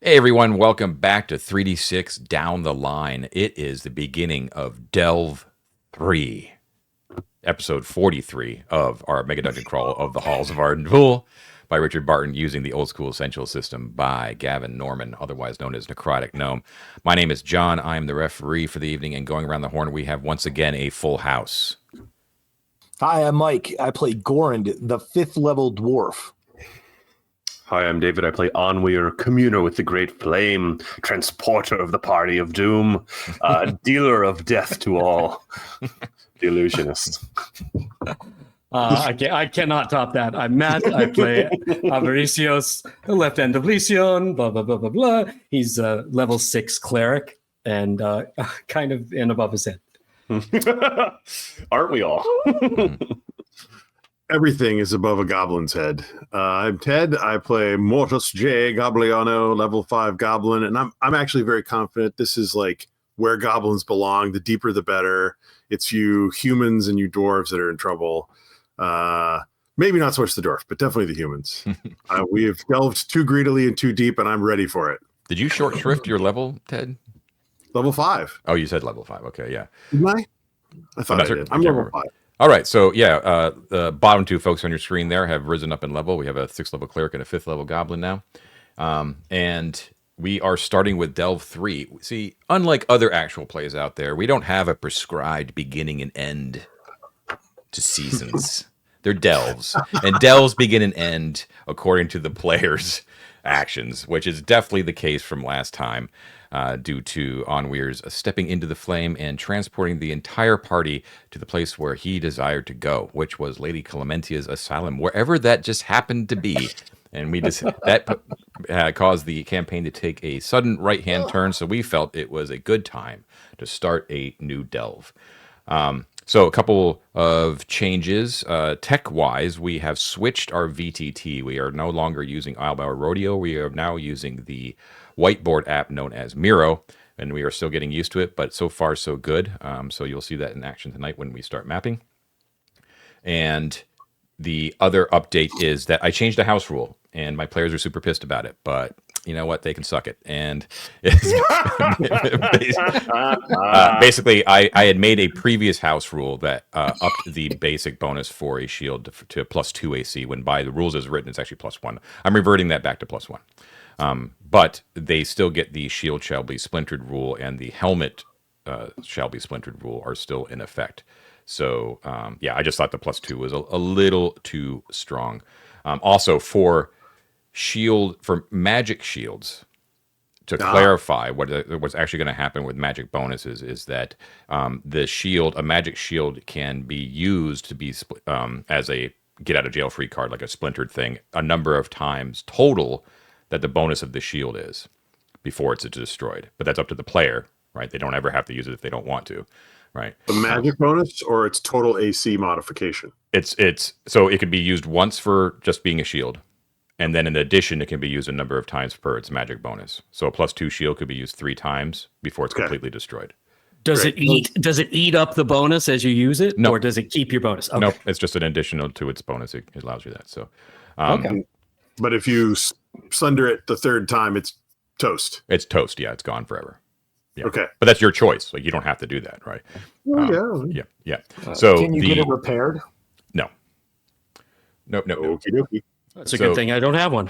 Hey everyone, welcome back to 3D6 Down the Line. It is the beginning of Delve 3, episode 43 of our Megadungeon crawl of the Halls of Arden Vul by Richard Barton using the Old School Essential System by Gavin Norman, otherwise known as Necrotic Gnome. My name is John. I am the referee for the evening, and going around the horn, we have once again a full house. Hi, I'm Mike. I play Gorand, the 5th level dwarf. Hi, I'm David. I play Onweir, communer with the great flame, transporter of the party of doom, dealer of death to all, the illusionist. I cannot top that. I'm Matt. I play Avaricios, the left end of Lysion, blah, blah, blah, blah, blah. He's a level 6 cleric and kind of in above his head. Aren't we all? Everything is above a goblin's head. I'm Ted. I play Mortus J. Gobliano, level 5 goblin, and I'm actually very confident this is like where goblins belong. The deeper, the better. It's you humans and you dwarves that are in trouble. Maybe not so much the dwarf, but definitely the humans. We have delved too greedily and too deep, and I'm ready for it. Did you short shrift your level, Ted? Level 5. Oh, you said level 5. Okay, yeah. Didn't I? I thought I did. I'm level 5. All right, so yeah, the bottom two folks on your screen there have risen up in level. We have a 6th level cleric and a 5th level goblin now. And we are starting with Delve 3. See, unlike other actual plays out there, we don't have a prescribed beginning and end to seasons. They're delves, and delves begin and end according to the player's actions, which is definitely the case from last time. Due to Onweir's stepping into the flame and transporting the entire party to the place where he desired to go, which was Lady Clementia's asylum, wherever that just happened to be. And we just caused the campaign to take a sudden right-hand turn, so we felt it was a good time to start a new delve. So a couple of changes. Tech-wise, we have switched our VTT. We are no longer using Islebauer Rodeo. We are now using the whiteboard app known as Miro, and we are still getting used to it, but so far so good. So you'll see that in action tonight when we start mapping. And the other update is that I changed the house rule, and my players are super pissed about it, but you know what? They can suck it. And basically, I had made a previous house rule that upped the basic bonus for a shield to +2 AC, when by the rules as written, it's actually +1. I'm reverting that back to +1. But they still get the shield shall be splintered rule, and the helmet shall be splintered rule are still in effect. So, yeah, I just thought the +2 was a little too strong. Also, for magic shields, to clarify what's actually going to happen with magic bonuses is that a magic shield can be used to be as a get out of jail free card, like a splintered thing, a number of times total that the bonus of the shield is before it's destroyed. But that's up to the player, right? They don't ever have to use it if they don't want to, right? The magic bonus or its total AC modification? It's so it can be used once for just being a shield. And then in addition, it can be used a number of times per its magic bonus. So a +2 shield could be used 3 times before it's completely destroyed. Does it eat up the bonus as you use it? No. Or does it keep your bonus? Okay. Nope, it's just an additional to its bonus. It allows you that. So, okay. But if you sunder it the 3rd time, it's toast. It's toast. Yeah, it's gone forever. Yeah. Okay. But that's your choice. Like, you don't have to do that, right? Yeah. So Can you get it repaired? No. Nope. Okie dokie. That's a good thing I don't have one.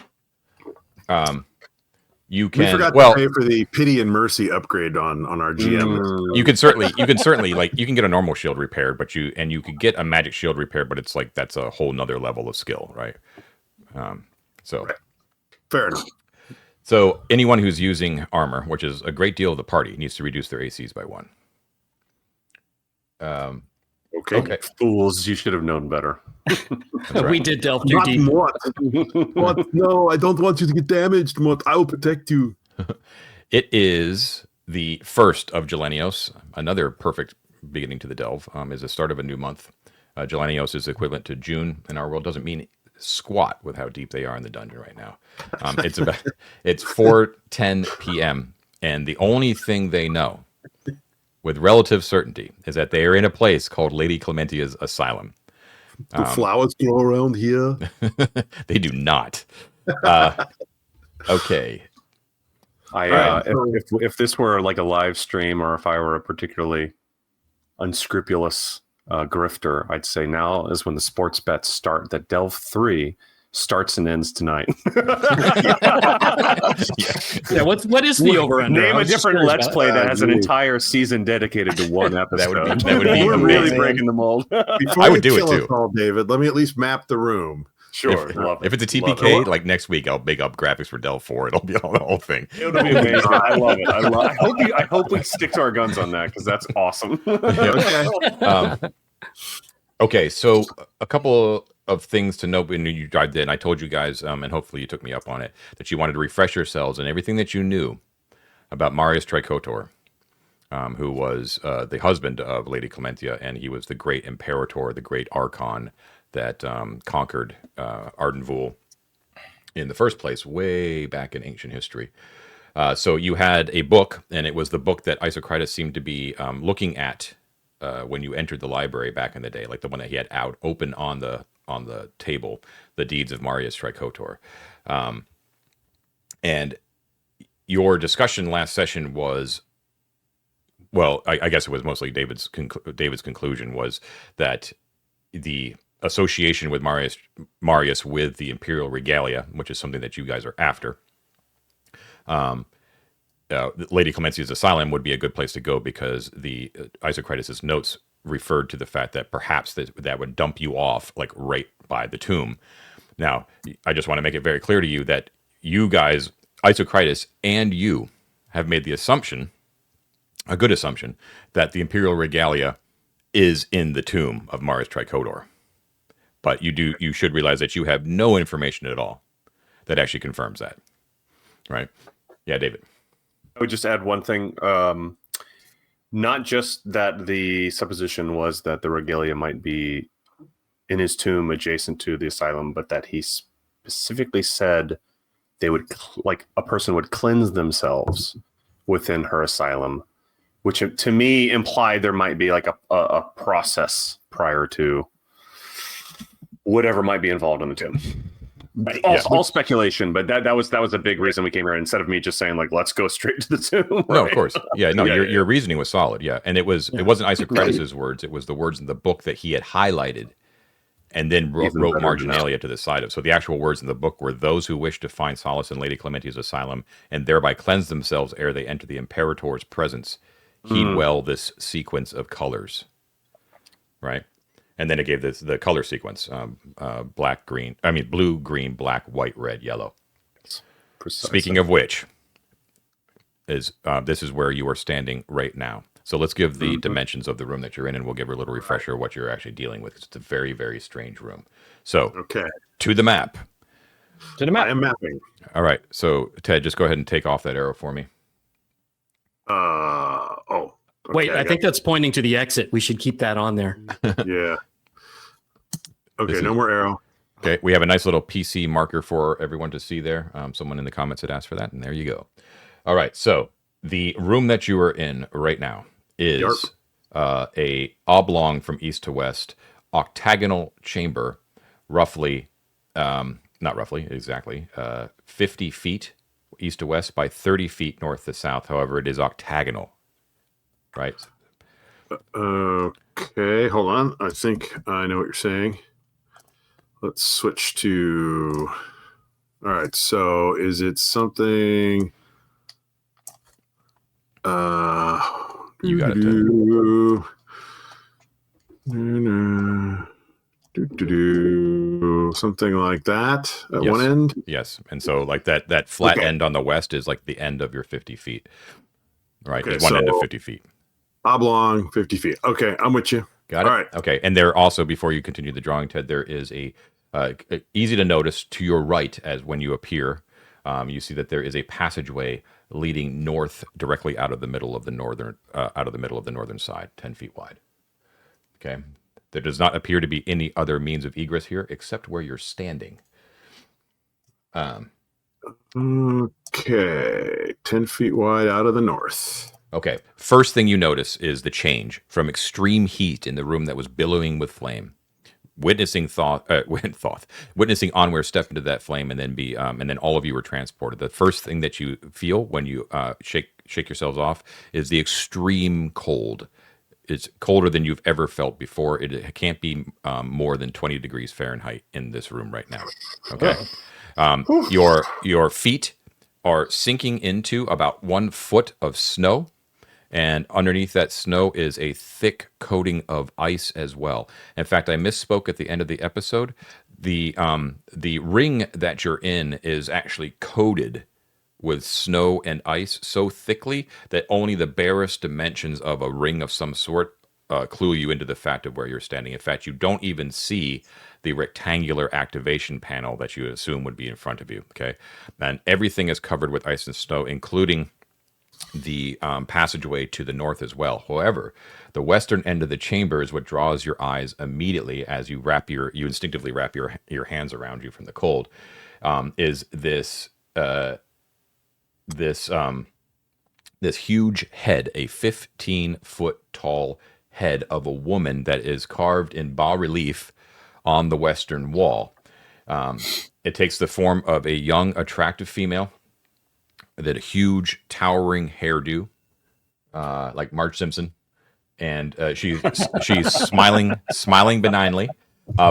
You can. We forgot to pay for the pity and mercy upgrade on our GM. You can certainly like you can get a normal shield repaired, but you could get a magic shield repaired, but it's like that's a whole nother level of skill, right? Fair enough. So anyone who's using armor, which is a great deal of the party, needs to reduce their ACs by 1. Okay. Fools, you should have known better. Right. We did delve too deep. What? No, I don't want you to get damaged, Mott. I will protect you. It is the 1st of Jelenios, another perfect beginning to the delve. Is the start of a new month. Jelenios is equivalent to June in our world. Doesn't mean squat with how deep they are in the dungeon right now. It's 4:10 p.m. and the only thing they know with relative certainty is that they are in a place called Lady Clementia's asylum. Do flowers grow around here? They do not. Okay. If this were like a live stream, or if I were a particularly unscrupulous grifter, I'd say now is when the sports bets start. That Delve 3 starts and ends tonight. Yeah, what is the over under? Name a different Let's Play that has an entire season dedicated to one episode. That would be We're amazing. really breaking the mold. Before I would do it kill too. us all, David, let me at least map the room. Sure, love it. If it's a Love TPK, it. like next week, I'll make up graphics for Delve 4. It'll be all the whole thing. It'll be amazing. I love it. I hope we stick to our guns on that, because that's awesome. Okay, so a couple of things to note when you dived in. I told you guys, and hopefully you took me up on it, that you wanted to refresh yourselves and everything that you knew about Marius Tricotor, who was the husband of Lady Clementia, and he was the great imperator, the great archon that conquered Arden Vul in the first place, way back in ancient history. So you had a book, and it was the book that Isometric seemed to be looking at when you entered the library back in the day, like the one that he had out open on the table, the deeds of Marius Tricotor. And your discussion last session was, well, I guess it was mostly David's conclusion was that the association with Marius with the Imperial Regalia, which is something that you guys are after, Lady Clementia's asylum would be a good place to go, because the Isocritus's notes referred to the fact that perhaps that would dump you off like right by the tomb. Now, I just want to make it very clear to you that you guys, Isocritus and you, have made the assumption, a good assumption, that the Imperial Regalia is in the tomb of Marius Tricotor. But you should realize that you have no information at all that actually confirms that. Right? Yeah, David. I would just add one thing. Not just that the supposition was that the regalia might be in his tomb adjacent to the asylum, but that he specifically said they would, like a person would cleanse themselves within her asylum, which to me implied there might be like a process prior to whatever might be involved in the tomb. All speculation, but that was a big reason we came here. Instead of me just saying like, let's go straight to the tomb. Right? No, of course. Yeah, no, your reasoning was solid. Yeah, and it wasn't Isocritus's words. It was the words in the book that he had highlighted and then wrote marginalia to the side of. So the actual words in the book were, those who wish to find solace in Lady Clementia's asylum and thereby cleanse themselves ere they enter the Imperator's presence, heed well this sequence of colors. Right? And then it gave the color sequence: blue, green, black, white, red, yellow. Precisely. Speaking of which, this is where you are standing right now. So let's give the dimensions of the room that you're in, and we'll give her a little refresher of what you're actually dealing with. It's a very, very strange room. So, to the map. To the map. I am mapping. All right. So, Ted, just go ahead and take off that arrow for me. Okay, wait, I think that's pointing to the exit. We should keep that on there. Yeah. Okay, no more arrow. Okay, we have a nice little PC marker for everyone to see there. Someone in the comments had asked for that, and there you go. All right, so the room that you are in right now is a oblong from east to west, octagonal chamber, roughly, not roughly, exactly, 50 feet east to west by 30 feet north to south. However, it is octagonal. Right. Okay, hold on. I think I know what you're saying. Let's switch to. All right. So, is it something? You got it. Something like that at Yes. one end. Yes, and so like that flat end on the west is like the end of your 50 feet. Right. Okay, There's one end of 50 feet. Oblong, 50 feet. Okay, I'm with you. Got it? All right. Okay, and there also, before you continue the drawing, Ted, there is a easy to notice to your right as when you appear, you see that there is a passageway leading north directly out of the middle of the northern side, 10 feet wide. Okay, there does not appear to be any other means of egress here except where you're standing. Okay, 10 feet wide out of the north. Okay, first thing you notice is the change from extreme heat in the room that was billowing with flame, witnessing witnessing Onweir step into that flame, and then all of you were transported. The first thing that you feel when you shake yourselves off is the extreme cold. It's colder than you've ever felt before. It can't be more than 20 degrees Fahrenheit in this room right now. Okay, your feet are sinking into about 1 foot of snow. And underneath that snow is a thick coating of ice as well. In fact, I misspoke at the end of the episode. The ring that you're in is actually coated with snow and ice so thickly that only the barest dimensions of a ring of some sort clue you into the fact of where you're standing. In fact, you don't even see the rectangular activation panel that you assume would be in front of you. Okay, and everything is covered with ice and snow, including the passageway to the north as well. However, the western end of the chamber is what draws your eyes immediately as you instinctively wrap your hands around you from the cold. Is this huge head, a 15-foot tall head of a woman that is carved in bas relief on the western wall. It takes the form of a young, attractive female. That a huge, towering hairdo, like Marge Simpson, and she's smiling benignly,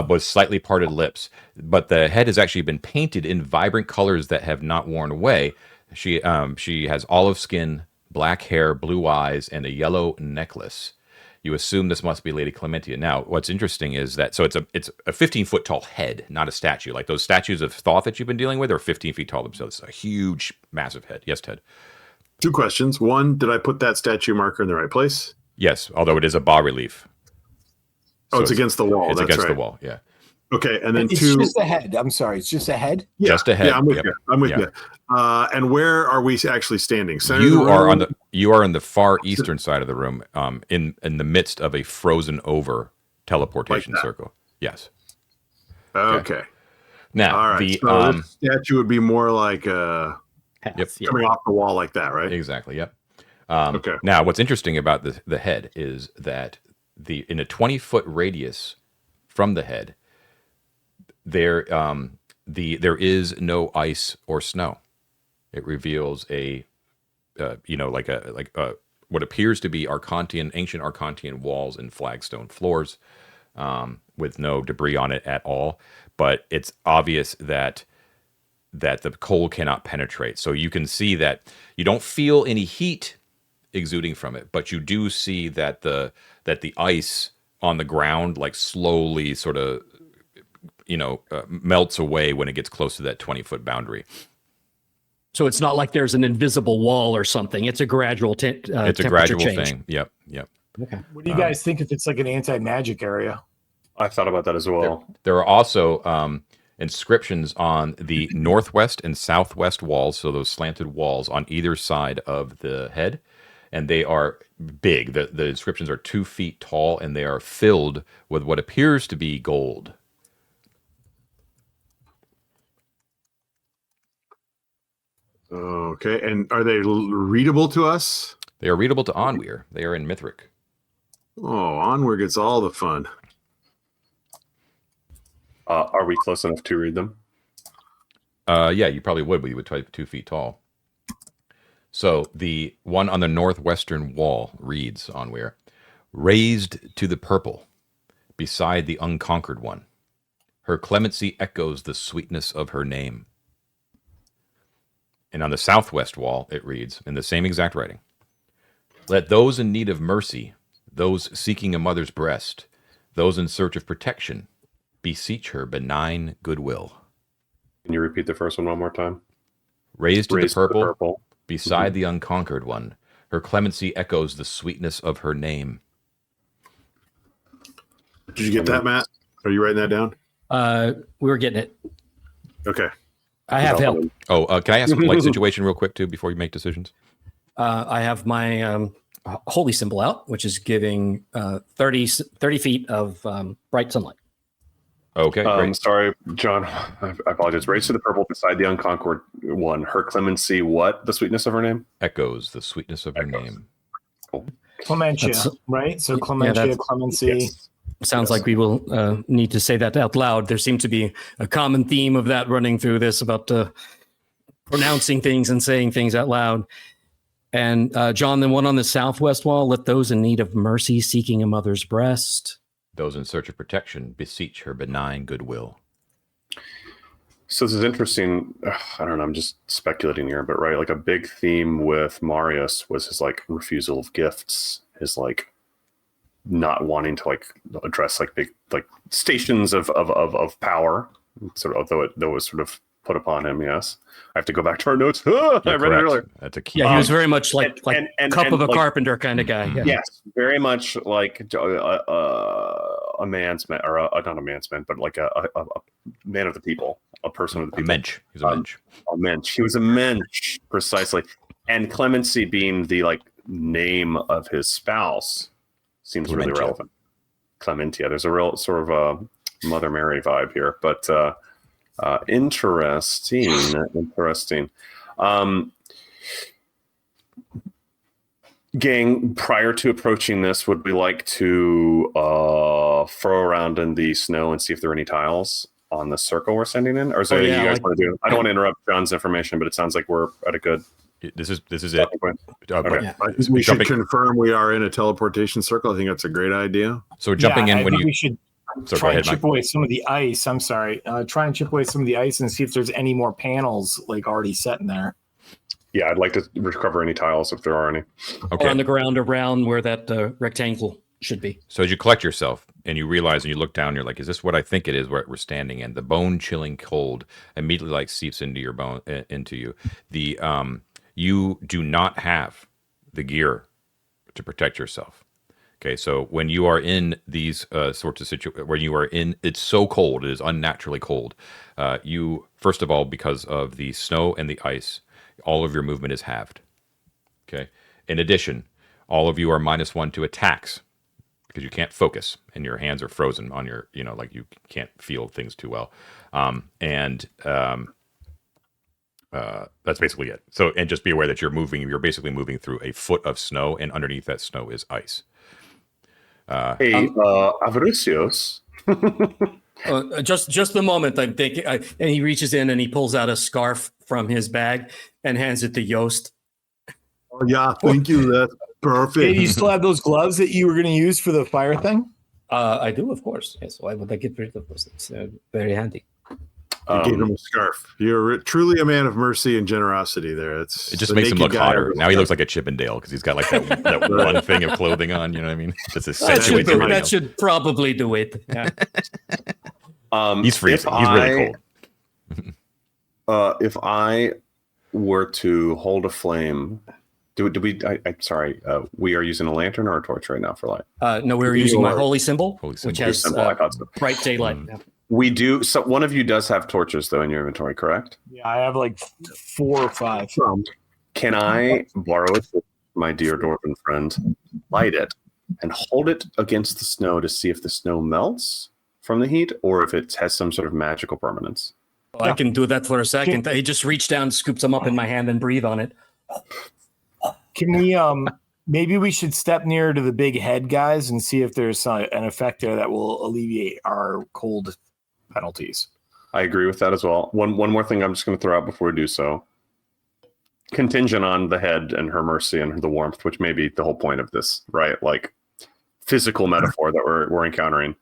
with slightly parted lips. But the head has actually been painted in vibrant colors that have not worn away. She has olive skin, black hair, blue eyes, and a yellow necklace. You assume this must be Lady Clementia. Now, what's interesting is that it's a 15-foot tall head, not a statue. Like those statues of Thoth that you've been dealing with are 15 feet tall themselves. It's a huge, massive head. Yes, Ted. 2 questions. One, did I put that statue marker in the right place? Yes, although it is a bas relief. Oh, so it's against the wall. It's That's against right. the wall. Yeah. Okay, and then it's 2. just a head. I'm sorry. It's just a head. Yeah, just a head. Yeah, I'm with Yep. you. I'm with Yeah. you. And where are we actually standing? Center You of the are room? on the far eastern side of the room, in the midst of a frozen over teleportation Like that. circle. Yes. Okay. Now All right. So this statue would be more like Yep. coming off the wall like that, right? Exactly. Yep. Okay. Now, what's interesting about the head is that in a 20-foot radius from the head, there is no ice or snow. It reveals what appears to be ancient Arcantian walls and flagstone floors, with no debris on it at all. But it's obvious that the cold cannot penetrate. So you can see that you don't feel any heat exuding from it, but you do see that the ice on the ground like slowly sort of melts away when it gets close to that 20-foot boundary. So it's not like there's an invisible wall or something. It's a gradual it's a gradual change. thing. Yep. Okay. What do you guys think if it's like an anti-magic area? I thought about that as well. There are also inscriptions on the northwest and southwest walls, so those slanted walls on either side of the head, and they are big. The inscriptions are 2 feet tall, and they are filled with what appears to be gold. Okay. And are they readable to us? They are readable to Onweir. They are in Mythic. Oh, Onward gets all the fun. Are we close enough to read them? Yeah, you probably would, but you would type 2 feet tall. So the one on the northwestern wall reads, Onweir, raised to the purple, beside the unconquered one. Her clemency echoes the sweetness of her name. And on the southwest wall, it reads, in the same exact writing, let those in need of mercy, those seeking a mother's breast, those in search of protection, beseech her benign goodwill. Can you repeat the first one more time? Raised to the Raised to the purple, purple. beside the unconquered one. Her clemency echoes the sweetness of her name. Did you get that, Matt? Are you writing that down? We were getting it. Okay. I have help. Oh, can I ask light situation real quick, too, before you make decisions? I have my holy symbol out, which is giving 30 feet of bright sunlight. Okay, great. Sorry, John. I apologize. Raised to the purple beside the unconquered one. Her clemency, what? The sweetness of her name? Echoes the sweetness of her name. Cool. Clementia, right? So Clementia, that's- clemency. Yes. Sounds like we will need to say that out loud. There seems to be a common theme of that running through this about pronouncing things and saying things out loud. And John, the one on the southwest wall, let those in need of mercy seeking a mother's breast. Those in search of protection beseech her benign goodwill. So this is interesting. I don't know. I'm just speculating here, but right, like a big theme with Marius was his like refusal of gifts, his like not wanting to like address like big like stations of power. Sort of, though it was sort of put upon him. Yes, I have to go back to our notes. I read it earlier. That's a key. Yeah, he was very much like and cup of a like, carpenter kind of guy. Yeah. Yes, very much like a man's man, or not a man's man, but like a man of the people, a person of the people. A mensch. He's a mensch. A mensch. He was a mensch, precisely. And clemency being the like name of his spouse seems really relevant. Clementia. There's a real sort of a Mother Mary vibe here, but interesting. Gang, prior to approaching this, would we like to throw around in the snow and see if there are any tiles on the circle we're sending in? Or is there anything you guys want to do? I don't want to interrupt John's information, but it sounds like we're at a good... This is it. Okay. We should confirm we are in a teleportation circle. I think that's a great idea. So jumping in when you... We should try and chip away some of the ice. I'm sorry. Try and chip away some of the ice and see if there's any more panels like already set in there. Yeah, I'd like to recover any tiles if there are any. Okay. Or on the ground around where that rectangle should be. So as you collect yourself and you realize and you look down, you're like, is this what I think it is where we're standing in? The bone chilling cold immediately like seeps into your bone, into you. The you do not have the gear to protect yourself. Okay, so when you are in these sorts of situations, when you are in, it's so cold, it is unnaturally cold. You, first of all, because of the snow and the ice, all of your movement is halved. Okay. In addition, all of you are -1 to attacks because you can't focus and your hands are frozen on your, like you can't feel things too well. That's basically it. So, and just be aware that you're basically moving through a foot of snow, and underneath that snow is ice. Avaricios. Just the moment I'm thinking, and he reaches in and he pulls out a scarf from his bag and hands it to Yost. Oh, yeah, thank you. That's perfect. Hey, you still have those gloves that you were going to use for the fire thing? I do, of course. Yes, why would I get rid of those? It's very handy. You gave him a scarf. You're truly a man of mercy and generosity there. It just makes him look hotter. Now he looks like a Chippendale because he's got like that one thing of clothing on. You know what I mean? Just that should probably do it. Yeah. He's freezing. He's really cold. If I were to hold a flame, I'm sorry. We are using a lantern or a torch right now for light. No, we're using my holy symbol, which has bright daylight. We do. So one of you does have torches though in your inventory, correct? Yeah, I have like 4 or 5. Can I borrow it, my dear dwarven friend? Light it and hold it against the snow to see if the snow melts from the heat or if it has some sort of magical permanence. Well, I can do that for a second. I just reach down, scoop some up in my hand, and breathe on it. Can we? Maybe we should step near to the big head guys and see if there's an effect there that will alleviate our cold penalties. I agree with that as well. One more thing I'm just going to throw out before we do so. Contingent on the head and her mercy and the warmth, which may be the whole point of this, right? Like physical metaphor that we're encountering.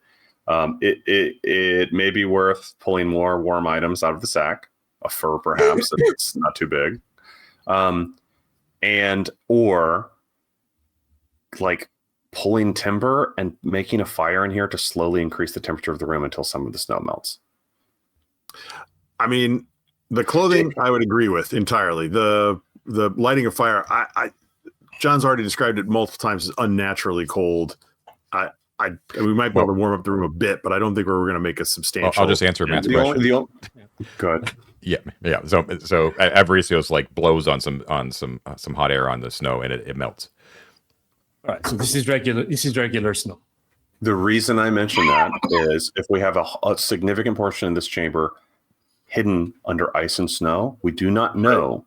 It may be worth pulling more warm items out of the sack, a fur perhaps if it's not too big, and or like pulling timber and making a fire in here to slowly increase the temperature of the room until some of the snow melts. I mean, the clothing I would agree with entirely. The lighting a fire, John's already described it multiple times as unnaturally cold. We might be able to warm up the room a bit, but I don't think we're going to make a substantial. I'll just answer Matt's question. Go ahead. Yeah. So Avaricios like blows on some hot air on the snow and it melts. All right. So this is regular snow. The reason I mention that is if we have a significant portion in this chamber hidden under ice and snow, we do not know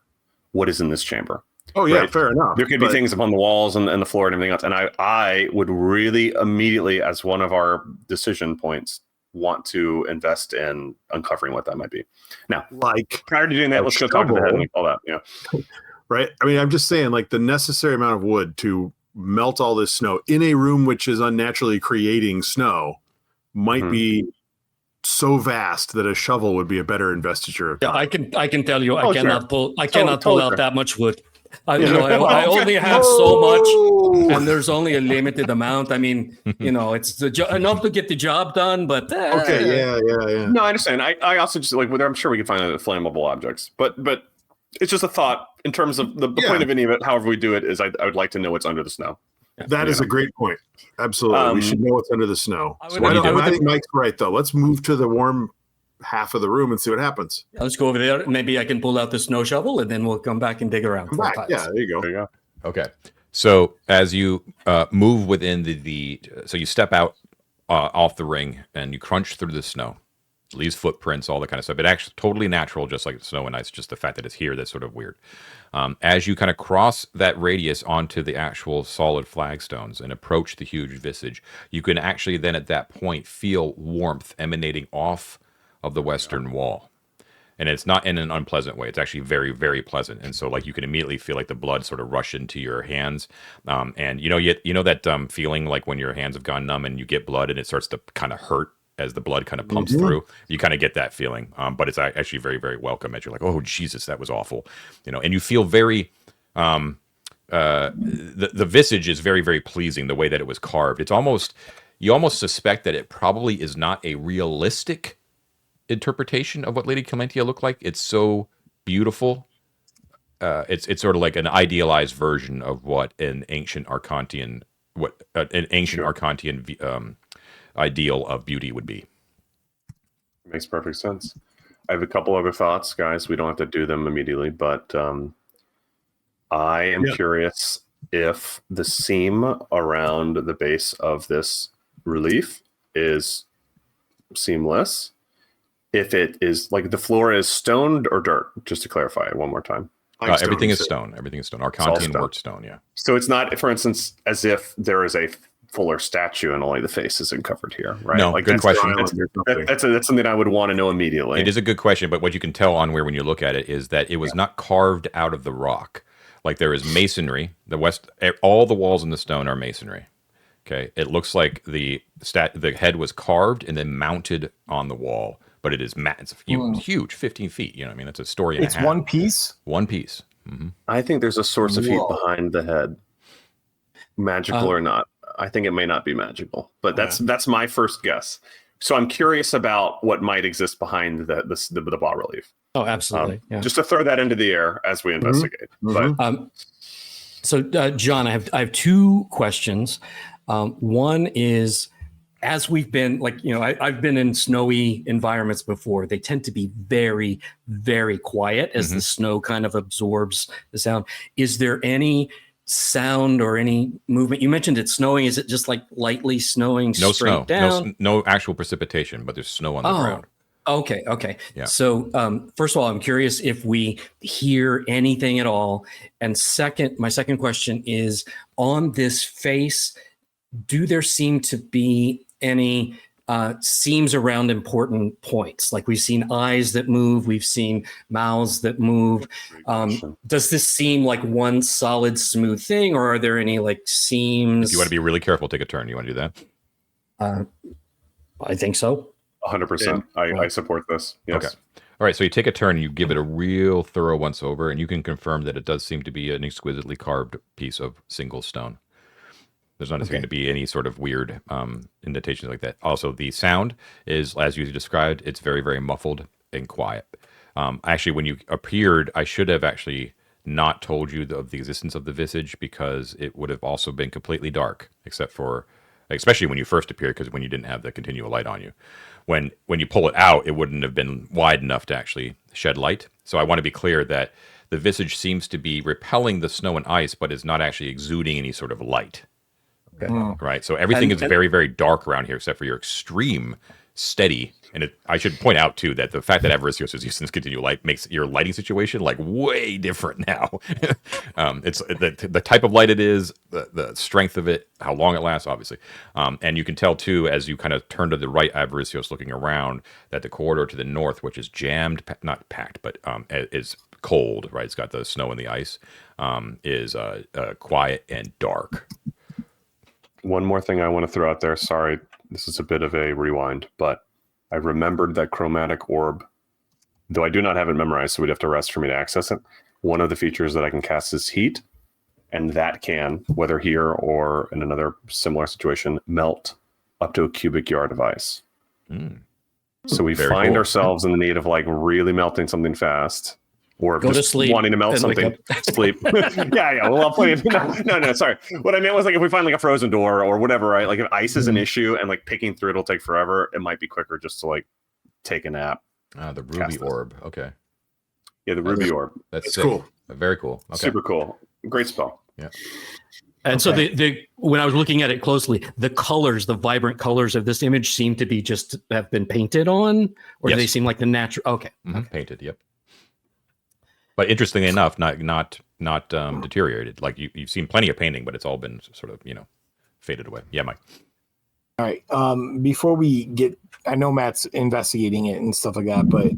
what is in this chamber. Oh yeah, Right. fair enough. There could be things upon the walls and the floor and everything else. And I would really immediately, as one of our decision points, want to invest in uncovering what that might be. Now, like prior to doing that, let's go talk to the head and all that. Yeah. right. I mean, I'm just saying, like the necessary amount of wood to melt all this snow in a room which is unnaturally creating snow might be so vast that a shovel would be a better investiture of time. Yeah, I can tell you, I Oh, cannot sure. pull. I cannot pull Totally out fair. that much wood. I Okay. only have so much, and there's only a limited amount. I mean, it's enough to get the job done, but Okay, yeah. No, I understand. I also just like, I'm sure we can find flammable objects, but it's just a thought in terms of the point of any of it. However we do it is, I would like to know what's under the snow. That is a great point. Absolutely, we should know what's under the snow. I think Mike's right, though. Let's move to the warm half of the room and see what happens. Let's go over there. Maybe I can pull out the snow shovel, and then we'll come back and dig around. Come back. Yeah, there you go. There you go. Okay. So as you move within so you step out off the ring and you crunch through the snow, leaves footprints, all that kind of stuff. It actually totally natural, just like the snow and ice. Just the fact that it's here that's sort of weird. As you kind of cross that radius onto the actual solid flagstones and approach the huge visage, you can actually then at that point feel warmth emanating off of the western wall. And it's not in an unpleasant way. It's actually very, very pleasant. And so, like, you can immediately feel like the blood sort of rush into your hands. And you know that feeling like when your hands have gone numb and you get blood and it starts to kind of hurt as the blood kind of pumps through. You kind of get that feeling. But it's actually very, very welcome. As you're like, oh Jesus, that was awful. And you feel very. The visage is very, very pleasing. The way that it was carved. You almost suspect that it probably is not a realistic interpretation of what Lady Clementia looked like. It's so beautiful. It's sort of like an idealized version of what an ancient Arcantian ideal of beauty would be. Makes perfect sense. I have a couple other thoughts, guys. We don't have to do them immediately, but I am curious if the seam around the base of this relief is seamless. If it is like the floor is stoned or dirt, just to clarify it one more time. Everything is stone. Everything is stone. Arcantian worked stone, yeah. So it's not, for instance, as if there is a fuller statue and only the face isn't covered here, right? No, good question. That's something I would want to know immediately. It is a good question, but what you can tell on when you look at it is that it was not carved out of the rock. Like there is masonry. All the walls in the stone are masonry. Okay, it looks like the head was carved and then mounted on the wall. But it is it's huge, 15 feet. You know what I mean? That's a story and a half. It's one piece? One piece. Mm-hmm. I think there's a source of heat behind the head. Magical or not. I think it may not be magical. But that's my first guess. So I'm curious about what might exist behind the bas relief. Oh, absolutely. Just to throw that into the air as we investigate. But, so, John, I have two questions. One is, as we've been I've been in snowy environments before. They tend to be very, very quiet as the snow kind of absorbs the sound. Is there any sound or any movement? You mentioned it's snowing. Is it just like lightly snowing straight down? No actual precipitation, but there's snow on the ground. Okay. Yeah. So first of all, I'm curious if we hear anything at all. And my second question is, on this face, do there seem to be any seams around important points? Like we've seen eyes that move, we've seen mouths that move. Does this seem like one solid smooth thing, or are there any like seams? If you want to be really careful, take a turn. You want to do that? I think so. 100%. I support this. Yes. Okay. All right. So you take a turn and you give it a real thorough once over, and you can confirm that it does seem to be an exquisitely carved piece of single stone. There's not going to be any sort of weird indentations like that. Also, the sound is, as you described, it's very, very muffled and quiet. Actually, when you appeared, I should have actually not told you of the existence of the visage, because it would have also been completely dark, especially when you first appeared, because when you didn't have the continual light on you. When you pull it out, it wouldn't have been wide enough to actually shed light. So I want to be clear that the visage seems to be repelling the snow and ice, but is not actually exuding any sort of light. Okay. Right. So everything is very, very dark around here, except for your extreme steady And I should point out too that the fact that Avaricios is used in this continual light makes your lighting situation like way different now. It's the type of light it is, the strength of it, how long it lasts, obviously, and you can tell too as you kind of turn to the right, Avaricios, looking around, that the corridor to the north, which is jammed, not packed, but is cold. Right, it's got the snow and the ice. Is quiet and dark. One more thing I want to throw out there. Sorry, this is a bit of a rewind, but I remembered that chromatic orb. Though I do not have it memorized, so we'd have to rest for me to access it. One of the features that I can cast is heat, and that can, whether here or in another similar situation, melt up to a cubic yard of ice. So we Very find cool. ourselves in the need of like really melting something fast. Or Go to just sleep wanting to melt and wake something. Sleep. yeah. Well, I'll play it. No, sorry. What I meant was like if we find like a frozen door or whatever, right? Like if ice is an issue and like picking through it'll take forever, it might be quicker just to like take a nap. The ruby orb. Okay. Yeah, the ruby orb. That's It's sick. cool. Very cool. Okay. Super cool. Great spell. Yeah. And so the when I was looking at it closely, the colors, the vibrant colors of this image seem to be just have been painted on, or do Yes. they seem like the natural? Okay. Painted. Yep. But interestingly enough, not deteriorated. Like you've seen plenty of painting, but it's all been sort of faded away. Yeah, Mike. All right. Before we get, I know Matt's investigating it and stuff like that, but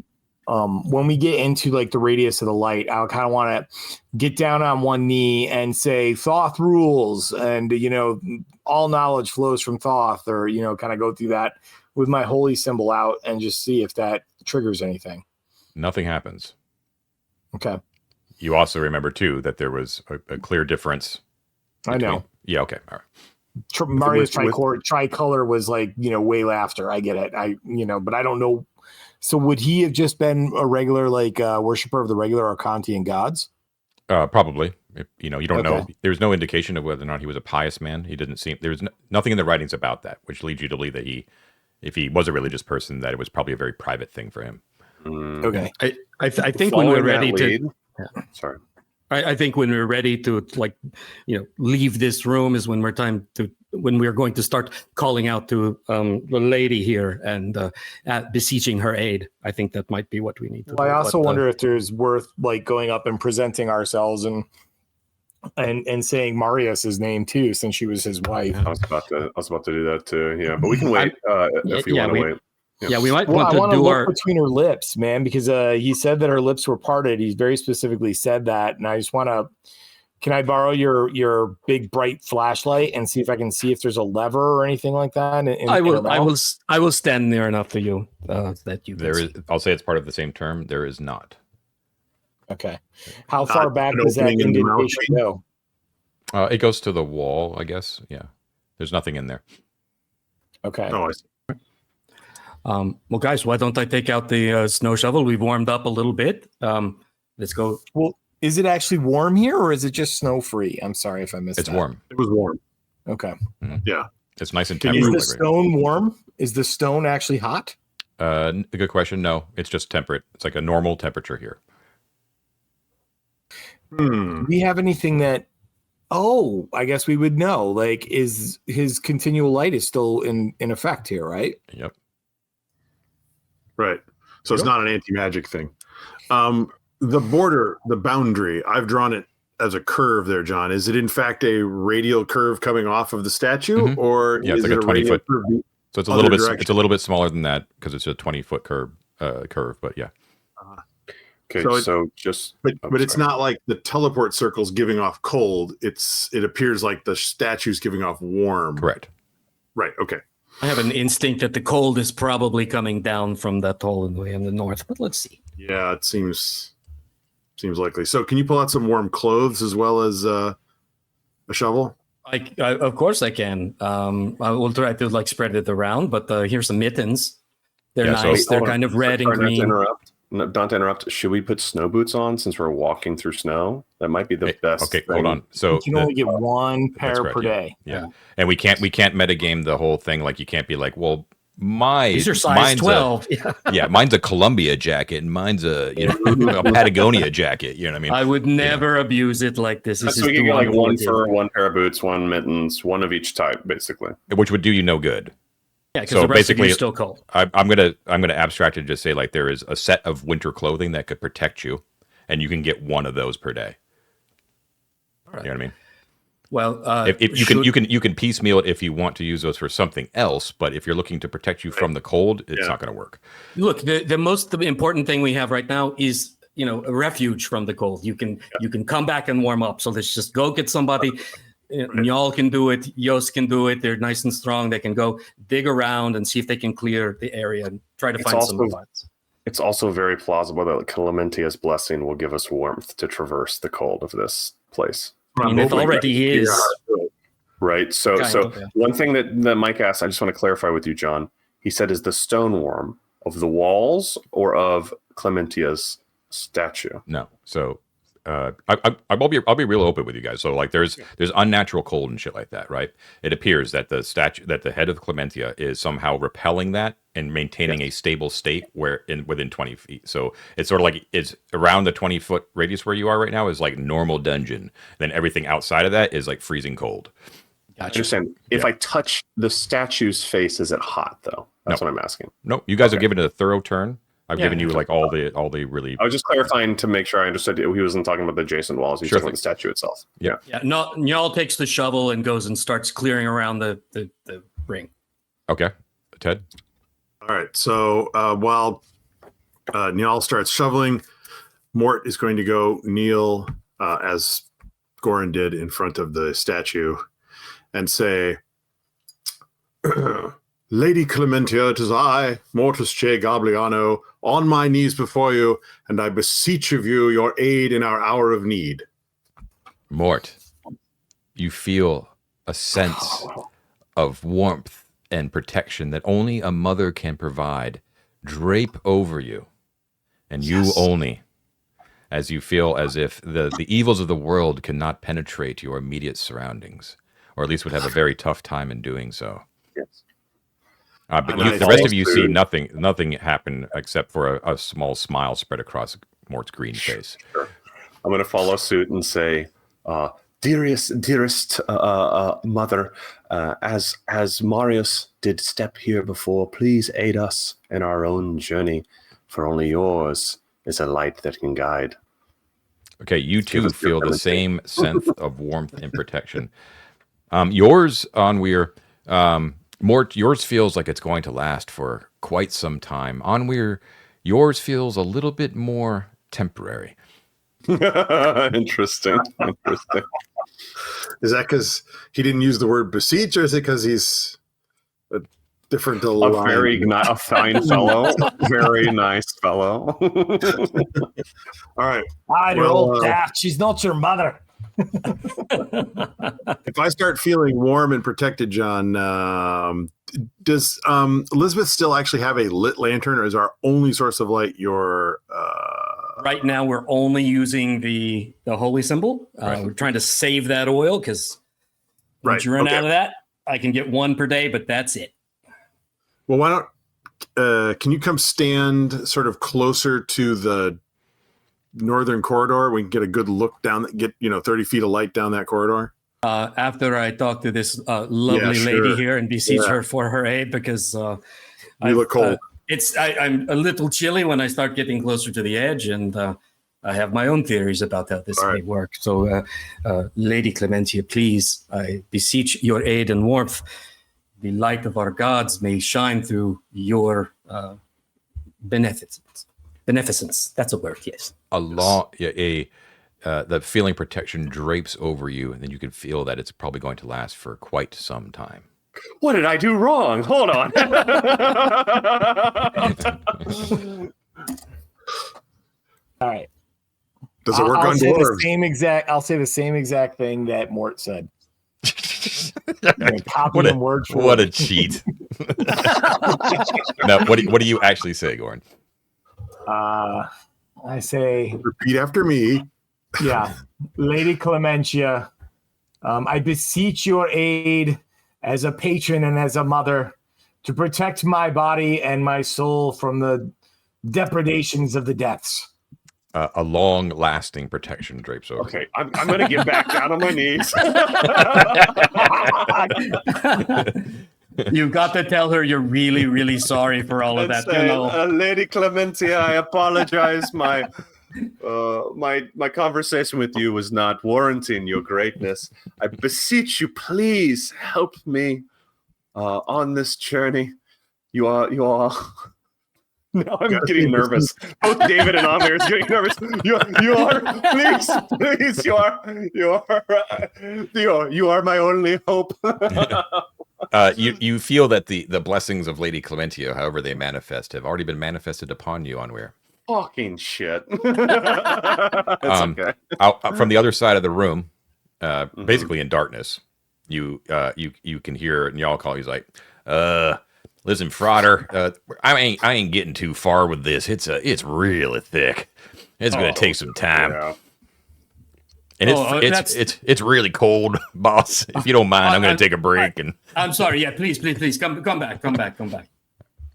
when we get into like the radius of the light, I kind of want to get down on one knee and say Thoth rules, and all knowledge flows from Thoth, or kind of go through that with my holy symbol out and just see if that triggers anything. Nothing happens. Okay. You also remember too that there was a clear difference. I know. Yeah. Okay. All right. Marius Tricolor was like, way after. I get it. But I don't know. So would he have just been a regular worshiper of the regular Arcantian gods? Probably. You don't know. Okay. There's no indication of whether or not he was a pious man. He didn't seem. There's nothing in the writings about that, which leads you to believe that if he was a religious person, that it was probably a very private thing for him. Okay. I think when we're ready to. Sorry. I think when we're ready to leave this room is when we're going to start calling out to the lady here and beseeching her aid. I think that might be what we need to do. I also wonder if there's worth like going up and presenting ourselves and saying Marius's name too, since she was his wife. I was about to do that too. Yeah, but we can wait if you want to wait. Yeah, we might Well, want I to want to do look our. between her lips, man, because he said that her lips were parted. He very specifically said that, and I just want to. Can I borrow your big bright flashlight and see if I can see if there's a lever or anything like that? I will stand near enough to you that you. There is. I'll say it's part of the same term. There is not. Okay. How far back does that opening in the mouth. indentation go? It goes to the wall, I guess. Yeah. There's nothing in there. Okay. Oh, I see. Well, guys, why don't I take out the snow shovel? We've warmed up a little bit. Let's go. Well, is it actually warm here, or is it just snow free? I'm sorry if I missed It's that. warm. It was warm. Okay. Yeah. It's nice and Can temperate. Is the like right stone warm? Is the stone actually hot? now. A good question. No, it's just temperate. It's like a normal temperature here. Do we have anything that? Oh, I guess we would know. Like, is his continual light is still in effect here, right? Yep. Right. So it's not an anti-magic thing. The border, the boundary, I've drawn it as a curve there, John. Is it in fact a radial curve coming off of the statue, or Yeah, it's is like it a 20 radial foot. curve So it's a other little bit. direction? It's a little bit smaller than that because it's a 20-foot curve. But yeah. Okay, So so just. But it's not like the teleport circle's giving off cold. It appears like the statue's giving off warm. Correct. Right. Okay. I have an instinct that the cold is probably coming down from that hole in the north, but let's see. Yeah, it seems likely. So can you pull out some warm clothes as well as a shovel? I of course I can. I will try to spread it around, but here's some mittens. They're Yeah, so- nice. They're kind of red and Sorry, green. Not to interrupt. Should we put snow boots on since we're walking through snow? That might be the best. Okay, thing. hold on. So You can only get one that's pair correct, per day. Yeah. And we can't metagame the whole thing. Like you can't be like, well, These are size mine's 12. yeah, mine's a Columbia jacket and mine's a a Patagonia jacket. You know what I mean? I would never abuse it like this. This So is we can too get like one unwarranted. fur, one pair of boots, one mittens, one of each type, basically. Which would do you no good. Yeah, because So the rest of basically, you still cold. I'm gonna abstract it and just say like there is a set of winter clothing that could protect you, and you can get one of those per day. All right. You know what I mean? Well, If you can piecemeal it if you want to use those for something else, but if you're looking to protect you from the cold, it's not going to work. Look, the most important thing we have right now is a refuge from the cold. You can come back and warm up. So let's just go get somebody. Y'all can do it. Yos can do it. They're nice and strong. They can go dig around and see if they can clear the area and try to find some spots. It's also very plausible that Calamentia's blessing will give us warmth to traverse the cold of this place. I mean, it already is. Right. So one thing that Mike asked, I just want to clarify with you, John. He said, is the stone worm of the walls or of Clementia's statue? No. So I'll be real open with you guys. So like there's unnatural cold and shit like that, right? It appears that the head of Clementia is somehow repelling that and maintaining a stable state within 20 feet. So it's sort of like it's around the 20-foot radius where you are right now is like normal dungeon. Then everything outside of that is like freezing cold. Gotcha. I understand. If I touch the statue's face, is it hot though? That's what I'm asking. No, you guys have given it a thorough turn. I've given you like all the really. I was just clarifying to make sure I understood. He wasn't talking about the Jason walls. He was talking about the statue itself. Yeah. Njal takes the shovel and goes and starts clearing around the ring. Okay, Ted. All right. So while Njal starts shoveling, Mort is going to go kneel as Goran did in front of the statue and say, Lady Clementia, it is I, Mortis Che Gabliano, on my knees before you, and I beseech of you your aid in our hour of need. Mort, you feel a sense of warmth and protection that only a mother can provide drape over you, and you only, as you feel as if the evils of the world cannot penetrate your immediate surroundings, or at least would have a very tough time in doing so. Yes. But the rest of you see nothing happen except for a small smile spread across Mort's green face. Sure. I'm going to follow suit and say, dearest mother, as Marius did step here before, please aid us in our own journey, for only yours is a light that can guide. Okay, you too feel the same sense of warmth and protection. Yours, Onweir, Mort, yours feels like it's going to last for quite some time. Onweir, yours feels a little bit more temporary. Interesting. Is that because he didn't use the word beseech, or is it because he's a different line? A fine fellow, very nice fellow. All right. You're old daft. She's not your mother. If I start feeling warm and protected, John, does Elizabeth still actually have a lit lantern, or is our only source of light your? Right now, we're only using the holy symbol. We're trying to save that oil because once you run out of that, I can get one per day, but that's it. Well, why don't? Can you come stand sort of closer to the northern corridor? We can get a good look down. Get 30 feet of light down that corridor. After I talk to this lovely lady here and beseech her for her aid, because you look cold. I'm a little chilly when I start getting closer to the edge, and I have my own theories about how this may work. So, Lady Clementia, please, I beseech your aid and warmth. The light of our gods may shine through your beneficence. Beneficence. That's a word, yes. The feeling protection drapes over you, and then you can feel that it's probably going to last for quite some time. What did I do wrong? Hold on. All right. Does it work on dwarves? I'll say the same exact thing that Mort said. What a cheat. Now, what do you actually say, Goran? I say, repeat after me. Yeah, Lady Clementia, I beseech your aid as a patron and as a mother to protect my body and my soul from the depredations of the depths. A long-lasting protection drapes over. Okay, I'm going to get back down on my knees. You've got to tell her you're really, really sorry for all of that. Lady Clementia, I apologize. My conversation with you was not warranting your greatness. I beseech you, please help me on this journey. You are. Now I'm getting nervous. Both David and Amir is getting nervous. You are. Please. You are my only hope. You feel that the blessings of Lady Clementia, however they manifest, have already been manifested upon you, Onweir. Fucking shit. Okay. From the other side of the room, basically in darkness, you can hear Njal call. He's like, listen, Frauder, I ain't getting too far with this. It's really thick. It's gonna take some time. Yeah. And it's really cold, boss. If you don't mind, I'm going to take a break. And I'm sorry. Yeah, please, come back.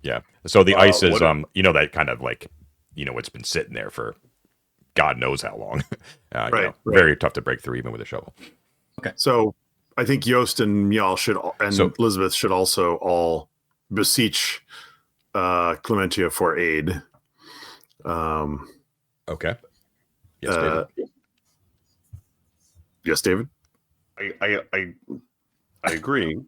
Yeah. So the ice is that kind of like, it's been sitting there for God knows how long. Right. Very tough to break through even with a shovel. Okay. So I think Yost and Mjall Elizabeth should also all beseech Clementia for aid. Okay. Yes, David. Yes, David. I agree.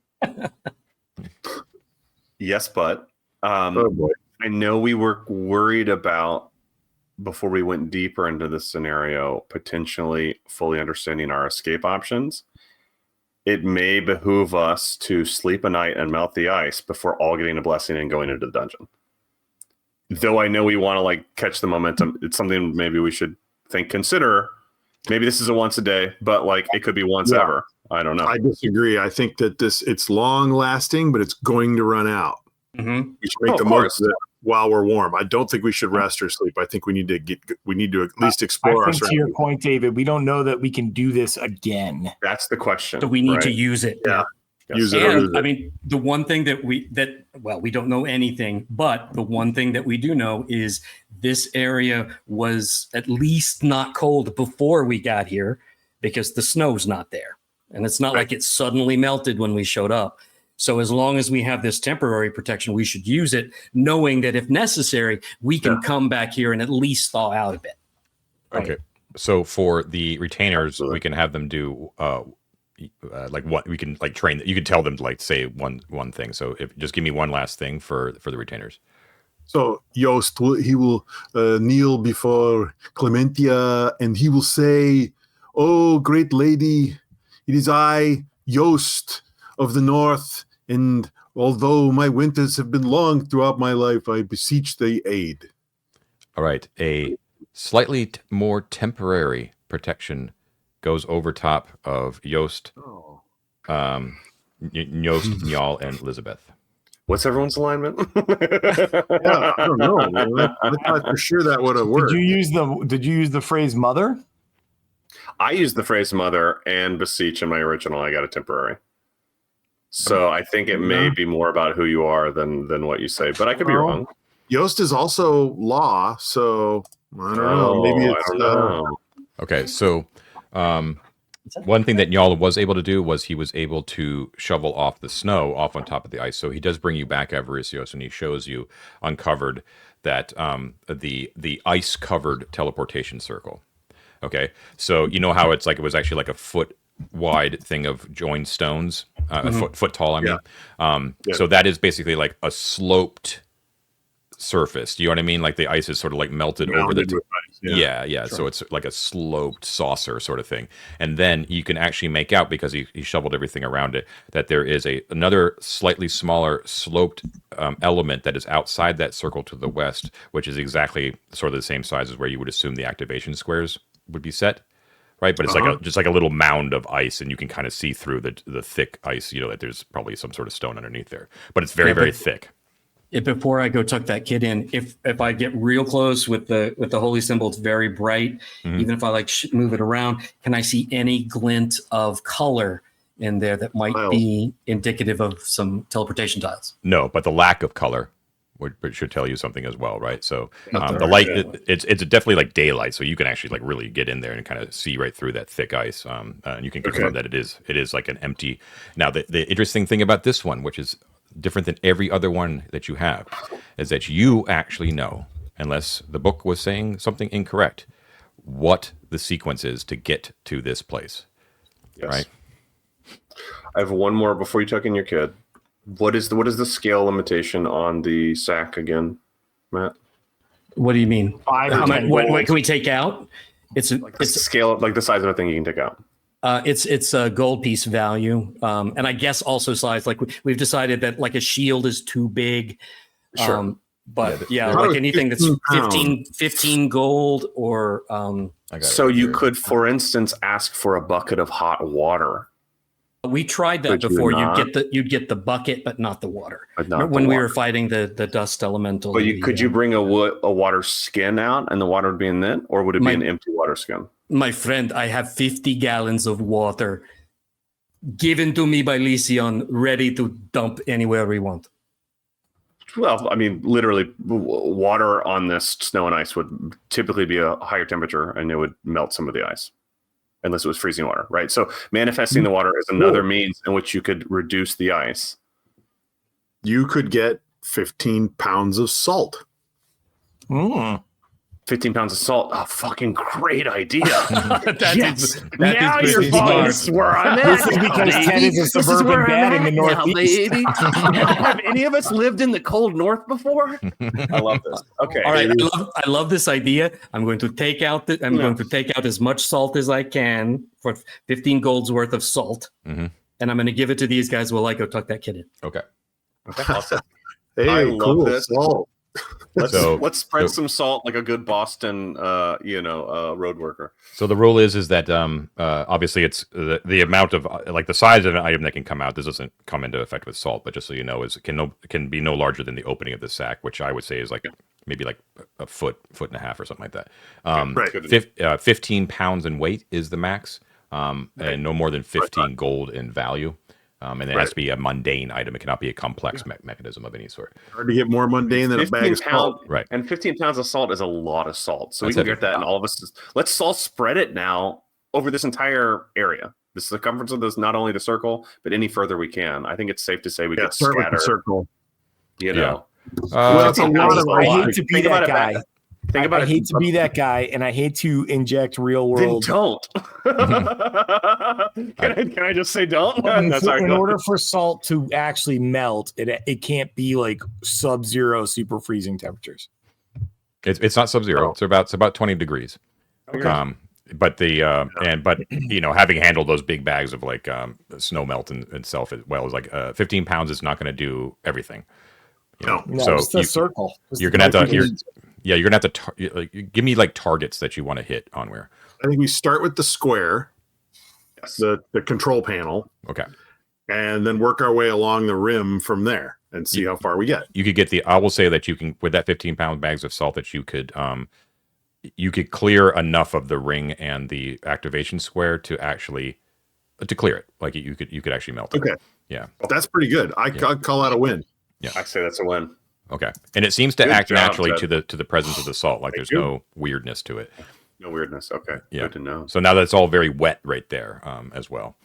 Yes, but Oh boy. I know we were worried about, before we went deeper into this scenario, potentially fully understanding our escape options. It may behoove us to sleep a night and melt the ice before all getting a blessing and going into the dungeon. Though I know we want to catch the momentum, it's something maybe we should consider. Maybe this is a once a day, but it could be once ever. I don't know. I disagree. I think that it's long lasting, but it's going to run out. Mm-hmm. We should make the most of it while we're warm. I don't think we should rest or sleep. I think we need to at least explore. I think to your point, David, we don't know that we can do this again. That's the question. So we need to use it. Yeah. Yes. Use it or lose And it. I mean, the one thing we don't know anything, but the one thing that we do know is this area was at least not cold before we got here because the snow's not there. And it's not like it suddenly melted when we showed up. So as long as we have this temporary protection, we should use it, knowing that if necessary, we can come back here and at least thaw out a bit. Right? Okay. So for the retainers, we can have them do what we can train. You can tell them to say one thing. So just give me one last thing for the retainers. So Yost he will kneel before Clementia, and he will say, "Oh, great lady, it is I, Yost of the North, and although my winters have been long throughout my life, I beseech thee aid." All right, a slightly more temporary protection goes over top of Yost, Yost, Njal, and Elizabeth. What's everyone's alignment? Yeah, I don't know. I thought for sure that would have worked. Did you use the phrase mother? I used the phrase mother and beseech in my original. I got a temporary. So I think it may be more about who you are than what you say, but I could be wrong. Yost is also law, so I don't know. Maybe it's I don't know. Okay, so one thing that Njal was able to do was he was able to shovel off the snow off on top of the ice. So he does bring you back, Avaricios, and he shows you uncovered that the ice covered teleportation circle. Okay, so you know how it's it was actually a foot wide thing of joined stones, a foot tall. I mean, so that is basically a sloped surface. Do you know what I mean? The ice is sort of melted over the. Yeah. Sure. So it's like a sloped saucer sort of thing, and then you can actually make out, because he shoveled everything around it, that there is another slightly smaller sloped element that is outside that circle to the west, which is exactly sort of the same size as where you would assume the activation squares would be set, right? But it's just like a little mound of ice, and you can kind of see through the thick ice. That there's probably some sort of stone underneath there, but it's very very thick. Before I go tuck that kid in, if I get real close with the holy symbol, it's very bright. Mm-hmm. Even if I move it around, can I see any glint of color in there that might be indicative of some teleportation tiles? No, but the lack of color should tell you something as well, right? So the light, it's definitely daylight, so you can actually really get in there and kind of see right through that thick ice, and you can confirm that it is an empty. Now the interesting thing about this one, which is different than every other one that you have, is that you actually know, unless the book was saying something incorrect, what the sequence is to get to this place. Yes. Right? I have one more before you tuck in your kid. What is the scale limitation on the sack again, Matt? What do you mean? 5 or How much? 10 What gold. can we take out? It's Scale, like the size of a thing you can take out. it's a gold piece value, and I guess also size. Like we've decided that like a shield is too big. Sure. But Yeah, yeah, like anything that's 15 15 gold or I got it So right you here. could, for instance, ask for a bucket of hot water. we tried that Could you before. not? You'd get the bucket, but not the water. But not Remember the when we water. were fighting the dust elemental. But could you bring a water skin out and the water would be in it? Or would it be an empty water skin? My friend, I have 50 gallons of water given to me by Lysion, ready to dump anywhere we want. Well, I mean, literally, water on this snow and ice would typically be a higher temperature and it would melt some of the ice. Unless it was freezing water, right? So manifesting the water is another means in which you could reduce the ice. You could get 15 pounds of salt. 15 pounds of salt. Oh, fucking great idea. Yes. Now you're pretty following smart. where I'm at. This is because Ted is a suburban dad in the Northeast. Have any of us lived in the cold north before? I love this. Okay. All right, I love this idea. I'm going to take out going to take out as much salt as I can for 15 gold's worth of salt, Mhm. and I'm going to give it to these guys while I go tuck that kid in. Okay. Awesome. Hey, I love cool. this. Salt. Let's spread some salt like a good Boston, road worker. So the rule is that obviously it's the amount of like the size of an item that can come out. This doesn't come into effect with salt, but just so you know, is can be no larger than the opening of the sack, which I would say is like maybe like a foot and a half or something like that. Right. 15 pounds in weight is the max, and no more than 15 gold in value. And it has to be a mundane item. It cannot be a complex mechanism of any sort. Hard to get more mundane than a bag of salt. Right. And 15 pounds of salt is a lot of salt. So That's we can heavy. get that, and all of us, let's all spread it now over this entire area. The circumference of this, not only the circle, but any further we can. I think it's safe to say we get Start with scattered. the circle. You know, Well, it's a lot of. I hate to be Think about that it guy. back. Think about I it. hate to be that guy, and I hate to inject real Then world. don't. Can I just say don't? No, sorry, In go. order for salt to actually melt, it can't be like sub-zero super freezing temperatures. It's not sub-zero. It's about 20 degrees. Okay. But having handled those big bags of like snow melt in itself as well is like 15 pounds is not going to do everything. You know? No, So it's the circle. you're gonna have to you're gonna have to give me like targets that you want to hit on where. I think we start with the square, Yes. the control panel, Okay. and then work our way along the rim from there and see how far we get. You could get I will say that you can with that 15-pound bags of salt that you could clear enough of the ring and the activation square to actually to clear it. Like you could actually melt it. Okay. Yeah. Well, that's pretty good. I'd call that a win. I say that's a win. Okay. And it seems to Good act job, naturally Ted. to the presence of the salt. Like there's you. no weirdness to it. No weirdness. Okay. Yeah. Good to know. So now that's all very wet right there as well.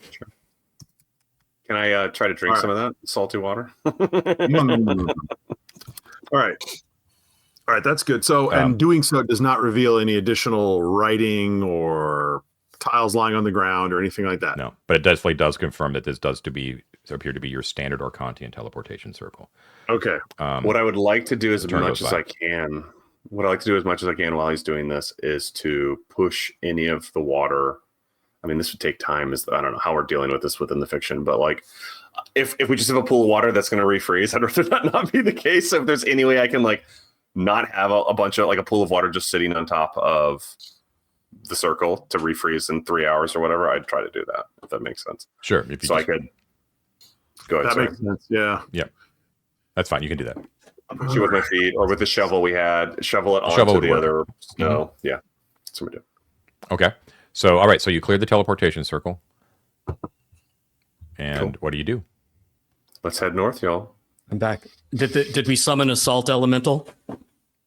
Can I try to drink All some of that salty water? Mm. All right. All right, that's good. So, and doing so does not reveal any additional writing or tiles lying on the ground or anything like that. No, but it definitely does confirm that this does appear to be your standard Orcantian teleportation circle. Okay. What I would like to do as turn much goes as by. I can, what I like to do as much as I can while he's doing this is to push any of the water. I mean, this would take time. I don't know how we're dealing with this within the fiction, but like, if we just have a pool of water that's going to refreeze, I'd rather that not be the case. So if there's any way I can like not have a bunch of like a pool of water just sitting on top of the circle to refreeze in 3 hours or whatever, I'd try to do that, if that makes sense. Sure. If you So I could go ahead. That Sorry. makes sense. Yeah. that's fine. You can do that. I'll push you with my feet or with the shovel we had, shovel it Shovel onto would the work. other snow. Yeah. That's what we do. Okay. So, all right. So you cleared the teleportation circle. And Cool. what do you do? Let's head north, y'all. I'm back. Did we summon a salt elemental?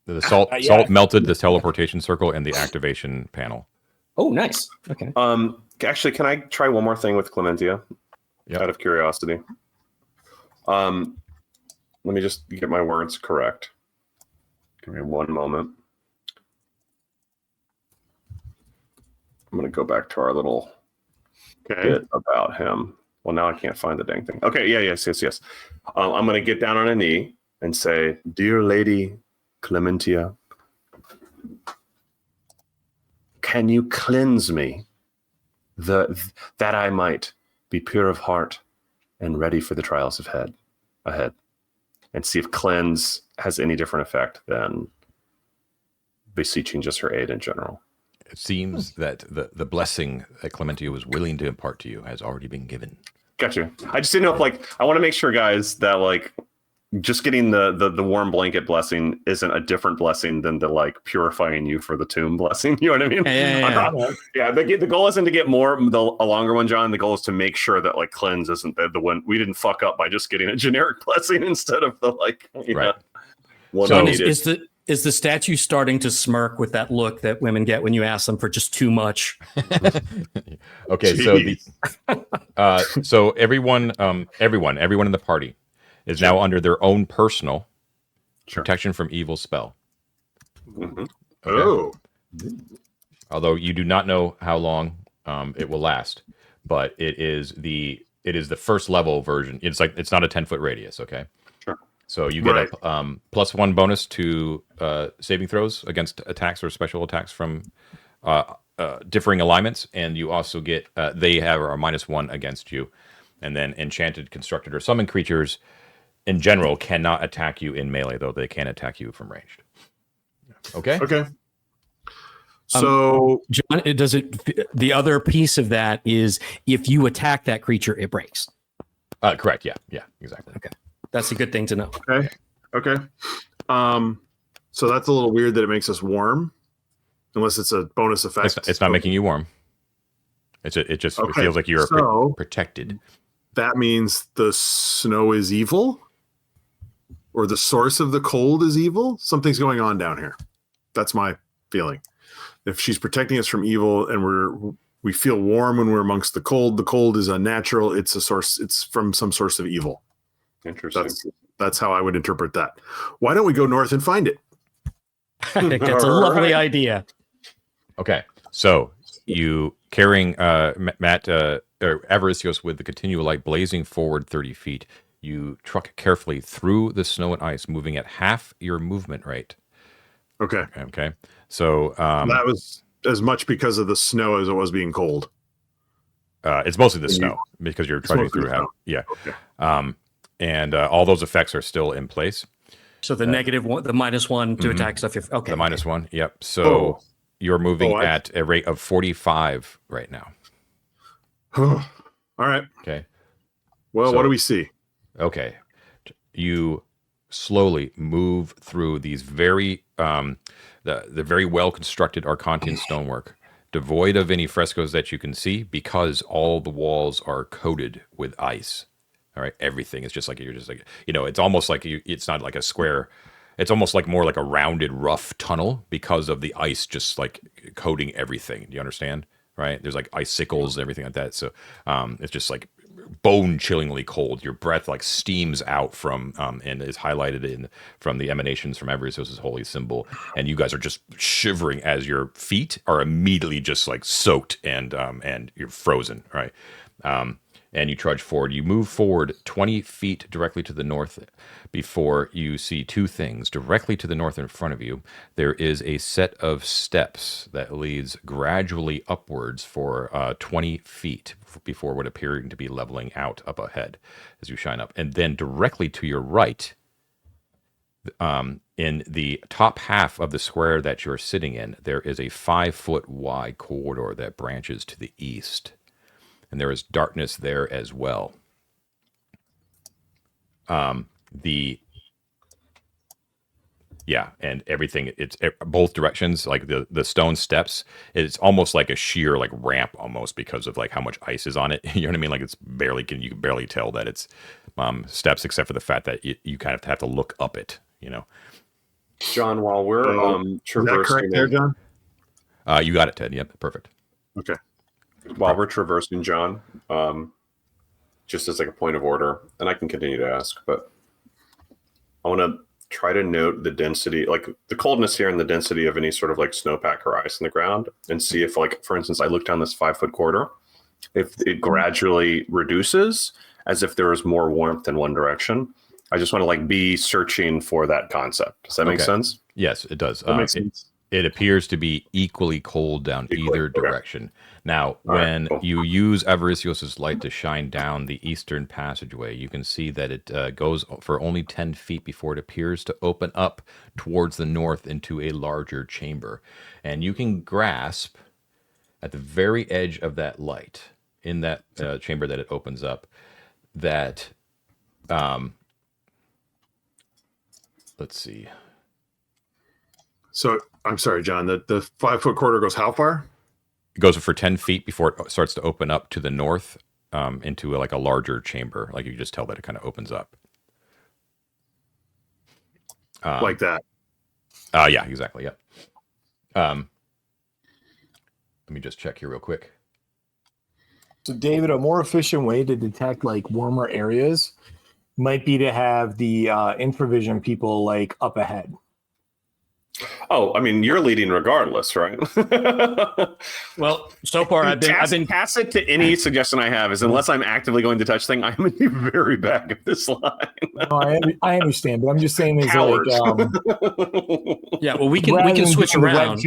The salt melted the teleportation circle and the activation panel. Oh, nice. Okay. Actually, can I try one more thing with Clementia? Yeah. Out of curiosity. Let me just get my words correct. Give me one moment. I'm going to go back to our little bit about him. Well, now I can't find the dang thing. Okay, yes. I'm going to get down on a knee and say, "Dear Lady Clementia, can you cleanse me that I might be pure of heart and ready for the trials ahead?" And see if cleanse has any different effect than beseeching just her aid in general. It seems that the blessing that Clementia was willing to impart to you has already been given. Gotcha. I just didn't know if I want to make sure, guys, that just getting the warm blanket blessing isn't a different blessing than the purifying you for the tomb blessing. You know what I mean? The goal isn't to get a longer one, John. The goal is to make sure that cleanse isn't the one we didn't fuck up by just getting a generic blessing instead of the right. One so is the statue starting to smirk with that look that women get when you ask them for just too much? Okay, so everyone in the party is now under their own personal protection from evil spell. Mm-hmm. Okay. Although you do not know how long it will last, but it is the first level version. It's not a 10-foot radius. Okay. Sure. So you get a +1 bonus to saving throws against attacks or special attacks from differing alignments, and you also get they have a -1 against you, and then enchanted, constructed, or summoned creatures in general cannot attack you in melee, though they can attack you from ranged. Okay. So, John, the other piece of that is if you attack that creature, it breaks. Correct. Yeah, exactly. Okay. That's a good thing to know. Okay. So that's a little weird that it makes us warm, unless it's a bonus effect. It's not making you warm. It feels like you're protected. That means the snow is evil, or the source of the cold is evil. Something's going on down here. That's my feeling. If she's protecting us from evil, and we feel warm when we're amongst the cold is unnatural. It's a source. It's from some source of evil. Interesting. That's how I would interpret that. Why don't we go north and find it? That's a lovely idea. Okay, so you carrying Matt or Avaricios with the continual light blazing forward 30 feet. You truck carefully through the snow and ice, moving at half your movement rate. Okay. So that was as much because of the snow as it was being cold. It's mostly the snow because you're trudging through. Okay. And all those effects are still in place. So the -1, the -1 to attack stuff. Okay. The -1. Yep. So you're moving at a rate of 45 right now. All right. Okay. Well, what do we see? Okay. You slowly move through these very the very well constructed Arcantian stonework, devoid of any frescoes that you can see because all the walls are coated with ice. All right, everything is just it's almost like it's not like a square. It's almost like more like a rounded, rough tunnel because of the ice just coating everything. Do you understand? Right? There's icicles and everything like that. So it's just bone-chillingly cold. Your breath steams out from and is highlighted from the emanations from Avaricios' holy symbol, and you guys are just shivering as your feet are immediately just soaked and you're frozen. Right. And you trudge forward. You move forward 20 feet directly to the north before you see two things. Directly to the north in front of you, there is a set of steps that leads gradually upwards for 20 feet before what appearing to be leveling out up ahead as you shine up. And then directly to your right, in the top half of the square that you're sitting in, there is a 5-foot wide corridor that branches to the east. And there is darkness there as well. And everything, it's both directions, the stone steps, it's almost like a sheer ramp almost because of how much ice is on it. You know what I mean? You can barely tell that it's steps, except for the fact that you kind of have to look up it, John, while we're traversing, is that correct there, John? You got it, Ted. Yep, perfect. Okay. While we're traversing, John, just as a point of order, and I can continue to ask, but I want to try to note the density, like the coldness here and the density of any sort of like snowpack or ice in the ground, and see if, like, for instance, I look down this 5-foot corridor, if it gradually reduces as if there is more warmth in one direction. I just want to like be searching for that concept. Does that make sense? Yes, it does. That makes sense. It appears to be equally cold down either direction. Now, when you use Avaricios's light to shine down the eastern passageway, you can see that it goes for only 10 feet before it appears to open up towards the north into a larger chamber. And you can grasp at the very edge of that light, in that chamber that it opens up, that, let's see. So I'm sorry, John. The 5-foot corridor goes how far? It goes for 10 feet before it starts to open up to the north into like a larger chamber. Like you just tell that it kind of opens up. Like that. Yeah, exactly. Yep. Let me just check here real quick. So, David, a more efficient way to detect like warmer areas might be to have the infravision people like up ahead. Oh, I mean, you're leading regardless, right? Well, so far I've been pass it to any suggestion I have. Is unless I'm actively going to touch thing, I'm in the very back of this line. No, I understand, but I'm just saying is Cowards. yeah. Well, we can switch around.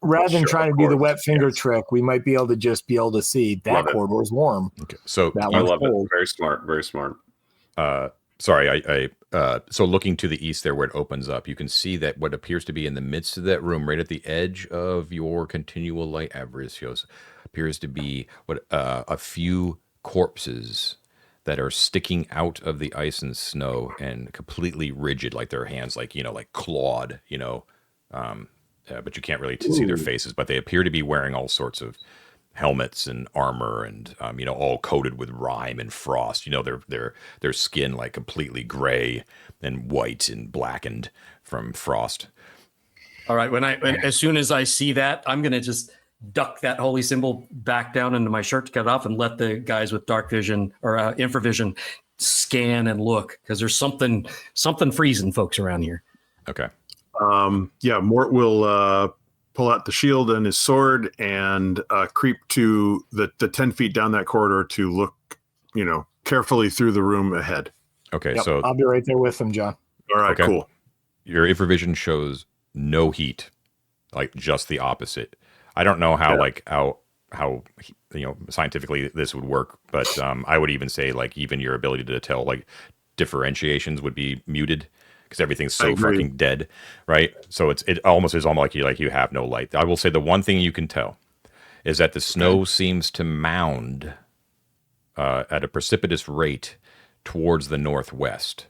Rather than trying to do the wet finger yes. trick, we might be able to just be able to see that corridor is warm. Okay, so That I one's love cold. it. Very smart. Very smart. sorry, so looking to the east there where it opens up, you can see that what appears to be in the midst of that room, right at the edge of your continual light, Avaricios, appears to be what a few corpses that are sticking out of the ice and snow and completely rigid, like their hands, like, like clawed, but you can't really see their faces, but they appear to be wearing all sorts of helmets and armor and all coated with rime and frost. Their skin like completely gray and white and blackened from frost. All right, as soon as I see that, I'm gonna just duck that holy symbol back down into my shirt to cut it off and let the guys with dark vision or infravision scan and look, because there's something freezing folks around here. Okay. Mort will pull out the shield and his sword and creep to the 10 feet down that corridor to look, carefully through the room ahead. Okay, Yep, so I'll be right there with him, John. All right, okay. Cool. Your infravision shows no heat, like just the opposite. I don't know how scientifically this would work, but I would even say like even your ability to tell like differentiations would be muted because everything's so fucking dead, right? So it almost is almost like you have no light. I will say the one thing you can tell is that the snow seems to mound at a precipitous rate towards the northwest.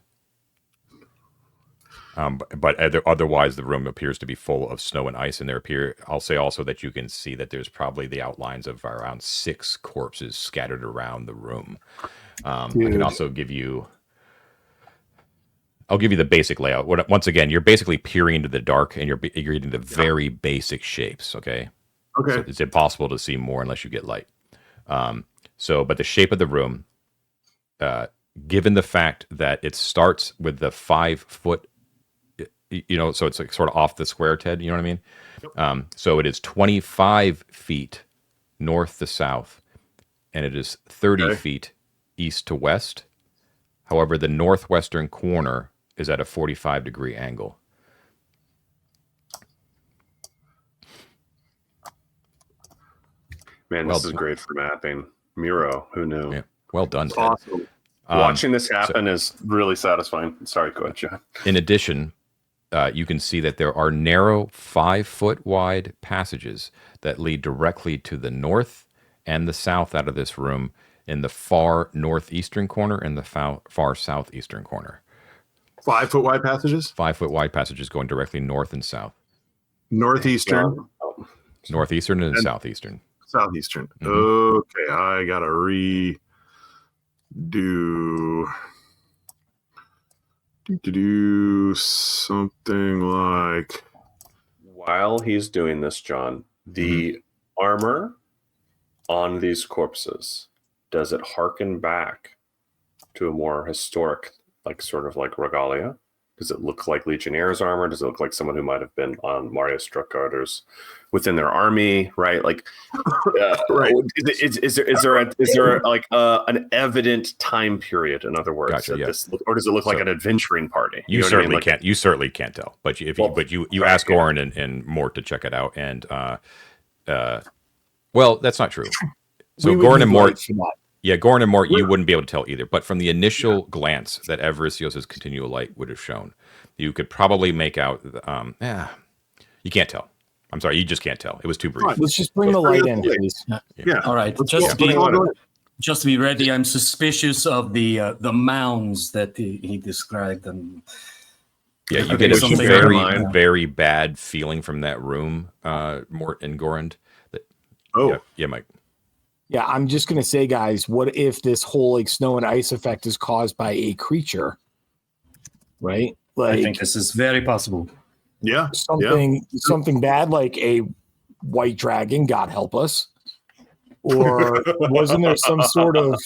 But otherwise, the room appears to be full of snow and ice, and I'll say also that you can see that there's probably the outlines of around 6 corpses scattered around the room. I can also give you the basic layout. Once again, you're basically peering into the dark, and you're getting the very basic shapes. Okay. Okay. So it's impossible to see more unless you get light. But the shape of the room, given the fact that it starts with the 5 foot. So it's like sort of off the square, Ted. You know what I mean? Yep. So it is 25 feet north to south, and it is 30 feet east to west. However, the northwestern corner is at a 45-degree angle. Man, this is great for mapping. Miro, who knew? Yeah. Well done, Ted. Awesome. Watching this happen is really satisfying. Sorry, go ahead, John. In addition, you can see that there are narrow 5-foot wide passages that lead directly to the north and the south out of this room in the far northeastern corner and the far southeastern corner. 5-foot wide passages? 5-foot wide passages going directly north and south. Northeastern? Northeastern and southeastern. Southeastern. Mm-hmm. Okay, I got to do something like. While he's doing this, John, the armor on these corpses, does it harken back to a more historic, like sort of like regalia? Does it look like Legionnaires' armor? Does it look like someone who might have been on Marius Tricotor's within their army? Right? Like, Right. Is there like an evident time period? In other words, Gotcha, yeah. or does it look like an adventuring party? You know what I certainly mean? Like, can't. You certainly can't tell. But you Right, ask Goran and Mort to check it out, and well, that's not true. So We would Goran need and Mort, light for that. yeah, Goran and Mort, you wouldn't be able to tell either. But from the initial glance that Avaricios's continual light would have shown, you could probably make out. You can't tell. I'm sorry, you just can't tell. It was too brief. Right. Let's just bring the light in, please. Yeah. All right, Let's just go. to be ready, I'm suspicious of the mounds that he described. And Yeah, you Okay, get a something very, in mind. very bad feeling from that room, Mort and Goran. Oh, Yeah, Mike. Yeah, I'm just gonna say, guys, what if this whole like snow and ice effect is caused by a creature? Right? I Like think this is very possible. yeah. something bad, like a white dragon, God help us. Or wasn't there some sort of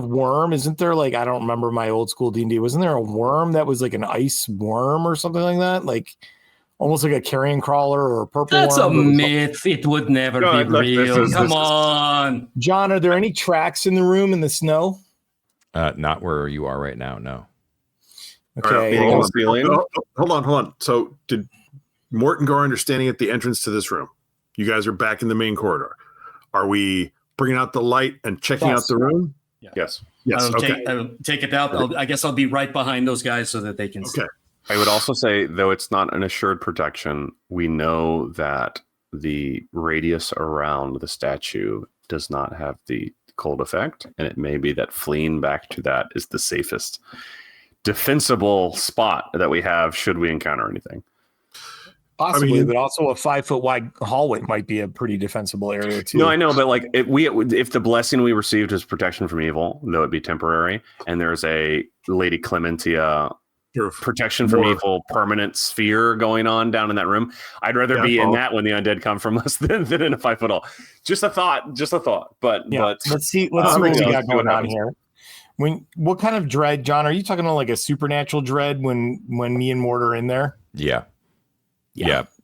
worm? Isn't there, like, I don't remember my old school D&D. Wasn't there a worm that was like an ice worm or something like that? Like almost like a carrion crawler or a purple That's a worm? myth. It would never No, be look, real. Come on. John, are there any tracks in the room in the snow? Not where you are right now. No. Okay. Being on the ceiling. Hold on. So did Mort and Goran are standing at the entrance to this room? You guys are back in the main corridor. Are we bringing out the light and checking out the room? Yes. Yes. I'll take it out. I guess I'll be right behind those guys so that they can see. Okay. I would also say, though it's not an assured protection, we know that the radius around the statue does not have the cold effect, and it may be that fleeing back to that is the safest defensible spot that we have should we encounter anything. Possibly, but also a 5 foot wide hallway might be a pretty defensible area too. No, I know, but like if the blessing we received is protection from evil, though it be temporary, and there's a Lady Clementia protection from evil permanent sphere going on down in that room, I'd rather be in that when the undead come from us than in a 5 foot hall. Just a thought. But let's see what we got going on here. What kind of dread, John? Are you talking about like a supernatural dread when me and Mort are in there? Yeah.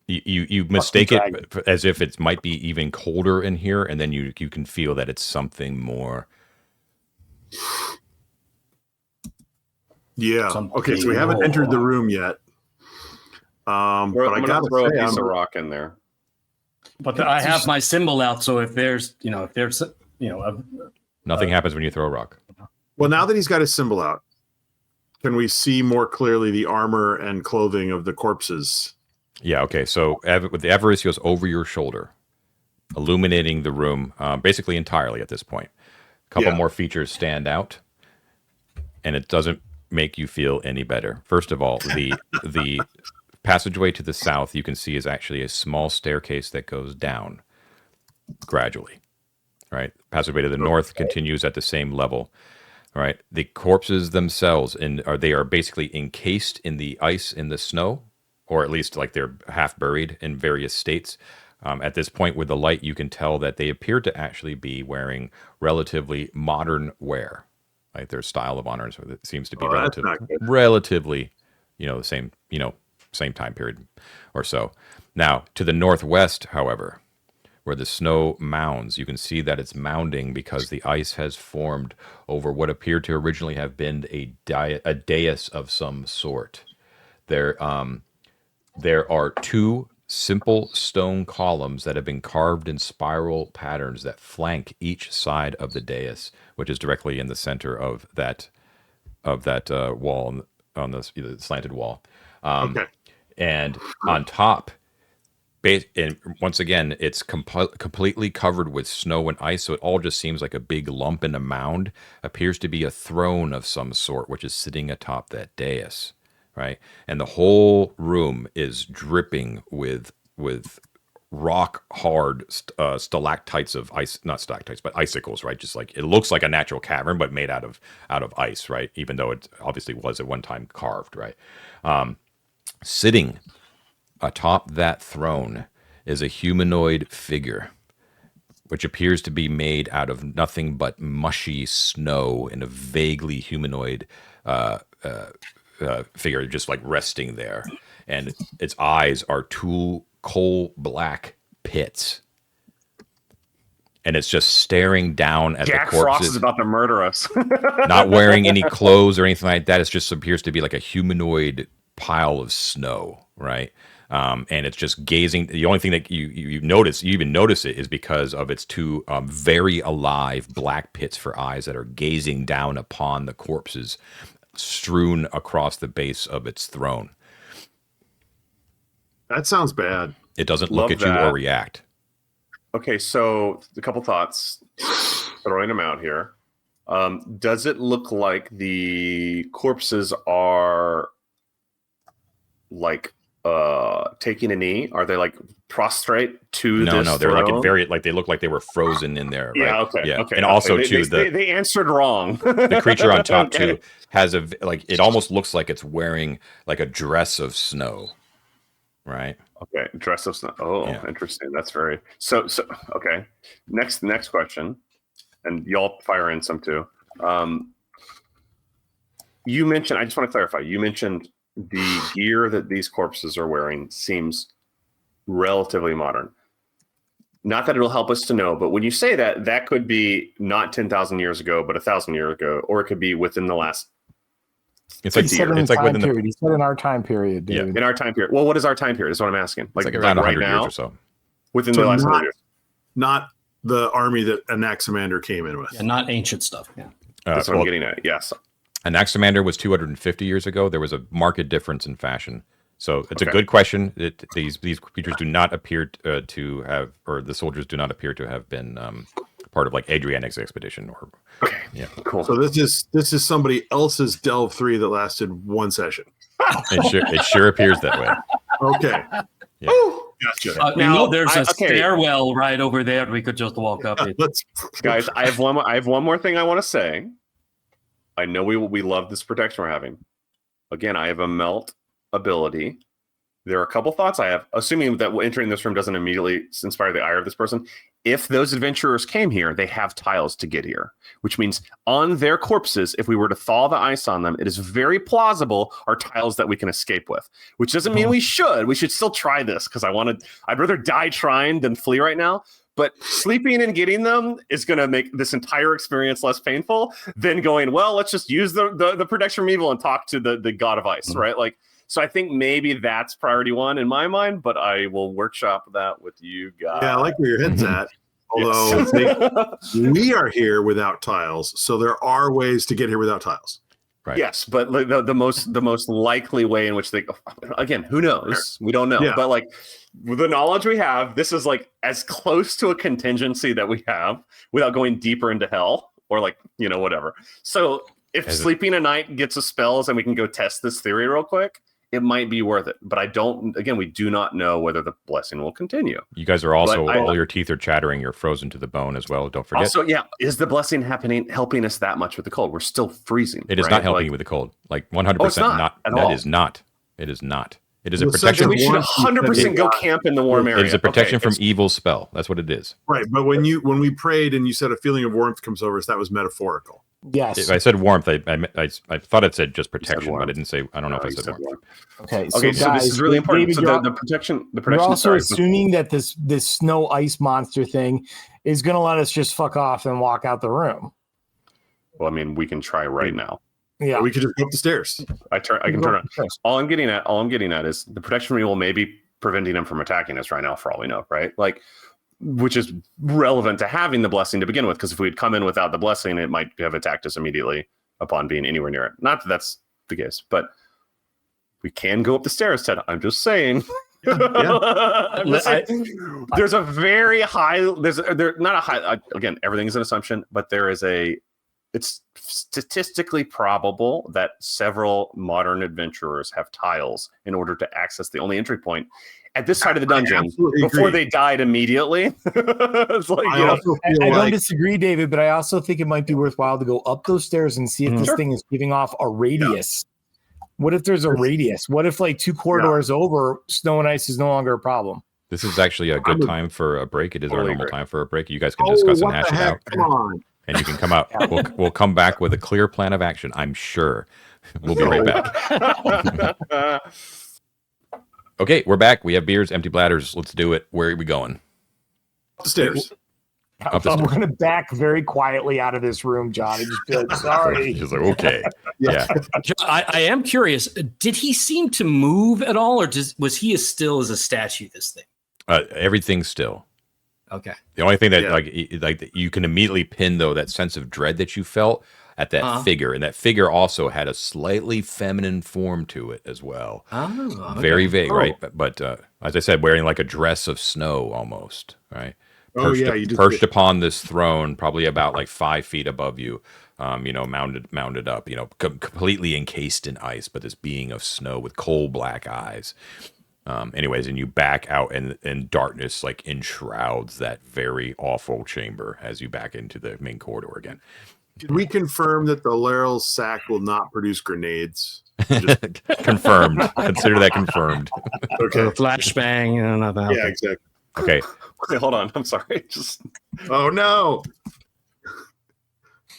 You mistake it as if it might be even colder in here, and then you can feel that it's something more. Yeah. Okay. So we haven't entered the room yet. But I gotta throw a say, piece of rock in there. But I have my symbol out, so if there's Nothing happens when you throw a rock. well, now that he's got his symbol out, can we see more clearly the armor and clothing of the corpses? Yeah. Okay. So with the Avaricios over your shoulder, illuminating the room basically entirely at this point. A couple more features stand out, and it doesn't make you feel any better. First of all, the passageway to the south you can see is actually a small staircase that goes down gradually. Right. Passageway to the north continues at the same level. Right. The corpses themselves they are basically encased in the ice in the snow, or at least like they're half buried in various states. At this point with the light, you can tell that they appear to actually be wearing relatively modern wear. Like their style of honor seems to be relatively, the same time period or so. Now, to the northwest, however, where the snow mounds, you can see that it's mounding because the ice has formed over what appeared to originally have been a dais of some sort. There are two simple stone columns that have been carved in spiral patterns that flank each side of the dais, which is directly in the center of that wall on the slanted wall. And on top, and once again, it's completely covered with snow and ice, so it all just seems like a big lump in a mound. Appears to be a throne of some sort, which is sitting atop that dais. Right, and the whole room is dripping with rock hard stalactites of ice, not stalactites, but icicles. Right, just like it looks like a natural cavern, but made out of ice. Right, even though it obviously was at one time carved. Right, sitting atop that throne is a humanoid figure, which appears to be made out of nothing but mushy snow in a vaguely humanoid figure just like resting there, and its eyes are two coal black pits, and it's just staring down at Jack the corpses. Frost is about to murder us. Not wearing any clothes or anything like that. It just appears to be like a humanoid pile of snow, right? And it's just gazing. The only thing that you notice, you even notice it, is because of its two very alive black pits for eyes that are gazing down upon the corpses strewn across the base of its throne. That sounds bad. It doesn't Love look at you that. or react. Okay, so a couple thoughts. Throwing them out here. Does it look like the corpses are like taking a knee? Are they like prostrate to No, this no, they're like throne? very like they look like they were frozen in there. Right? Yeah, okay, okay. And also okay. too they answered wrong. the creature on top Okay. too has a like it almost looks like it's wearing like a dress of snow, right? Okay, dress of snow. Oh, Yeah. interesting. That's very so. Okay, next question, and y'all fire in some too. You mentioned. I just want to clarify. You mentioned the gear that these corpses are wearing seems relatively modern. Not that it'll help us to know, but when you say that, that could be not 10,000 years ago, but 1,000 years ago, or it could be within the last. It's like He said in it's like time within the period. He said in our time period, Yeah. David. In our time period. Well, what is our time period? Is what I'm asking. it's like around right 100 now, years or so. within So the last not- 100 years. Not the army that Anaximander came in with. Yeah, not ancient stuff. Yeah. That's what I'm getting at. Yes. Anaximander was 250 years ago. There was a marked difference in fashion. So it's a Okay. good question. These creatures do not appear to have, or the soldiers do not appear to have been part of like Adriatic's expedition. Or Okay. Yeah. Cool. So this is somebody else's Delve 3 that lasted one session. it sure appears that way. Okay. Yeah. Gotcha. Now, there's a okay. stairwell right over there. We could just walk up it. Let's Guys, I have one more thing I want to say. I know we love this protection we're having. Again, I have a melt ability. There are a couple thoughts I have, assuming that entering this room doesn't immediately inspire the ire of this person. If those adventurers came here, they have tiles to get here, which means on their corpses, if we were to thaw the ice on them, it is very plausible are tiles that we can escape with, which doesn't mean we should. We should still try this because I'd rather die trying than flee right now. But sleeping and getting them is going to make this entire experience less painful than going, well, let's just use the protection from evil and talk to the god of ice, right? Like, so I think maybe that's priority one in my mind, but I will workshop that with you guys. Yeah, I like where your head's at. Although Yes. we are here without tiles, so there are ways to get here without tiles. Right. Yes, but like the most likely way in which they, again, who knows? We don't know. Yeah. But like with the knowledge we have, this is like as close to a contingency that we have without going deeper into hell or like, whatever. So if As it- sleeping a night gets us spells and we can go test this theory real quick, it might be worth it. But we do not know whether the blessing will continue. You guys are also But all your teeth are chattering. You're frozen to the bone as well. Don't forget. Also, yeah, is the blessing helping us that much with the cold? We're still freezing. It is right? not helping Like, you with the cold. Like 100% Oh, it's not not. at That all. is not. It is not. It is a Well, protection. we should Warmth, 100% go camp in the warm area. It is a protection Okay, from it's- evil spell. That's what it is. Right, but when we prayed and you said a feeling of warmth comes over us, that was metaphorical. Yes. If I said warmth, I thought it said just protection, but I warmth. didn't say. I don't know if I you said said warmth. warm. Okay. Okay, so guys, this is really important. David, So you're, the protection. you're also sorry. assuming that this snow ice monster thing is going to let us just fuck off and walk out the room. Well, I mean, we can try right now. Yeah. We could just go up the stairs. I can turn on. All I'm getting at is the protection from evil may be preventing them from attacking us right now, for all we know, right? Like, which is relevant to having the blessing to begin with, because if we'd come in without the blessing, it might have attacked us immediately upon being anywhere near it. Not that that's the case, but we can go up the stairs, Ted. I'm just saying. I'm just saying. There's a very high. There not a high. Again, everything is an assumption, but there is it's statistically probable that several modern adventurers have tiles in order to access the only entry point at this side of the dungeon absolutely before agree. they died immediately. It's like, I also I feel don't like disagree, David, but I also think it might be worthwhile to go up those stairs and see if this Sure. thing is giving off a radius. What if there's a radius? What if like 2 corridors over, snow and ice is no longer a problem? This is actually a good would time for a break. It is our totally normal agree. time for a break. You guys can discuss and what hash the it heck? out, Come on. and you can come out. We'll come back with a clear plan of action. I'm sure. We'll be right back. Okay, we're back. We have beers, empty bladders. Let's do it. Where are we going? Upstairs. Up the We're stairs. going to back very quietly out of this room, John, and just be like, sorry. He's like, okay. Yeah. I am curious. Did he seem to move at all, or was he as still as a statue? This thing. Everything's still. Okay. The only thing that Yeah. like you can immediately pin though that sense of dread that you felt at that figure, and that figure also had a slightly feminine form to it as well. Oh, okay. Very vague, right? But as I said, wearing like a dress of snow almost, right? Oh, yeah, you just perched did. upon this throne, probably about like 5 feet above you. Mounted up, completely encased in ice, but this being of snow with coal black eyes. Anyways, and you back out, and darkness like enshrouds that very awful chamber as you back into the main corridor again. Can we confirm that the Laurel sack will not produce grenades? Confirmed. Consider that confirmed. Okay. Flashbang and nothing. Yeah, exactly. Okay. Wait, hold on. I'm sorry. Just Oh no.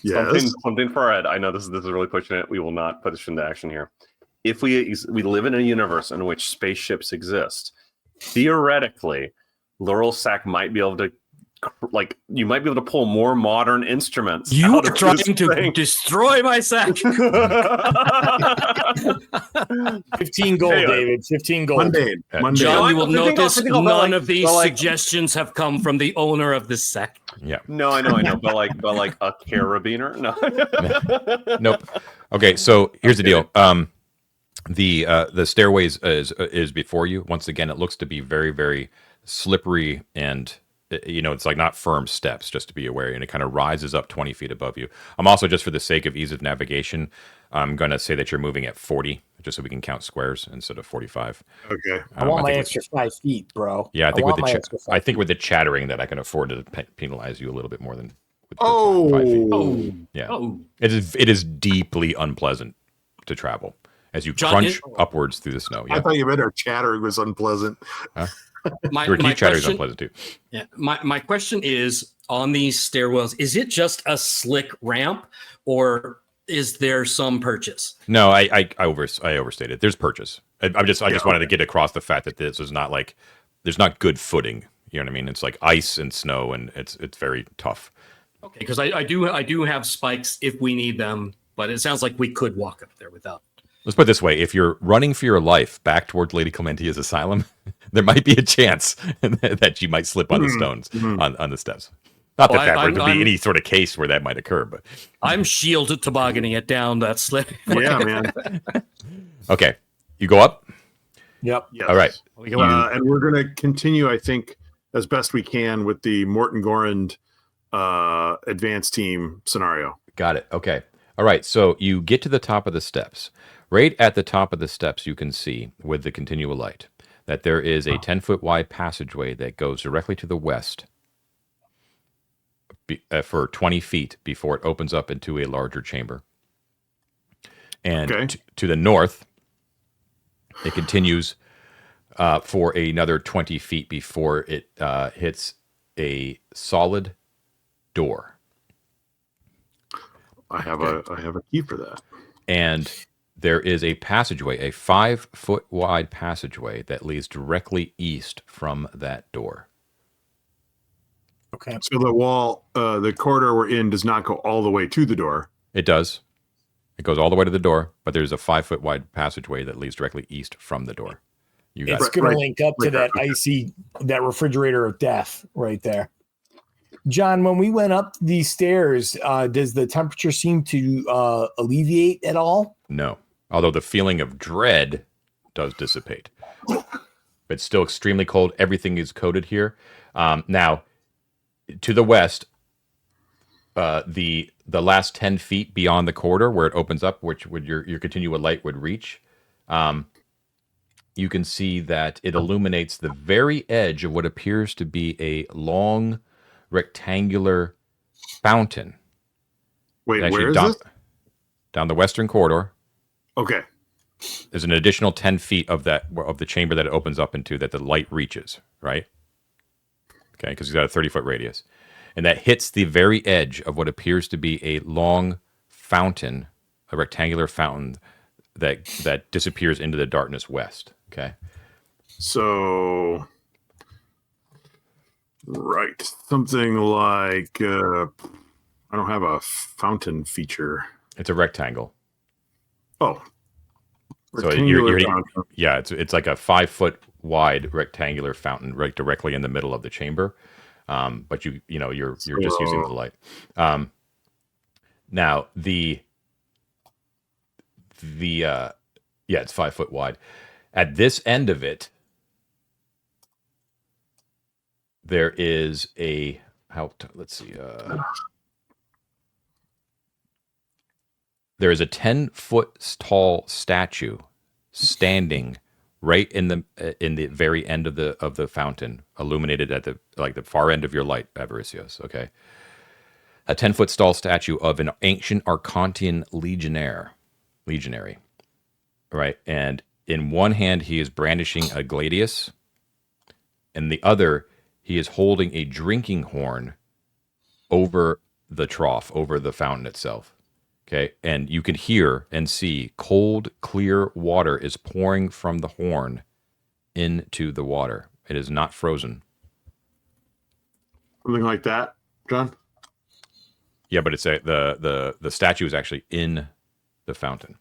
Yes. something for Ed. I know this is really pushing it. We will not put this into action here. If we live in a universe in which spaceships exist, theoretically, Laurel Sack might be able to, like, you might be able to pull more modern instruments. You out are of trying this to thing. destroy my sack. 15 gold, Anyway. David. 15 gold. Mundane. Mundane. John, you will I'm thinking notice about, but, none like- of these but, like- suggestions have come from the owner of this sack. Yeah. No, I know, but like a carabiner. No. Nope. Okay, so here's the deal. The stairways is before you. Once again, it looks to be very, very slippery, and it's like not firm steps, just to be aware, and it kind of rises up 20 feet above you. I'm also, just for the sake of ease of navigation, I'm going to say that you're moving at 40, just so we can count squares instead of 45. Okay. I want my think extra 5 feet, bro. Yeah, I think want my extra 5 I think with the chattering that I can afford to penalize you a little bit more than with the Oh. 5 feet. Oh, Yeah. oh. It is deeply unpleasant to travel as you John, crunch upwards through the snow. I Yeah. thought you meant our chattering was unpleasant. My Your teeth chatter is question, unpleasant too. yeah, my question is, on these stairwells, is it just a slick ramp, or is there some purchase? No, I overstated. There's purchase. I just wanted to get across the fact that this is not like there's not good footing. You know what I mean? It's like ice and snow, and it's very tough. Okay, because I do have spikes if we need them, but it sounds like we could walk up there without. Let's put it this way: if you're running for your life back towards Lady Clementia's asylum, there might be a chance that you might slip on the stones on the steps. Not that Well, would be I'm- any sort of case where that might occur, but I'm shielded tobogganing it down that slip. Yeah, man. okay, you go up. Yep. Yes. All right. And we're going to continue, I think, as best we can with the Morton Gorand advanced team scenario. Got it. Okay. All right. So you get to the top of the steps. Right at the top of the steps, you can see with the continual light that there is a 10-foot wide passageway that goes directly to the west for 20 feet before it opens up into a larger chamber. And Okay. to the north, it continues for another 20 feet before it hits a solid door. I have a key for that. And there is a passageway, a 5-foot wide passageway that leads directly east from that door. Okay. So the wall, the corridor we're in does not go all the way to the door. It does. It goes all the way to the door, but there's a 5-foot wide passageway that leads directly east from the door. You got It's it. going Right, to link up to right, that that refrigerator of death right there. John, when we went up these stairs, does the temperature seem to alleviate at all? No. Although the feeling of dread does dissipate. It's still extremely cold. Everything is coated here. Now, to the west, the last 10 feet beyond the corridor where it opens up, which would your continual light would reach, you can see that it illuminates the very edge of what appears to be a long rectangular fountain. Wait, Actually, where is down, this? down the western corridor. Okay. There's an additional 10 feet of the chamber that it opens up into that the light reaches, right? Okay, because he's got a 30-foot radius. And that hits the very edge of what appears to be a long fountain, a rectangular fountain that disappears into the darkness west. Okay. So, right, something like I don't have a fountain feature. It's a rectangle. Oh, So it's like a 5 foot wide rectangular fountain right directly in the middle of the chamber. But you're just using the light. Now it's 5 foot wide. At this end of it, there is let's see. There is a 10-foot tall statue standing right in the very end of the fountain, illuminated at the far end of your light, Avaricios. Okay, a 10-foot tall statue of an ancient Arcontian legionary, right? And in one hand he is brandishing a gladius, and the other he is holding a drinking horn over the trough, over the fountain itself. Okay, and you can hear and see cold, clear water is pouring from the horn into the water. It is not frozen. Something like that, John? Yeah, but it's the statue is actually in the fountain.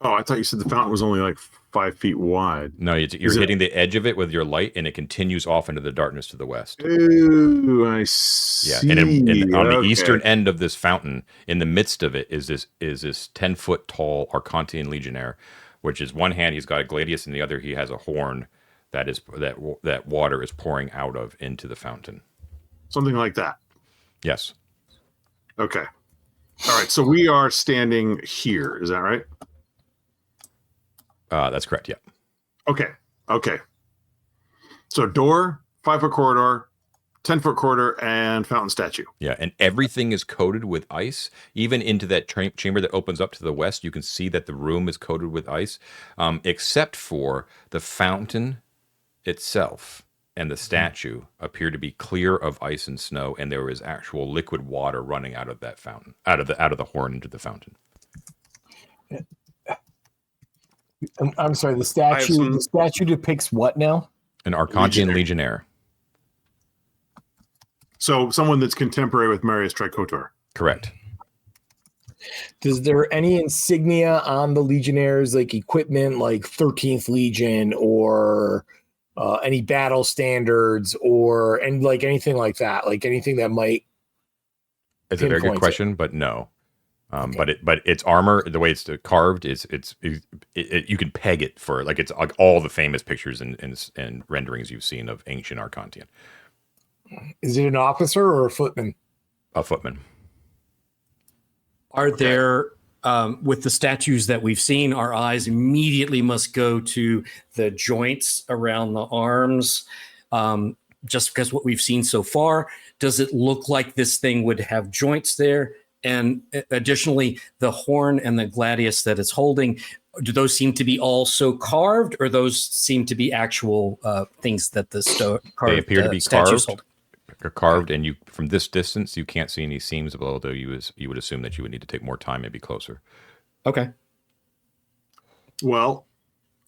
Oh, I thought you said the fountain was only like 5 feet wide. No, you're hitting the edge of it with your light, and it continues off into the darkness to the west. Ooh, I see. Yeah, and on the eastern end of this fountain, in the midst of it, is this 10-foot tall Arcontian legionnaire, which is one hand he's got a gladius, and the other he has a horn that water is pouring out of into the fountain. Something like that. Yes. Okay. All right. So we are standing here. Is that right? That's correct. Yeah. Okay. So door, 5 foot corridor, 10-foot corridor, and fountain statue. Yeah, and everything is coated with ice. Even into that chamber that opens up to the west, you can see that the room is coated with ice, except for the fountain itself and the statue appear to be clear of ice and snow, and there is actual liquid water running out of that fountain, out of the horn into the fountain. I'm sorry. The statue depicts what now? An Arcontian legionnaire. So someone that's contemporary with Marius Tricotor. Correct. Is there any insignia on the Legionnaires, like equipment, like 13th Legion, or any battle standards, and like anything like that? Like anything that might. It's a very good question, but no. Okay. But its armor, the way it's carved, you can peg it for it's like all the famous pictures and renderings you've seen of ancient Arcontian. Is it an officer or a footman? A footman. Are there, with the statues that we've seen, our eyes immediately must go to the joints around the arms, just because what we've seen so far. Does it look like this thing would have joints there? And additionally, the horn and the gladius that it's holding, do those seem to be also carved, or those seem to be actual things that they appear to be carved, and you from this distance you can't see any seams, although you would assume that you would need to take more time and be closer. Okay. Well,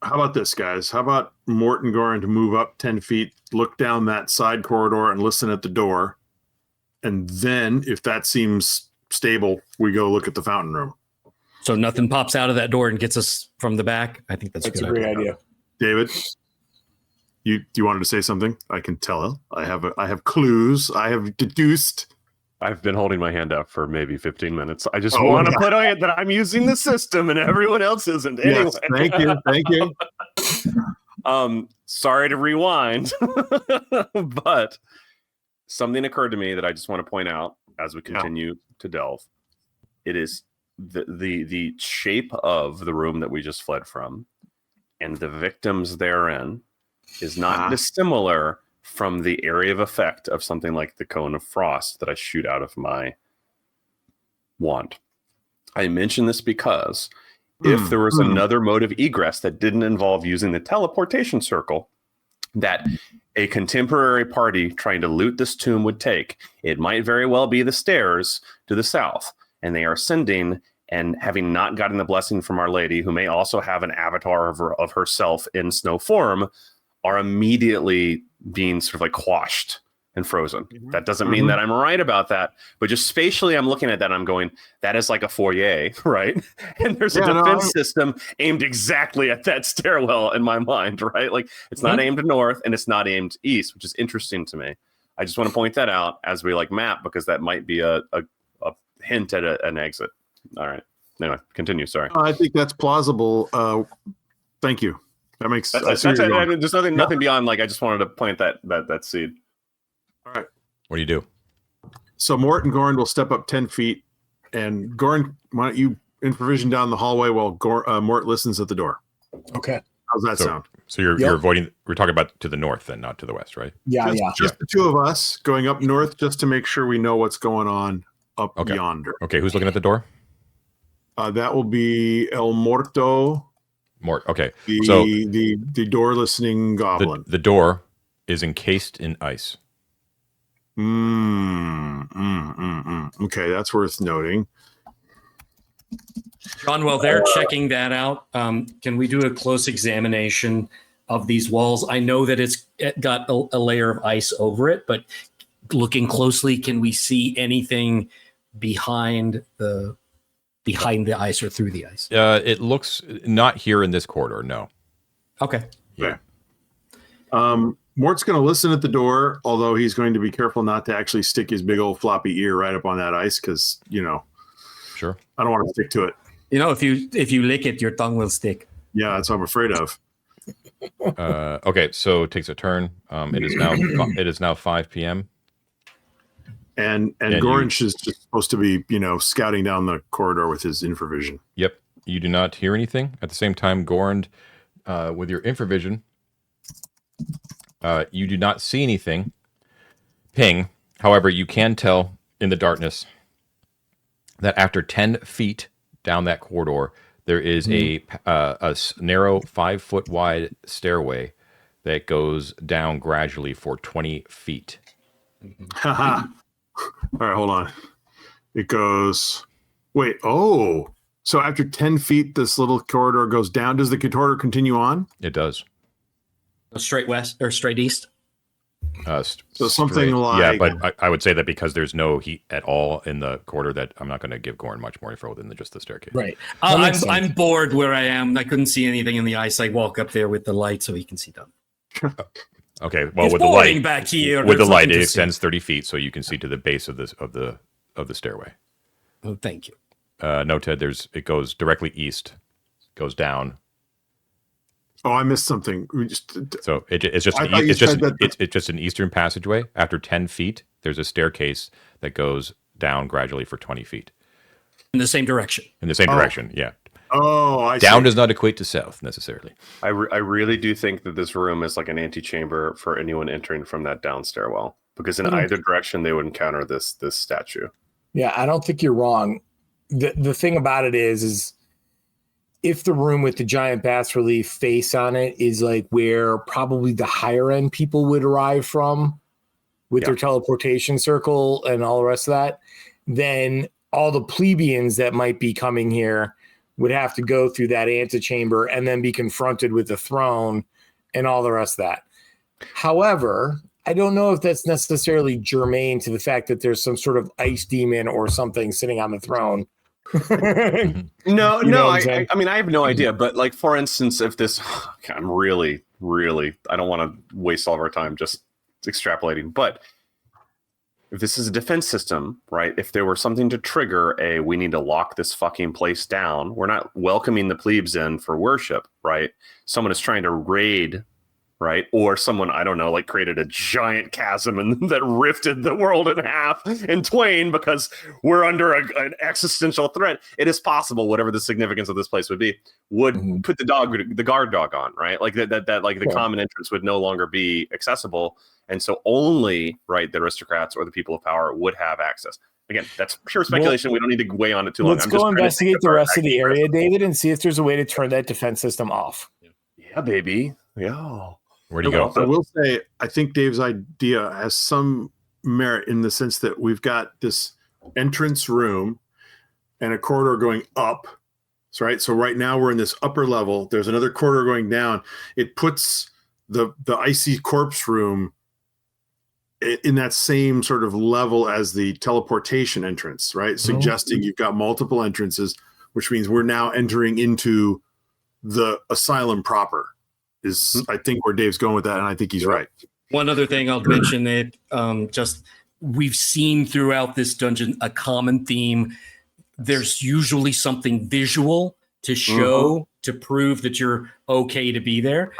how about this, guys? How about Morton Gorin to move up 10 feet, look down that side corridor, and listen at the door, and then if that seems stable, we go look at the fountain room. So nothing pops out of that door and gets us from the back. I think that's a great idea. David, you wanted to say something? I can tell. I have clues. I have deduced. I've been holding my hand up for maybe 15 minutes. I just want to put on it that I'm using the system and everyone else isn't. Anyway. Yes, thank you. Sorry to rewind, but something occurred to me that I just want to point out as we continue to delve. It is the shape of the room that we just fled from and the victims therein is not dissimilar from the area of effect of something like the cone of frost that I shoot out of my wand. I mention this because if there was another mode of egress that didn't involve using the teleportation circle that a contemporary party trying to loot this tomb would take, it might very well be the stairs to the south, and they are sending and having not gotten the blessing from Our Lady, who may also have an avatar of herself in snow form, are immediately being sort of like quashed and frozen. That doesn't mean that I'm right about that, but just spatially, I'm looking at that and I'm going, that is like a foyer, right? And there's a defense system aimed exactly at that stairwell in my mind, right? Like it's not aimed north and it's not aimed east, which is interesting to me. I just want to point that out as we like map, because that might be a hint at an exit. All right. Anyway, continue. Sorry. I think that's plausible. Thank you. That makes there's nothing beyond, like, I just wanted to plant that seed. All right. What do you do? So Mort and Goran will step up 10 feet, and Goran, why don't you infravision down the hallway while Mort listens at the door? Okay. How's that sound? So you're avoiding. We're talking about to the north, then, not to the west, right? Yeah, just the two of us going up north, just to make sure we know what's going on up yonder. Okay, who's looking at the door? That will be El Morto. Mort. Okay, the door listening goblin. The door is encased in ice. Okay, that's worth noting. John, while they're checking that out, can we do a close examination of these walls? I know that it's got a layer of ice over it, but looking closely, can we see anything behind the ice or through the ice? It looks not here in this corridor. No. Okay. Yeah. Mort's going to listen at the door, although he's going to be careful not to actually stick his big old floppy ear right up on that ice, because Sure. I don't want to stick to it. If you lick it, your tongue will stick. Yeah, that's what I'm afraid of. Okay, so it takes a turn. It is now 5 p.m. And Goranch is just supposed to be, scouting down the corridor with his infravision. Yep. You do not hear anything. At the same time, Goran, with your infravision, you do not see anything. Ping. However, you can tell in the darkness that after 10 feet down that corridor, there is a narrow 5-foot wide stairway that goes down gradually for 20 feet. Haha. All right, hold on. It goes. Wait. Oh, so after 10 feet, this little corridor goes down. Does the corridor continue on? It does. Straight west or straight east? So something like. Yeah, but I would say that because there's no heat at all in the corridor, that I'm not going to give Goran much more info than just the staircase. Right. I'm bored where I am. I couldn't see anything in the ice. I walk up there with the light so he can see them. Okay. Well, it's with the light back here. with the light, it extends 30 feet, so you can see to the base of the stairway. Oh, thank you. No, Ted. It goes directly east, goes down. Oh, I missed something. So it's just an eastern passageway. After 10 feet, there's a staircase that goes down gradually for 20 feet. In the same direction. In the same direction, yeah. Oh, I see. Down does not equate to south necessarily. I really do think that this room is like an antechamber for anyone entering from that down stairwell, because in either direction they would encounter this statue. Yeah, I don't think you're wrong. The thing about it is if the room with the giant bas relief face on it is like where probably the higher end people would arrive from with their teleportation circle and all the rest of that, then all the plebeians that might be coming here would have to go through that antechamber and then be confronted with the throne and all the rest of that. However, I don't know if that's necessarily germane to the fact that there's some sort of ice demon or something sitting on the throne. No, I mean, I have no idea. But like, for instance, if this, I'm really, I don't want to waste all of our time just extrapolating, but if this is a defense system, right? If there were something to trigger we need to lock this fucking place down. We're not welcoming the plebes in for worship, right? Someone is trying to raid, right? Or someone, I don't know, like created a giant chasm and that rifted the world in half in twain because we're under an existential threat. It is possible, whatever the significance of this place would be, would put the guard dog on, right? Like that like the common entrance would no longer be accessible. And so only, right, the aristocrats or the people of power would have access. Again, that's pure speculation. We don't need to weigh on it too long. Let's go investigate the rest of the area, David, and see if there's a way to turn that defense system off. Yeah, baby. Yeah. Where do you go? I will say, I think Dave's idea has some merit in the sense that we've got this entrance room, and a corridor going up. So, right. So right now we're in this upper level. There's another corridor going down. It puts the icy corpse room in that same sort of level as the teleportation entrance, right? Suggesting you've got multiple entrances, which means we're now entering into the asylum proper. Is I think where Dave's going with that, and I think he's right. One other thing I'll mention that just we've seen throughout this dungeon a common theme. There's usually something visual to show to prove that you're okay to be there.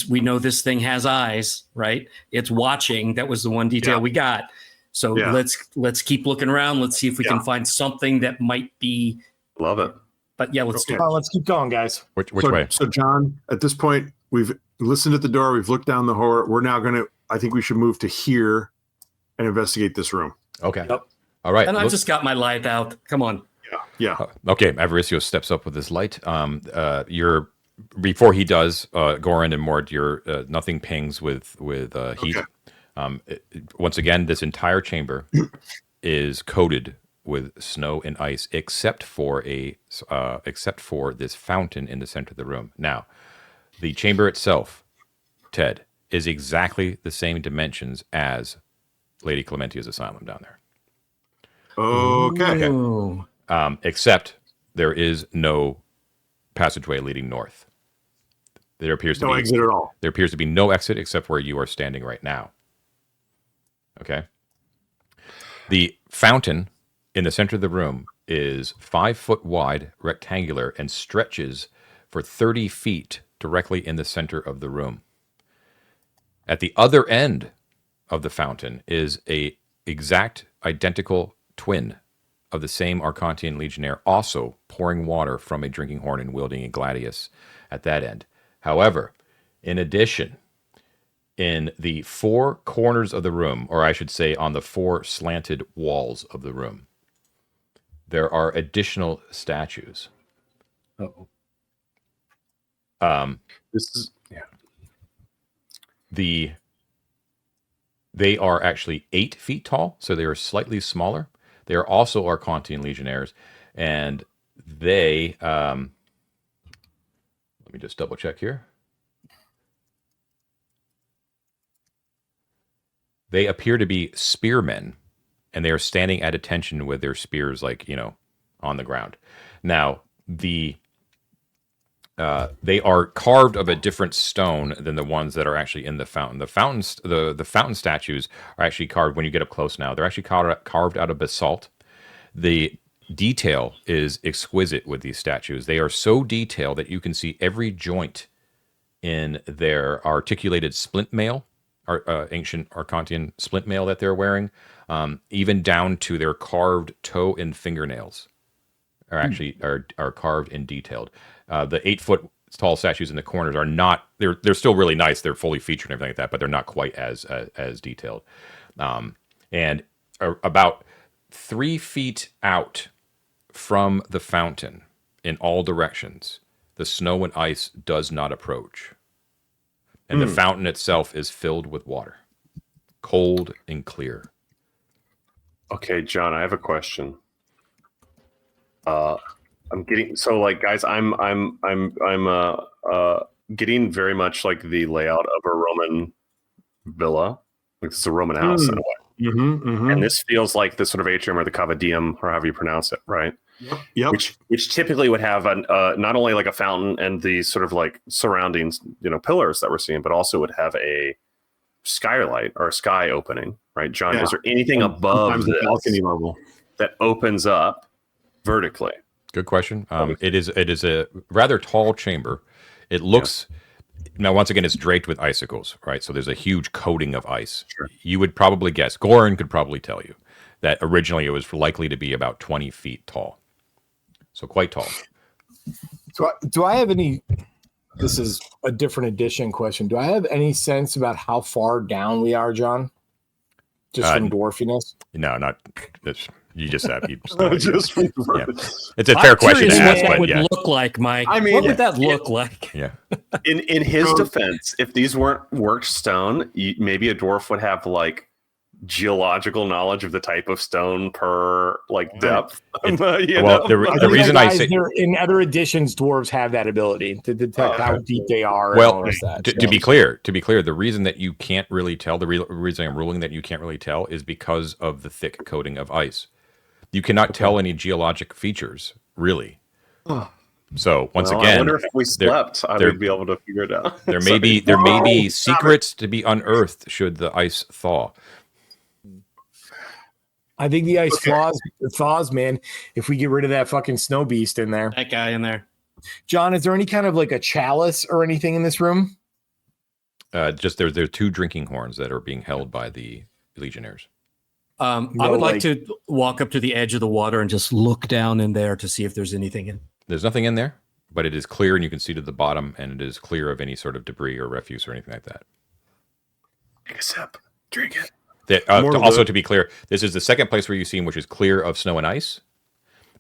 We know this thing has eyes, right? It's watching. That was the one detail we got. So let's keep looking around. Let's see if we can find something that might be. Love it. But yeah, let's do it. Let's keep going, guys. Which way? So John, at this point, we've listened at the door. We've looked down the horror. We're now going to. I think we should move to here and investigate this room. Okay. Yep. All right. And I just got my light out. Come on. Yeah. Okay. Avaricio steps up with his light. Before he does, Goran and Mort, your nothing pings with heat. Once again, this entire chamber is coated with snow and ice, except for this fountain in the center of the room. Now, the chamber itself, Ted, is exactly the same dimensions as Lady Clementia's asylum down there. Okay. Ooh. Except there is no passageway leading north. There appears to No be exit at all. There appears to be no exit except where you are standing right now. Okay. The fountain in the center of the room is 5 foot wide, rectangular, and stretches for 30 feet directly in the center of the room. At the other end of the fountain is a exact identical twin of the same Arcantian legionnaire, also pouring water from a drinking horn and wielding a gladius at that end. However, in addition, in the 4 corners of the room, or I should say on the 4 slanted walls of the room, there are additional statues. This is They are actually 8 feet tall, so they are slightly smaller. They are also Arcantian legionnaires, and they let me just double check here. They appear to be spearmen, and they are standing at attention with their spears, on the ground. Now, they are carved of a different stone than the ones that are actually in the fountain. The fountain statues are actually carved when you get up close now. They're actually carved out of basalt. The detail is exquisite with these statues. They are so detailed that you can see every joint in their articulated splint mail, ancient Arcantian splint mail that they're wearing, even down to their carved toe and fingernails are actually are carved and detailed. The 8 foot tall statues in the corners are not. They're still really nice. They're fully featured and everything like that, but they're not quite as detailed. And about 3 feet out from the fountain, in all directions, the snow and ice does not approach, and the fountain itself is filled with water, cold and clear. okay, John. I have a question. I'm getting guys. I'm getting very much like the layout of a Roman villa. Like it's a Roman house in a way. And this feels like the sort of atrium or the cavadium, or however you pronounce it, right? Yep. Which typically would have not only like a fountain and the sort of like surrounding pillars that we're seeing, but also would have a skylight or a sky opening, right? John, is there anything above the this balcony level that opens up vertically? Good question. It is a rather tall chamber. It looks now, once again, it's draped with icicles, right? So there's a huge coating of ice. Sure. You would probably guess, Goran could probably tell you that originally it was likely to be about 20 feet tall. So quite tall. Do I have any? This is a different edition question. Do I have any sense about how far down we are, John? Just from dwarfiness? No, not. You just have. Just It's a fair question to ask, what but that would look like, Mike. I mean, what would that look like? Yeah. In his defense, if these weren't worked stone, maybe a dwarf would have like geological knowledge of the type of stone per depth. The reason I say in other editions, dwarves have that ability to detect how deep they are. Well, and all that. to be clear, the reason that you can't really tell, the reason I'm ruling that you can't really tell is because of the thick coating of ice. You cannot tell any geologic features, really. So once again, I wonder if we slept, I would be able to figure it out. There may be secrets to be unearthed should the ice thaw. I think the ice thaws, man. If we get rid of that fucking snow beast in there, That guy in there. John, is there any kind of like a chalice or anything in this room? Just there are 2 drinking horns that are being held by the legionnaires. I would like to walk up to the edge of the water and just look down in there to see if there's anything in. There's nothing in there, but it is clear, and you can see to the bottom, and it is clear of any sort of debris or refuse or anything like that. Take a sip. Drink it. To be clear, this is the second place where you've seen which is clear of snow and ice.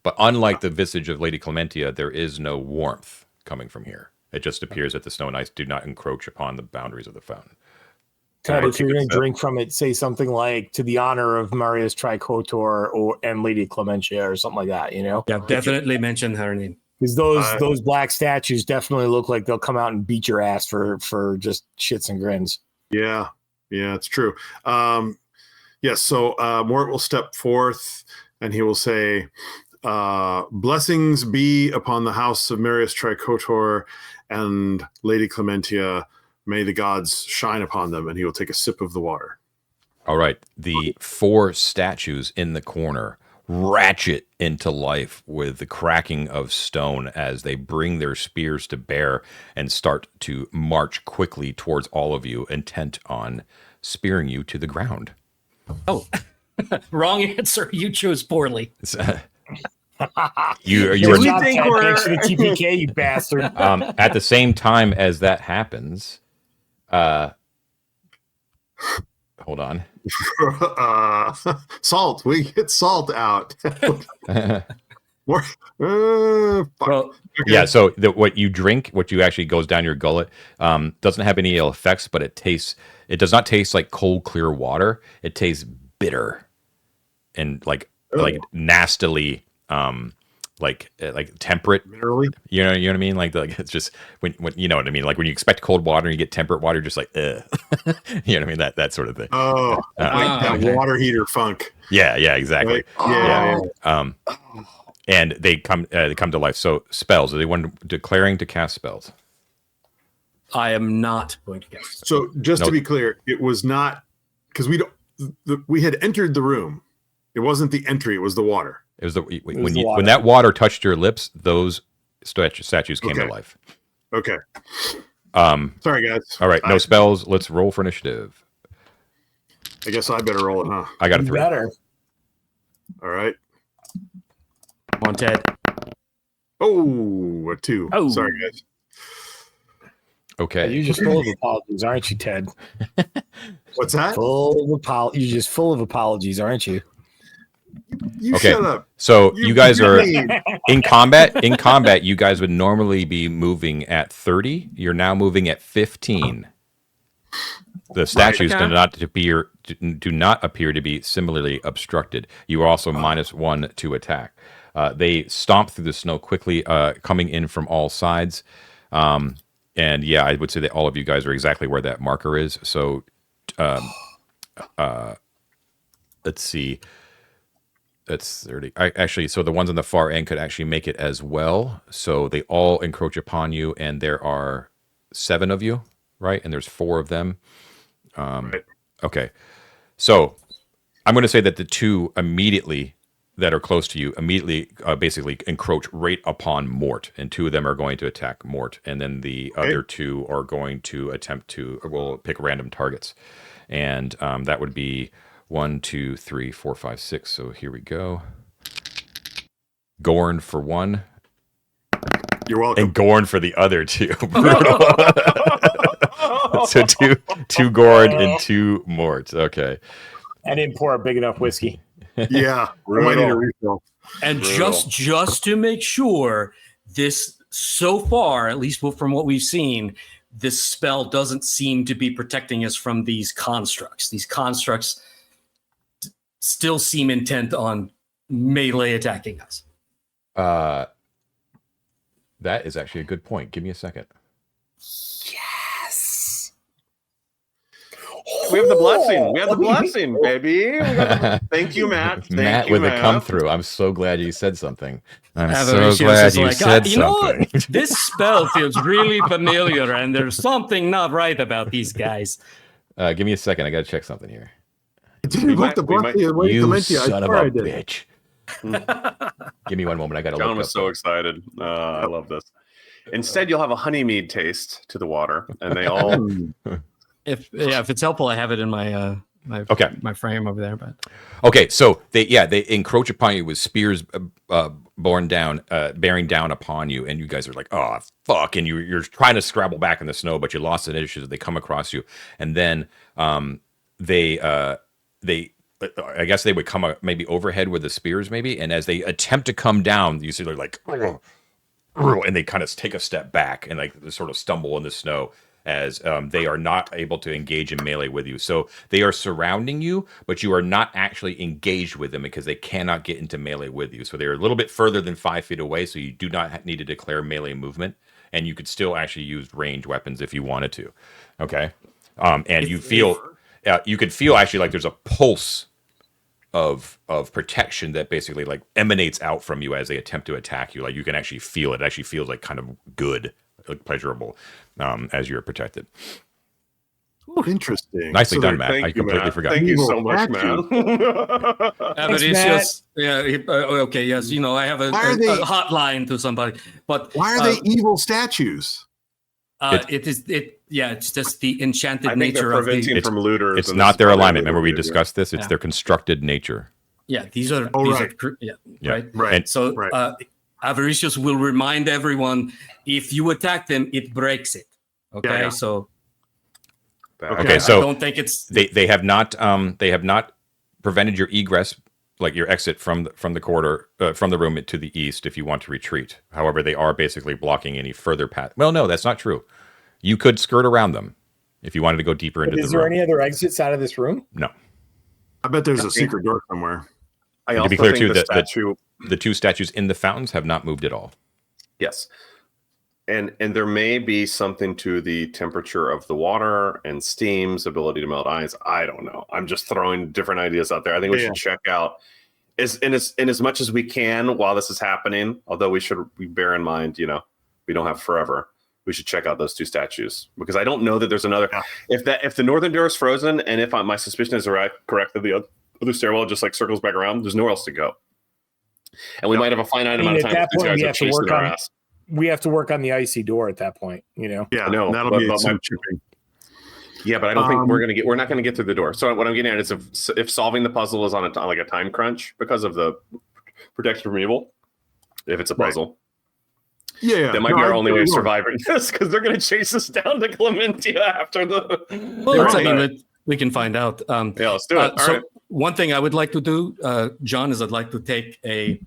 But unlike the visage of Lady Clementia, there is no warmth coming from here. It just appears that the snow and ice do not encroach upon the boundaries of the fountain. Ted, if you're going to drink from it, say something like "to the honor of Marius Tricotor" and Lady Clementia or something like that. Yeah, definitely mention her name. Because those black statues definitely look like they'll come out and beat your ass for just shits and grins. Yeah, it's true. So Mort will step forth and he will say, "Blessings be upon the house of Marius Tricotor and Lady Clementia. May the gods shine upon them." And he will take a sip of the water. All right. The 4 statues in the corner ratchet into life with the cracking of stone as they bring their spears to bear and start to march quickly towards all of you, intent on spearing you to the ground. Oh, wrong answer. You chose poorly. You are thanks for the TPK, you bastard. At the same time as that happens, hold on. Salt. We get salt out. More. Well, Yeah. So what you drink, what you actually goes down your gullet, doesn't have any ill effects, but it tastes. It does not taste like cold, clear water. It tastes bitter and like nastily. Like temperate, Minerally? you know what I mean? Like it's just when you know what I mean. Like when you expect cold water and you get temperate water, just like you know what I mean? That sort of thing. Oh, that water heater funk. Yeah, exactly. Right? Yeah. And they come to life. So spells. Are they one declaring to cast spells? I am not going to cast. So just to be clear, it was not because we had entered the room. It wasn't the entry; it was the water. It was when that water touched your lips, those statues came to life. Okay. Sorry, guys. All right, no spells. Let's roll for initiative. I guess I better roll it, huh? I got a 3. Better. All right. Come on, Ted. Oh, a 2. Oh. Sorry, guys. Okay. You're just full of apologies, aren't you, Ted? What's that? You're just full of apologies, aren't you? You okay. Shut up. So you guys are in combat. In combat, you guys would normally be moving at 30. You're now moving at 15. The statues do not appear to be similarly obstructed. You are also -1 to attack. They stomp through the snow quickly, coming in from all sides. And yeah, I would say that all of you guys are exactly where that marker is. So let's see. That's 30. Actually, so the ones on the far end could actually make it as well. So they all encroach upon you, and there are 7 of you, right? And there's 4 of them. Right. Okay. So I'm going to say that the 2 immediately that are close to you immediately basically encroach right upon Mort, and 2 of them are going to attack Mort, and then the other 2 are going to will pick random targets, and that would be 1, 2, 3, 4, 5, 6. So here we go. Gorn for 1. You're welcome. And Gorn for the other 2. Brutal. So two Gorn and 2 Morts. Okay. I didn't pour a big enough whiskey. Yeah. I might need a refill. And just to make sure, this so far, at least from what we've seen, this spell doesn't seem to be protecting us from these constructs. These constructs still seem intent on melee attacking us. That is actually a good point. Give me a second. Yes. We have the blessing. We have the blessing, baby. Thank you, Matt. Thank Matt you, with Matt. the come through. I'm so glad you said something. I'm so Avaricious glad is you like, said you know something. what? This spell feels really familiar, and there's something not right about these guys. Give me a second. I got to check something here. I didn't invoke the blessing of Lady You Clementia. I son of swear a I did. bitch. Give me one moment. I got to look John up. was so excited. I love this. Instead, you'll have a honey mead taste to the water, and they all. If it's helpful, I have it in my my frame over there. But Okay, so they encroach upon you with spears bearing down upon you, and you guys are like, oh fuck, and you're trying to scrabble back in the snow, but you lost an initiative. They come across you, and then they I guess they would come maybe overhead with the spears, maybe, and as they attempt to come down, you see they're like, and they kind of take a step back and like sort of stumble in the snow as they are not able to engage in melee with you. So they are surrounding you, but you are not actually engaged with them because they cannot get into melee with you. So they're a little bit further than 5 feet away, so you do not need to declare melee movement, and you could still actually use ranged weapons if you wanted to. Okay, and you could feel actually like there's a pulse of protection that basically like emanates out from you as they attempt to attack you. Like you can actually feel it. It actually feels like kind of good, like pleasurable, as you're protected. Interesting. Nicely done, Matt. Thank I you, completely Matt. forgot. Thank you so much, Thank man. Avaricious, okay, yes, I have a hotline to somebody, but Why are they evil statues? It's just the enchanted I think nature they're of the. preventing from looters. It's and not this is their probably alignment. what Remember we they do. discussed this. It's their constructed nature. Yeah, these are right. right. Right. And So Right. Avaricious will remind everyone, if you attack them, it breaks it. Okay, Yeah. so okay, I so don't think it's they have not prevented your egress, like your exit from the corridor from the room to the east if you want to retreat. However, they are basically blocking any further path. Well, no, that's not true. You could skirt around them if you wanted to go deeper into the room. Is there any other exits out of this room? No. I bet there's a secret door somewhere. I And to also be clear, think too, the statue. the two statues in the fountains have not moved at all. Yes. And there may be something to the temperature of the water and steam's ability to melt ice. I don't know. I'm just throwing different ideas out there. I think we should check out in as much as we can while this is happening. Although we bear in mind, we don't have forever. We should check out those two statues because I don't know that there's another. Yeah. If the northern door is frozen, and if my suspicion is correct that the other stairwell just like circles back around, there's nowhere else to go, and we might have a finite amount of time. At that point, we have to work on. We have to work on the icy door at that point. Yeah, no, that'll be some chipping. Yeah, but I don't think we're not going to get through the door. So what I'm getting at is if solving the puzzle is on a time crunch because of the protection from evil, if it's a puzzle. Yeah, that might be our only way of surviving this because they're going to chase us down to Clementia after the. Well, it's something that we can find out. Yeah, let's do it. All right. One thing I would like to do, John, is I'd like to take a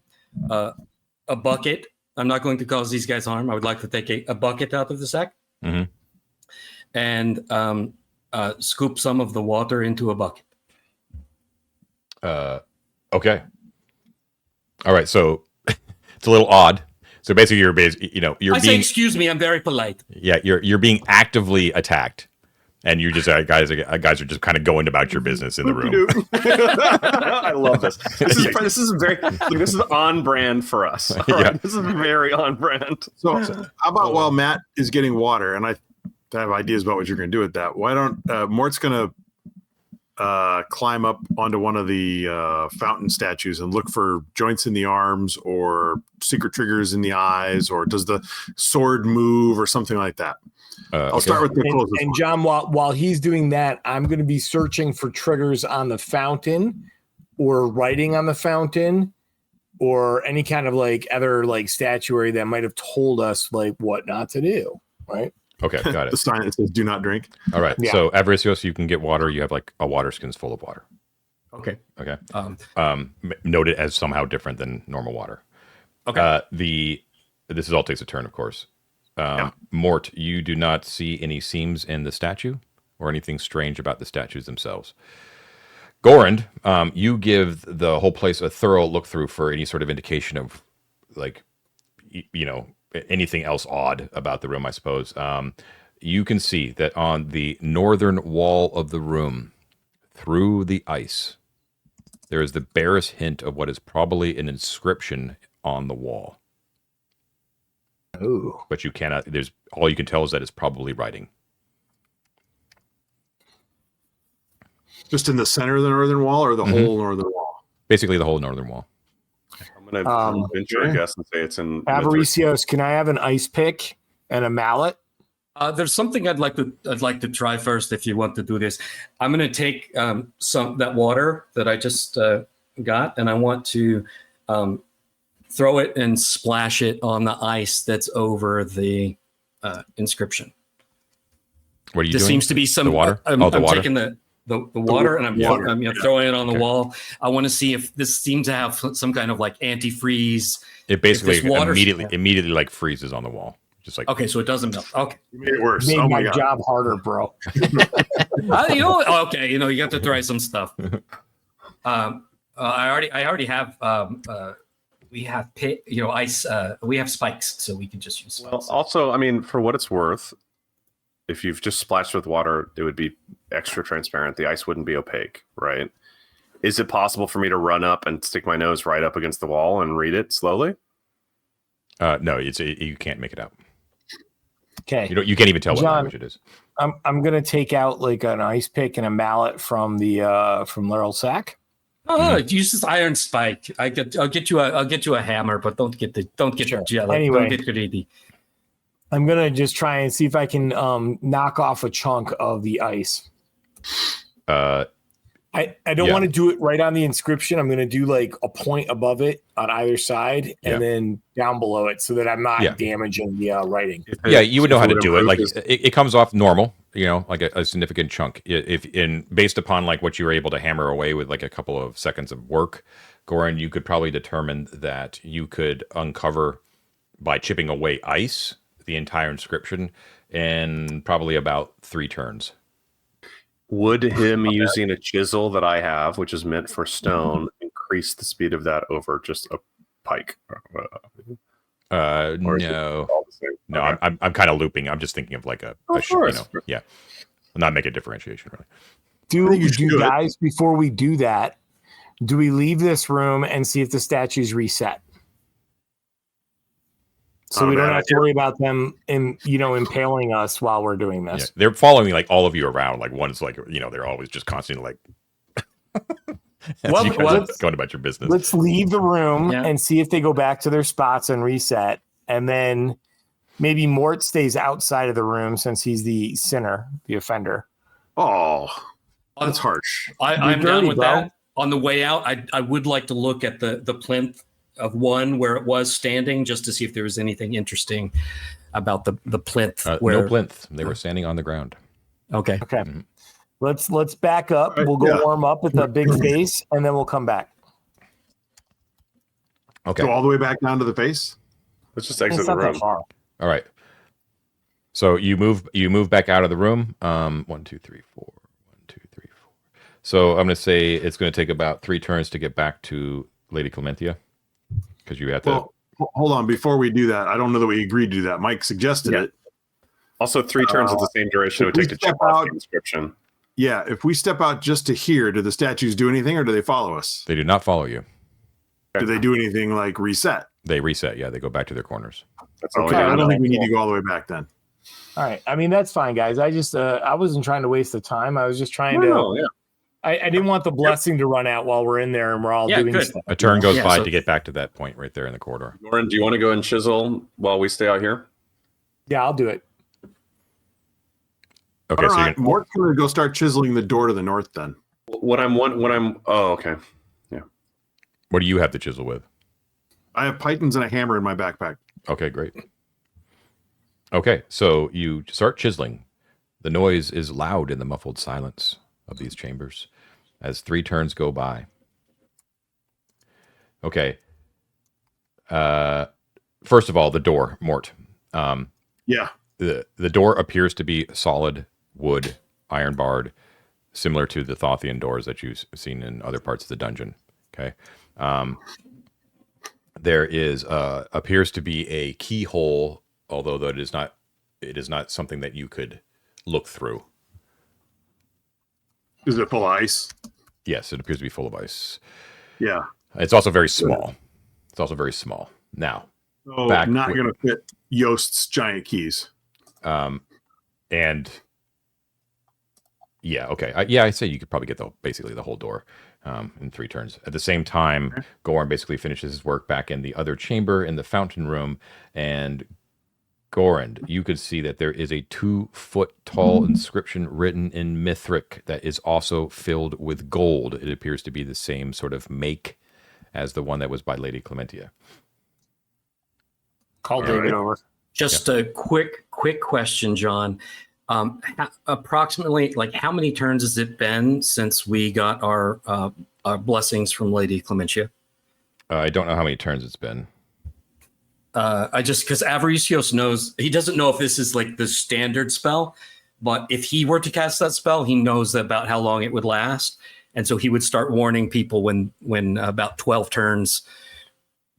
bucket. I'm not going to cause these guys harm. I would like to take a bucket out of the sack and scoop some of the water into a bucket. Okay. All right. So it's a little odd. So basically, you're say, excuse me, I'm very polite. Yeah, you're being actively attacked, and you just guys are just kind of going about your business in the room. I love this. This is on brand for us. Right? This is very on brand. So how about while Matt is getting water, and I have ideas about what you're going to do with that. Why don't Mort's going to climb up onto one of the fountain statues and look for joints in the arms or secret triggers in the eyes, or does the sword move or something like that? I'll start with the closest. And John, while he's doing that, I'm going to be searching for triggers on the fountain or writing on the fountain or any kind of like other like statuary that might have told us like what not to do. Right. Okay, got it. The sign that says "Do not drink." All right. Yeah. So Avaricious, you can get water. You have like a water skin's full of water. Okay. Okay. Note it as somehow different than normal water. Okay. This all takes a turn, of course. Mort, you do not see any seams in the statue or anything strange about the statues themselves. Gorand, you give the whole place a thorough look through for any sort of indication of, like, anything else odd about the room, I suppose. You can see that on the northern wall of the room, through the ice, there is the barest hint of what is probably an inscription on the wall. Ooh. But you cannot, all you can tell is that it's probably writing. Just in the center of the northern wall, or the whole northern wall? Basically the whole northern wall. I'm going to venture a guess and say it's in Avaricios, can I have an ice pick and a mallet? There's something I'd like to try first. If you want to do this, I'm going to take that water that I just got, and I want to throw it and splash it on the ice that's over the inscription. What are you There doing? seems to be some the water. I'm water. taking the water and I'm throwing it on the wall. I want to see if this seems to have some kind of like antifreeze. It basically water- immediately like freezes on the wall. Just like, Okay, so it doesn't melt. Okay. You made it worse. Made Oh my my god. job harder, bro. Okay, you have to try some stuff. I already have we have ice. We have spikes, so we can just use Well, spikes. also, I mean, for what it's worth, if you've just splashed with water, it would be extra transparent. The ice wouldn't be opaque, right? Is it possible for me to run up and stick my nose right up against the wall and read it slowly? no, you can't make it out. Okay. You can't even tell what John, language it is. I'm gonna take out like an ice pick and a mallet from the from Laurel's sack. Use this iron spike. I'll get you a hammer, but don't get the jelly. Anyway. Don't get greedy. I'm gonna just try and see if I can knock off a chunk of the ice. I don't want to do it right on the inscription. I'm gonna do like a point above it on either side and then down below it so that I'm not damaging the writing. Yeah, you would know how to do it. Like is- it comes off normal, like a significant chunk. Based upon like what you were able to hammer away with like a couple of seconds of work, Goran, you could probably determine that you could uncover by chipping away ice the entire inscription in probably about 3 turns. Would him using a chisel that I have, which is meant for stone, increase the speed of that over just a pike? Or is it No. all the same? No, Okay. I'm kind of looping. I'm just thinking of like a course. yeah. I'm not making a differentiation really. think you should do it. Guys, before we do that, do we leave this room and see if the statues reset? So Not a we don't bad have to worry about them impaling us while we're doing Yeah, this. they're following like all of you around. Like one's like they're always just constantly like Well, you guys are going about your business. Let's leave the room Yeah. and see if they go back to their spots and reset. And then maybe Mort stays outside of the room since he's the sinner, the offender. Oh, that's harsh. I'm dirty, down with bro. that. On the way out, I would like to look at the plinth of one where it was standing just to see if there was anything interesting about the plinth. No plinth. They were standing on the ground. Okay. Okay. Let's back up. All right, We'll go yeah. warm up with the big face and then we'll come back. Okay. Go all the way back down to the face. Let's just It's exit the not that room. far. All right. So you move back out of the room. 1, 2, 3, 4. 1, 2, 3, 4. So I'm going to say it's going to take about 3 turns to get back to Lady Clementia because you have to. Well, hold on. Before we do that, I don't know that we agreed to do that. Mike suggested Yeah. it. Also, 3 turns is the same duration it would we take to step chip off out- the inscription. Yeah. If we step out just to here, do the statues do anything, or do they follow us? They do not follow you. Do they do anything like reset? They reset. Yeah, they go back to their corners. That's all Okay. we I got. don't think we need to go all the way back then. All right. I mean, that's fine, guys. I just I wasn't trying to waste the time. I was just trying to No, yeah. I didn't want the blessing to run out while we're in there and we're all doing good. stuff. A turn goes Yeah, by so- to get back to that point right there in the corridor. Lauren, do you want to go and chisel while we stay out here? Yeah, I'll do it. Okay, All so right. you're Mort's going to go start chiseling the door to the north then. Oh, okay. what do you have to chisel with? I have pythons and a hammer in my backpack. Okay, great. Okay, so you start chiseling. The noise is loud in the muffled silence of these chambers as 3 turns go by. Okay. First of all, the door, Mort. Yeah. The door appears to be solid wood, iron barred. similar to the Thothian doors that you've seen in other parts of the dungeon. Okay. There is appears to be a keyhole, although it is not something that you could look through. Is it full of ice? Yes, it appears to be full of ice. Yeah. It's also very small. Now, Oh, back not with- going to fit Yost's giant keys. And yeah, okay. I'd say you could probably get basically the whole door in 3 turns. At the same time, Goran basically finishes his work back in the other chamber in the fountain room. And Goran, you could see that there is a 2-foot tall inscription written in mythic that is also filled with gold. It appears to be the same sort of make as the one that was by Lady Clementia. Call David over. Just a quick question, John. Approximately, like, how many turns has it been since we got our blessings from Lady Clementia? I don't know how many turns it's been. Because Avaricios knows, he doesn't know if this is like the standard spell, but if he were to cast that spell, he knows about how long it would last, and so he would start warning people when about 12 turns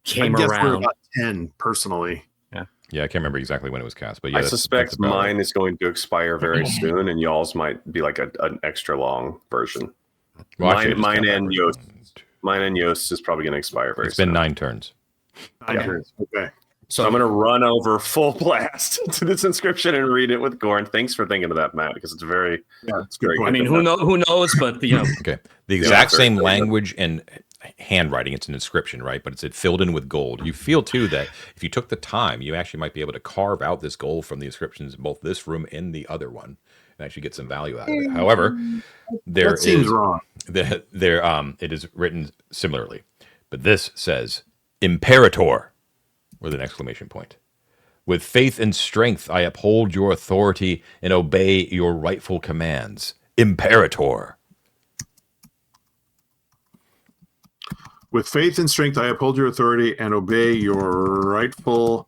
came I guess we're around. about 10 personally. Yeah, I can't remember exactly when it was cast, but yeah, I that's suspect about mine is going to expire very soon, and y'all's might be like an extra long version. Well, actually, I just mine got and backwards. Yost. Mine and Yost is probably going to expire very It's soon. been 9 turns. 9 turns. Okay. So I'm going to run over full blast to this inscription and read it with Goran. Thanks for thinking of that, Matt, because it's very. Yeah, it's a good Very point. I mean, who knows? But Okay. The exact very same good. language and handwriting. It's an inscription, right? But it's filled in with gold. You feel too that if you took the time, you actually might be able to carve out this gold from the inscriptions in both this room and the other one, and actually get some value out of it. However, That seems wrong. it is written similarly, but this says Imperator with an exclamation point. With faith and strength, I uphold your authority and obey your rightful commands. Imperator. With faith and strength, I uphold your authority and obey your rightful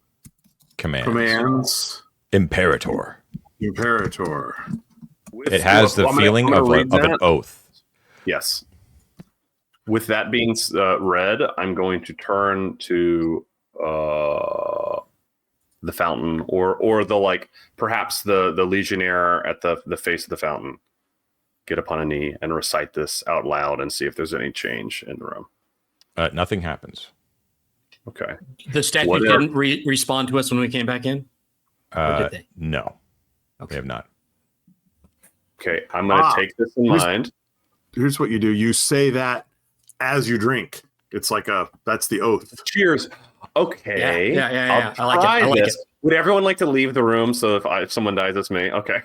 commands. Imperator. Imperator. It has the feeling of an oath. Yes. With that being read, I'm going to turn to the fountain, or the perhaps the legionnaire at the face of the fountain. Get upon a knee and recite this out loud and see if there's any change in the room. Nothing happens. Okay. the statue Whatever. didn't respond to us when we came back in. Or did they? No. Okay. They have not. Okay. I'm going to take this in mind. Here's what you do. You say that as you drink. It's like that's the oath. Cheers. Okay. Yeah. I'll I like it. try I like this. it. Would everyone like to leave the room? So if someone dies, it's me. Okay.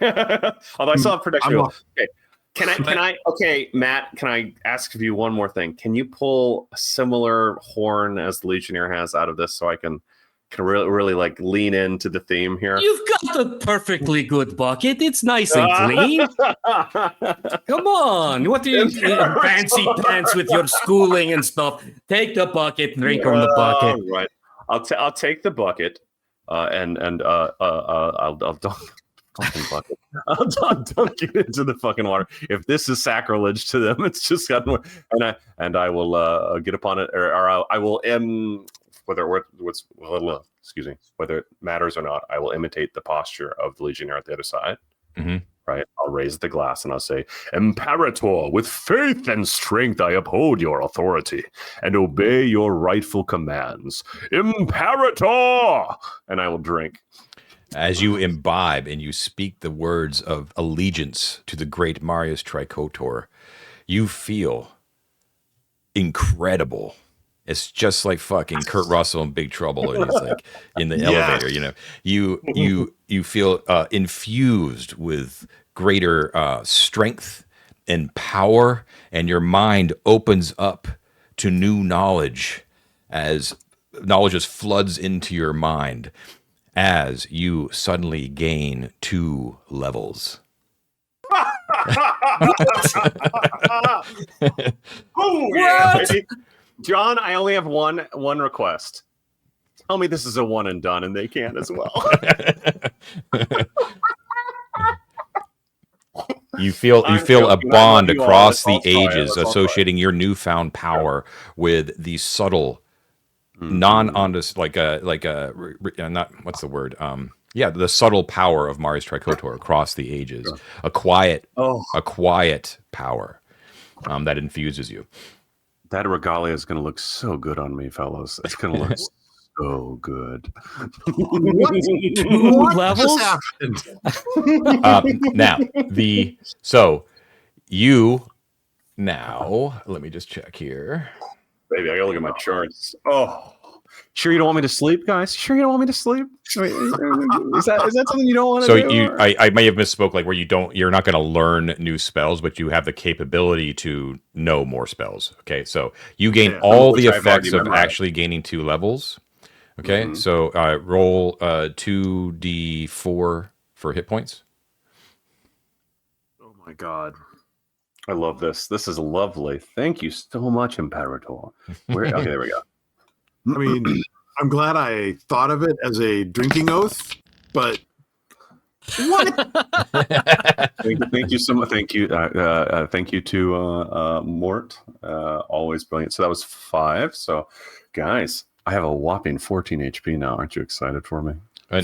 Although I still have protection. Okay. Can I? Okay, Matt. Can I ask of you one more thing? Can you pull a similar horn as the Legionnaire has out of this, so I can really like lean into the theme here? You've got a perfectly good bucket. It's nice and clean. Come on. What are you fancy pants with your schooling and stuff? Take the bucket, drink from the bucket. All right. I'll take the bucket, and I'll dunk fucking bucket. I'll dunk it into the fucking water. If this is sacrilege to them, it's just gotten more. And I will get upon it, or I will excuse me, whether it matters or not, I will imitate the posture of the Legionnaire at the other side. Mm-hmm. Right. I'll raise the glass and I'll say, Imperator, with faith and strength, I uphold your authority and obey your rightful commands. Imperator! And I will drink. As you imbibe and you speak the words of allegiance to the great Marius Tricotor, you feel incredible. It's just like fucking Kurt Russell in Big Trouble, and he's like in the elevator. You know, you feel infused with greater strength and power, and your mind opens up to new knowledge as knowledge just floods into your mind as you suddenly gain 2 levels. Oh, yeah, baby. John, I only have one request. Tell me this is a one and done, and they can as well. You feel I'm a joking. I love bond you all. across the Let's all try it. ages, Let's all try it. associating your newfound power with the subtle, Mhm. non-ondas, not what's the word? The subtle power of Marius Tricotor across the ages. Sure. A quiet Oh, power that infuses you. that regalia is going to look so good on me, fellows. It's going to look so good. What levels? just happened? Now, let me just check here. Baby, I got to look at my charts. Oh, sure you don't want me to sleep, guys? Sure you don't want me to sleep? I mean, is that something you don't want to So do? I may have misspoke, like where you're not going to learn new spells, but you have the capability to know more spells. Okay, so you gain all Which the I've already effects of memorized. actually gaining 2 levels. Okay, Mhm. so roll 2d4 for hit points. Oh my god. I love this. This is lovely. Thank you so much, Imperator. Okay, there we go. I mean, I'm glad I thought of it as a drinking oath, but Thank you so much. Thank you. Thank you to Mort. Always brilliant. So that was 5. So, guys, I have a whopping 14 HP now. Aren't you excited for me?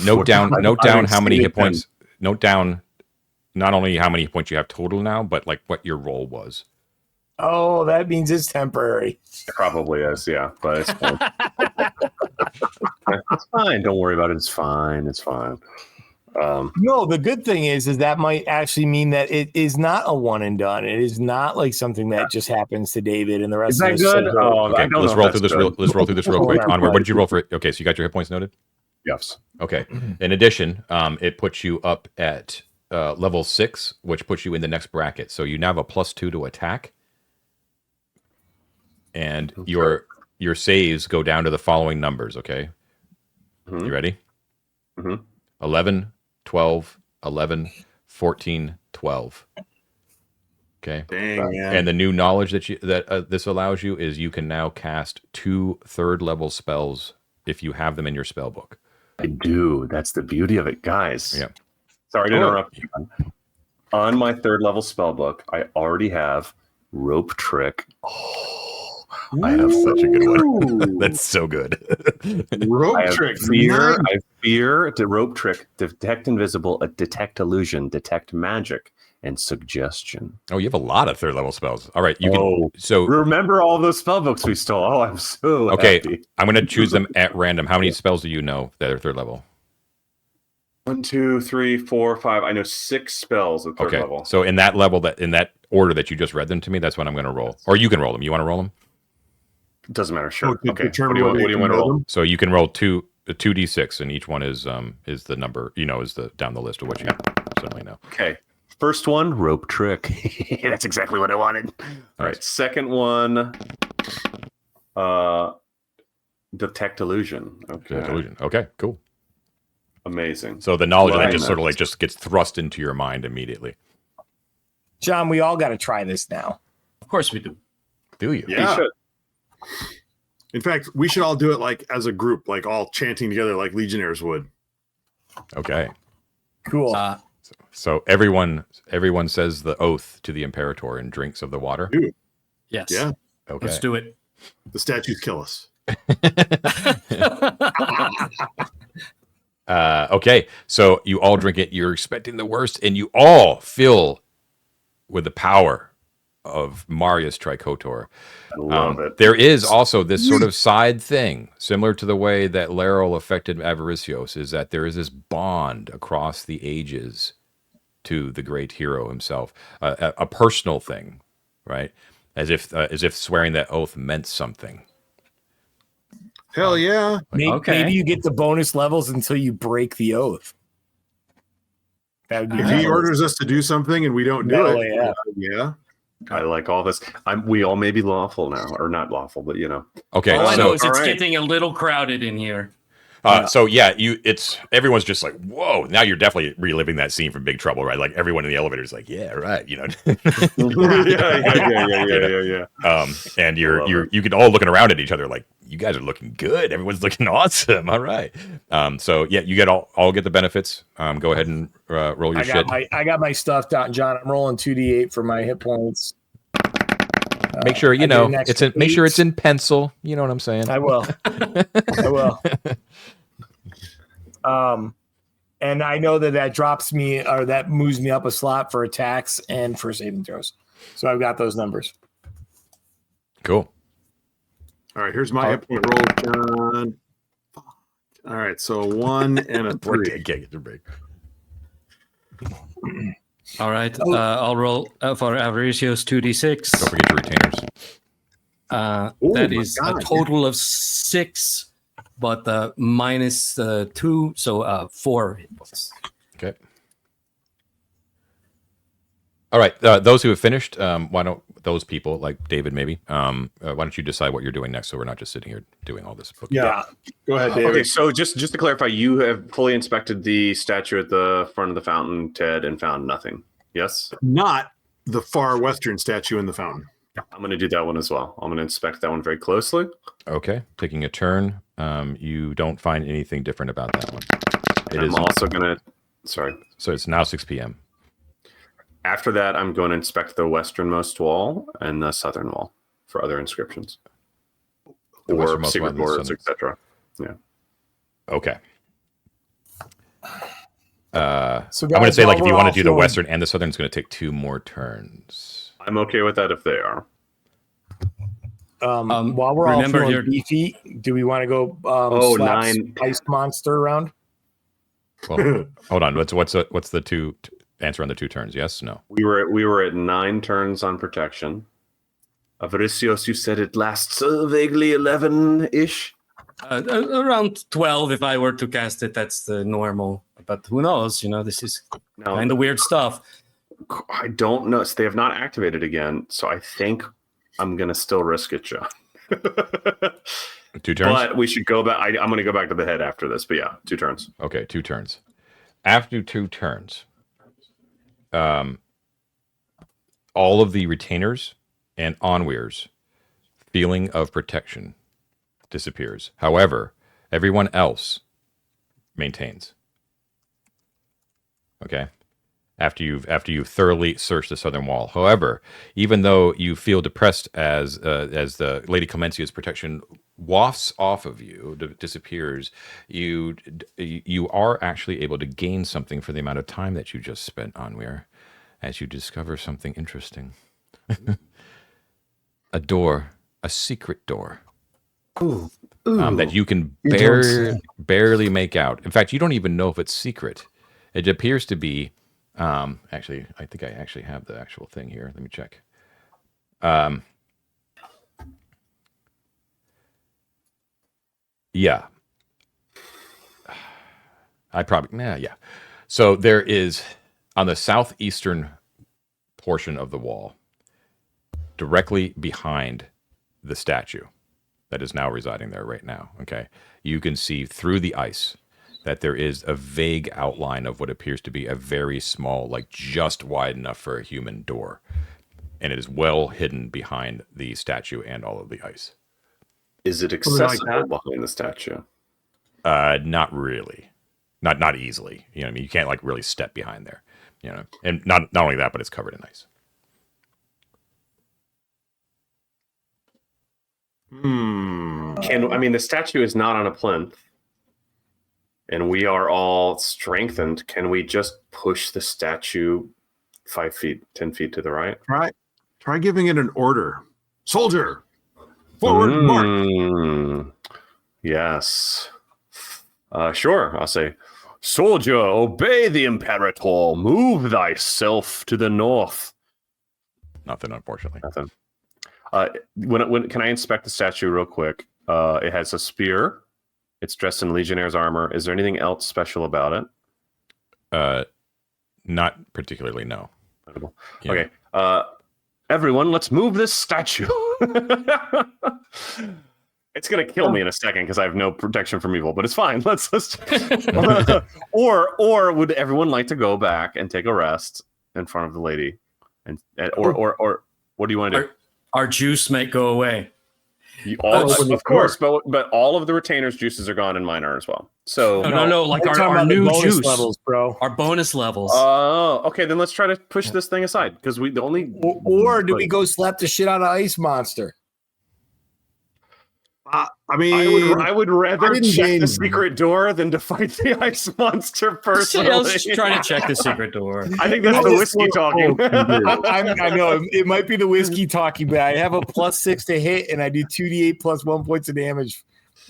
Note down I've how many hit exceeded points. Note down not only how many hit points you have total now, but like what your roll was. Oh, that means it's temporary. It probably is, yeah, but it's fine. It's fine. Don't worry about it. It's fine. It's fine. No, the good thing is that might actually mean that it is not a one and done. It is not like something that just happens to David and the rest Is of that us. good? So Oh, Okay, I don't let's know roll if through that's this. good. Let's roll through this real quick. Hold on, Onward. What did you roll buddy. for? Okay, so you got your hit points noted. Yes. Okay. In addition, it puts you up at level 6, which puts you in the next bracket. So you now have a +2 to attack, and your saves go down to the following numbers. Okay, Mhm. you ready? Mhm. 11, 12, 11, 14, 12. Okay. dang, man. And the new knowledge that this allows you is you can now cast 2 third-level spells if you have them in your spell book. I do. That's the beauty of it, guys. Yeah. Sorry to interrupt you. On my 3rd level spell book, I already have Rope Trick. Oh, I have Such a good one. Ooh. That's so good. Rope I have trick. fear. Nice. I have fear. To Rope Trick, detect invisible, detect illusion, detect magic, and suggestion. Oh, you have a lot of third-level spells. All right, you can. Oh, So remember all those spell books we stole? Oh, I'm so okay, happy. I'm going to choose them at random. How many spells do you know that are third level? 1, 2, 3, 4, 5. I know 6 spells at 3rd Okay, level. so in that level, in that order that you just read them to me, that's when I'm going to roll. Or you can roll them. You want to roll them? Doesn't matter. Sure. to Okay. What determine do you whether want to can roll? them. So you can roll a 2d6, and each one is the number, is the down the list of what you suddenly know. Okay. First one, Rope Trick. That's exactly what I wanted. All right. Second one, Detect Illusion. Okay. Illusion. Okay, cool. Amazing. So the knowledge of that Blindness. just sort of just gets thrust into your mind immediately. John, we all got to try this now. Of course we do. Do you? Yeah. You should. In fact, we should all do it like as a group, like all chanting together like legionnaires would. Okay. Cool. So everyone says the oath to the Imperator and drinks of the water. Dude, Yes. yeah. Okay. Let's do it. The statues kill us. Okay. So you all drink it. You're expecting the worst, and you all fill with the power of Marius Tricotor. I love it. There is also this sort of side thing, similar to the way that Laryl affected Avaricios, is that there is this bond across the ages to the great hero himself, a personal thing, right? As if swearing that oath meant something. Hell yeah. Maybe you get the bonus levels until you break the oath. That would be If cool. he orders us to do something and we don't do No, it, yeah. yeah. I like all this. We all may be lawful now, or not lawful, but Okay. All I so know is all it's right. getting a little crowded in here. So yeah, everyone's just like, whoa. Now you're definitely reliving that scene from Big Trouble, right? Like everyone in the elevator is like, yeah, right. yeah. And you can all looking around at each other like, you guys are looking good. Everyone's looking awesome. All right. So yeah, you get all get the benefits. Go ahead and roll your shit. I got my stuff down, John. I'm rolling 2d8 for my hit points. Make sure make sure it's in pencil. You know what I'm saying? I will. And I know that drops me, or that moves me up a slot for attacks and for saving throws. So I've got those numbers. Cool. All right, here's my hit point roll, John. All right, so 1 and a 3. All right. I'll roll for Avaricios 2d6. Don't forget your retainers. That is a total of 6, but minus 2, so 4 hit points. Okay. All right. Those who have finished, why don't those people, like David, maybe, why don't you decide what you're doing next, so we're not just sitting here doing all this book. Yeah. Go ahead, David. Okay, so just to clarify, you have fully inspected the statue at the front of the fountain, Ted, and found nothing. Yes? Not the far western statue in the fountain. I'm going to do that one as well. I'm going to inspect that one very closely. Okay. Taking a turn. You don't find anything different about that one. I'm also going to... Sorry. So it's now 6 p.m. After that, I'm going to inspect the westernmost wall and the southern wall for other inscriptions. Or secret words, etc. Yeah. Okay. So I'm going to say, like, if you want to do the western and the southern, it's going to take 2 more turns. I'm okay with that if they are. While we're all feeling beefy, do we want to go slap 9 ice monster around? Well, hold on. What's the 2 answer on the 2 turns? Yes, no. We were at 9 turns on protection. Avaricios, you said it lasts vaguely 11-ish. Around 12 if I were to cast it. That's the normal. But who knows? This is kind of weird stuff. I don't know. So they have not activated again. So I think I'm going to still risk it, John. 2 turns? But we should go back. I'm going to go back to the head after this. But yeah, 2 turns. Okay, 2 turns. After 2 turns, all of the retainers and onwears feeling of protection disappears. However, everyone else maintains. Okay? After you've thoroughly searched the southern wall. However, even though you feel depressed as the Lady Clemencia's protection wafts off of you, disappears, you are actually able to gain something for the amount of time that you just spent on Weir, as you discover something interesting. A door, a secret door. Ooh. That you can barely make out. In fact, you don't even know if it's secret. It appears to be. Actually, I think I actually have the actual thing here. Let me check. Yeah. Yeah. So there is, on the southeastern portion of the wall, directly behind the statue that is now residing there right now, okay, you can see through the ice that there is a vague outline of what appears to be a very small, like just wide enough for a human door. And it is well hidden behind the statue and all of the ice. Is it accessible behind the statue? Not really. Not easily. You know what I mean? You can't like really step behind there. You know, and not only that, but it's covered in ice. The statue is not on a plinth. And we are all strengthened. Can we just push the statue 5 feet, 10 feet to the right? Try giving it an order. Soldier, forward march. Yes. Sure. I'll say, soldier, obey the imperator. Move thyself to the north. Nothing, unfortunately. Nothing. When can I inspect the statue real quick? It has a spear. It's dressed in Legionnaire's armor. Is there anything else special about it? Not particularly, no. Yeah. Okay. Everyone, let's move this statue. It's gonna kill me in a second because I have no protection from evil, but it's fine. Let's or would everyone like to go back and take a rest in front of the lady, and or what do you want to do? Our juice might go away. Of course, but all of the retainers' juices are gone, and mine are as well. So no, like our new juice levels, bro. Our bonus levels. Oh, okay. Then let's try to push this thing aside because the only or do we go slap the shit out of Ice Monster? I mean, I would rather check gain- the secret door than to fight the ice monster personally. Let's try to check the secret door. I think that's the whiskey talking. I know it might be the whiskey talking, but I have a +6 to hit, and I do 2d8 plus 1 points of damage.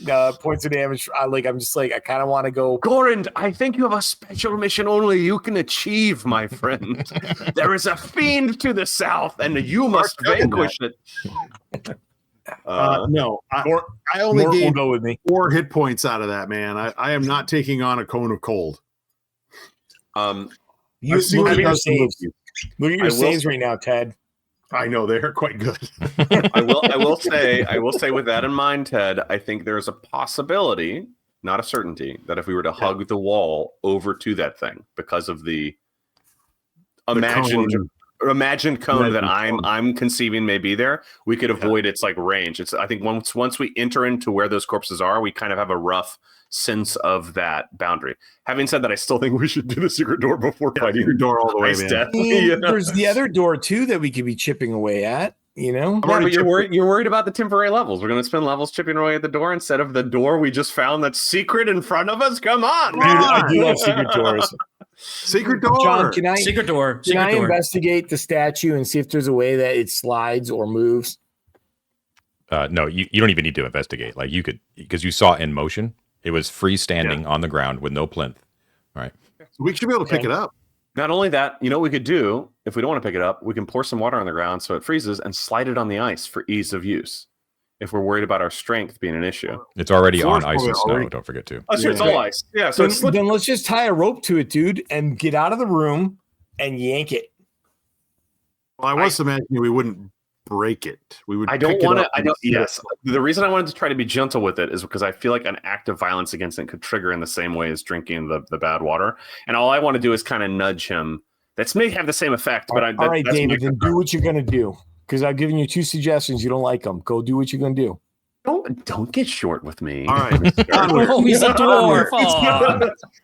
I'm just like, I kind of want to go. Goran, I think you have a special mission only you can achieve, my friend. There is a fiend to the south, and you must vanquish it. No, I only Mort will gained go with me. 4 hit points out of that, man. I am not taking on a cone of cold. You see look what at it your does to saves. Look at your saves right now, Ted. I know they're quite good. I will say with that in mind, Ted, I think there's a possibility, not a certainty, that if we were to hug the wall over to that thing because of the imagined cone that I'm conceiving may be there, we could avoid its like range. I think once we enter into where those corpses are, we kind of have a rough sense of that boundary. Having said that, I still think we should do the secret door before fighting Secret door all the way, man. death. There's the other door too that we could be chipping away at. You know, Yeah, but you're worried about the temporary levels. We're going to spend levels chipping away at the door instead of the door we just found that's secret in front of us. Come on, I do have secret doors. Secret door. John, can I Secret door. Can I investigate the statue and see if there's a way that it slides or moves? No, you don't even need to investigate. Like you could, because you saw it in motion. It was freestanding on the ground with no plinth. All right. So we should be able to pick it up. Not only that, you know what we could do if we don't want to pick it up, we can pour some water on the ground so it freezes and slide it on the ice for ease of use. If we're worried about our strength being an issue, It's already on ice and snow. Don't forget to. oh, sure, it's all ice. Yeah, so Then let's just tie a rope to it, dude, and get out of the room and yank it. Well, I was imagining we wouldn't break it. We would. I don't pick it want up to. I and don't. see it. Yes, the reason I wanted to try to be gentle with it is because I feel like an act of violence against it could trigger in the same way as drinking the bad water. And all I want to do is kind of nudge him. That may have the same effect, but All right, David, then do what you're gonna do. Because I've given you 2 suggestions. You don't like them. Go do what you're gonna do. Don't get short with me. All right. Oh, he's a dwarf.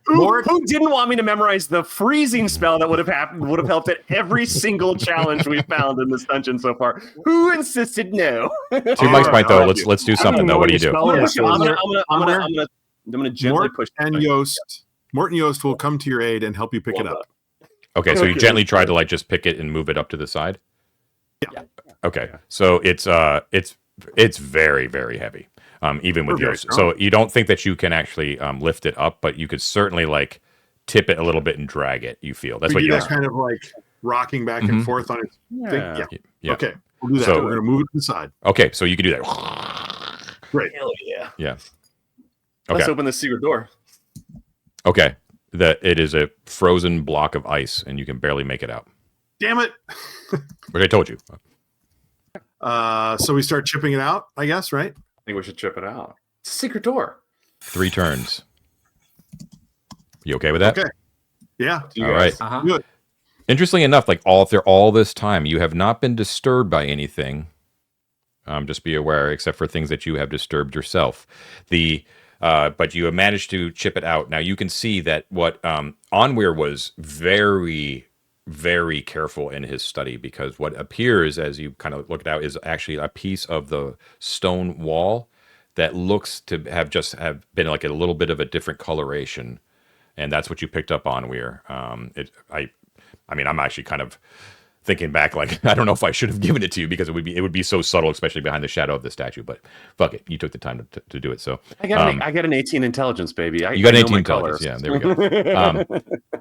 Who didn't want me to memorize the freezing spell that would have helped at every single challenge we've found in this dungeon so far? Who insisted no? To Mike's point, though, let's do something. Though, what do you do? I'm gonna gently push. Morton Yost will come to your aid and help you pick it up. Okay, so you gently try to like just pick it and move it up to the side. Yeah. Okay, so it's very, very heavy, even with yours. So you don't think that you can actually lift it up, but you could certainly like tip it a little bit and drag it. You feel that's We what do you're that kind of like rocking back and forth on its thing. Yeah. Okay, we'll do that. So- We're going to move it to the side. Okay, so you can do that. Great. Hell yeah. Yeah. Let's Okay. open the secret door. Okay. It is a frozen block of ice, and you can barely make it out. Damn it. But I told you. So we start chipping it out, I guess, right? I think we should chip it out. It's a secret door. 3 turns. You okay with that? Okay. Yeah. All right. Good. Interestingly enough, like after all this time, you have not been disturbed by anything. Just be aware, except for things that you have disturbed yourself. But you have managed to chip it out. Now you can see that what Onweir was very, very careful in his study, because what appears as you kind of look it out is actually a piece of the stone wall that looks to have been like a little bit of a different coloration, and that's what you picked up on, Weir. I mean, I'm actually kind of thinking back, like, I don't know if I should have given it to you, because it would be so subtle, especially behind the shadow of the statue. But fuck it, you took the time to do it. So I got an 18 intelligence, baby. You got an 18 intelligence. Yeah, there we go.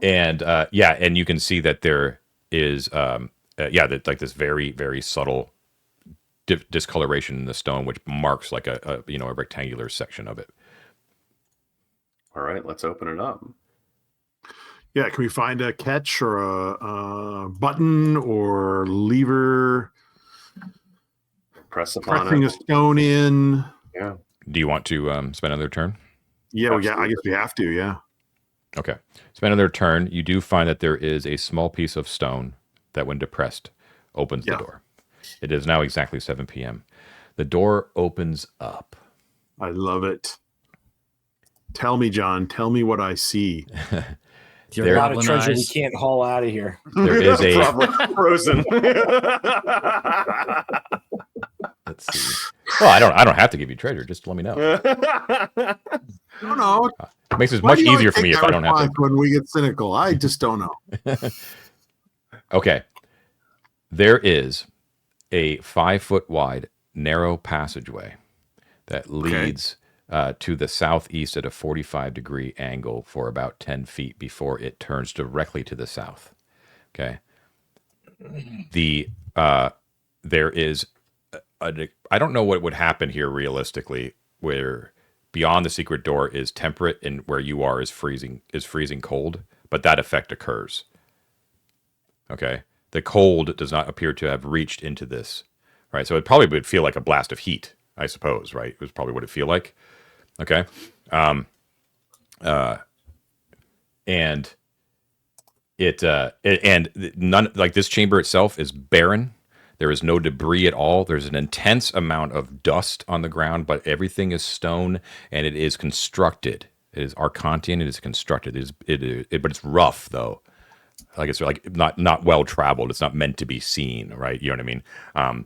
And you can see that there is like this very, very subtle discoloration in the stone, which marks like a rectangular section of it. All right, let's open it up. Yeah, can we find a catch or a button or lever? Press upon Pressing it. a stone in. Yeah. Do you want to spend another turn? Yeah, I guess we have to. Yeah. Okay. Spend another turn. You do find that there is a small piece of stone that, when depressed, opens the door. It is now exactly 7 p.m. The door opens up. I love it. Tell me, John. Tell me what I see. Your A lot of goblin treasure we eyes. can't haul out of here. There is a... Probably frozen. Let's see. Well, I don't have to give you treasure. Just let me know. I don't know. It makes it Why much do you easier always for me take if that I don't have to. response when we get cynical? I just don't know. Okay. There is a 5-foot wide, narrow passageway that leads to the southeast at a 45-degree angle for about 10 feet before it turns directly to the south. Okay. There is I don't know what would happen here realistically, where beyond the secret door is temperate and where you are is freezing cold, but that effect occurs. Okay. The cold does not appear to have reached into this, right? So it probably would feel like a blast of heat, I suppose, right? It was probably what it feel like. Okay. And none, like, this chamber itself is barren. There is no debris at all. There's an intense amount of dust on the ground, but everything is stone, and it is constructed. It is Arcantian. It is constructed. But it's rough though. Like, it's like not well traveled. It's not meant to be seen, right? You know what I mean?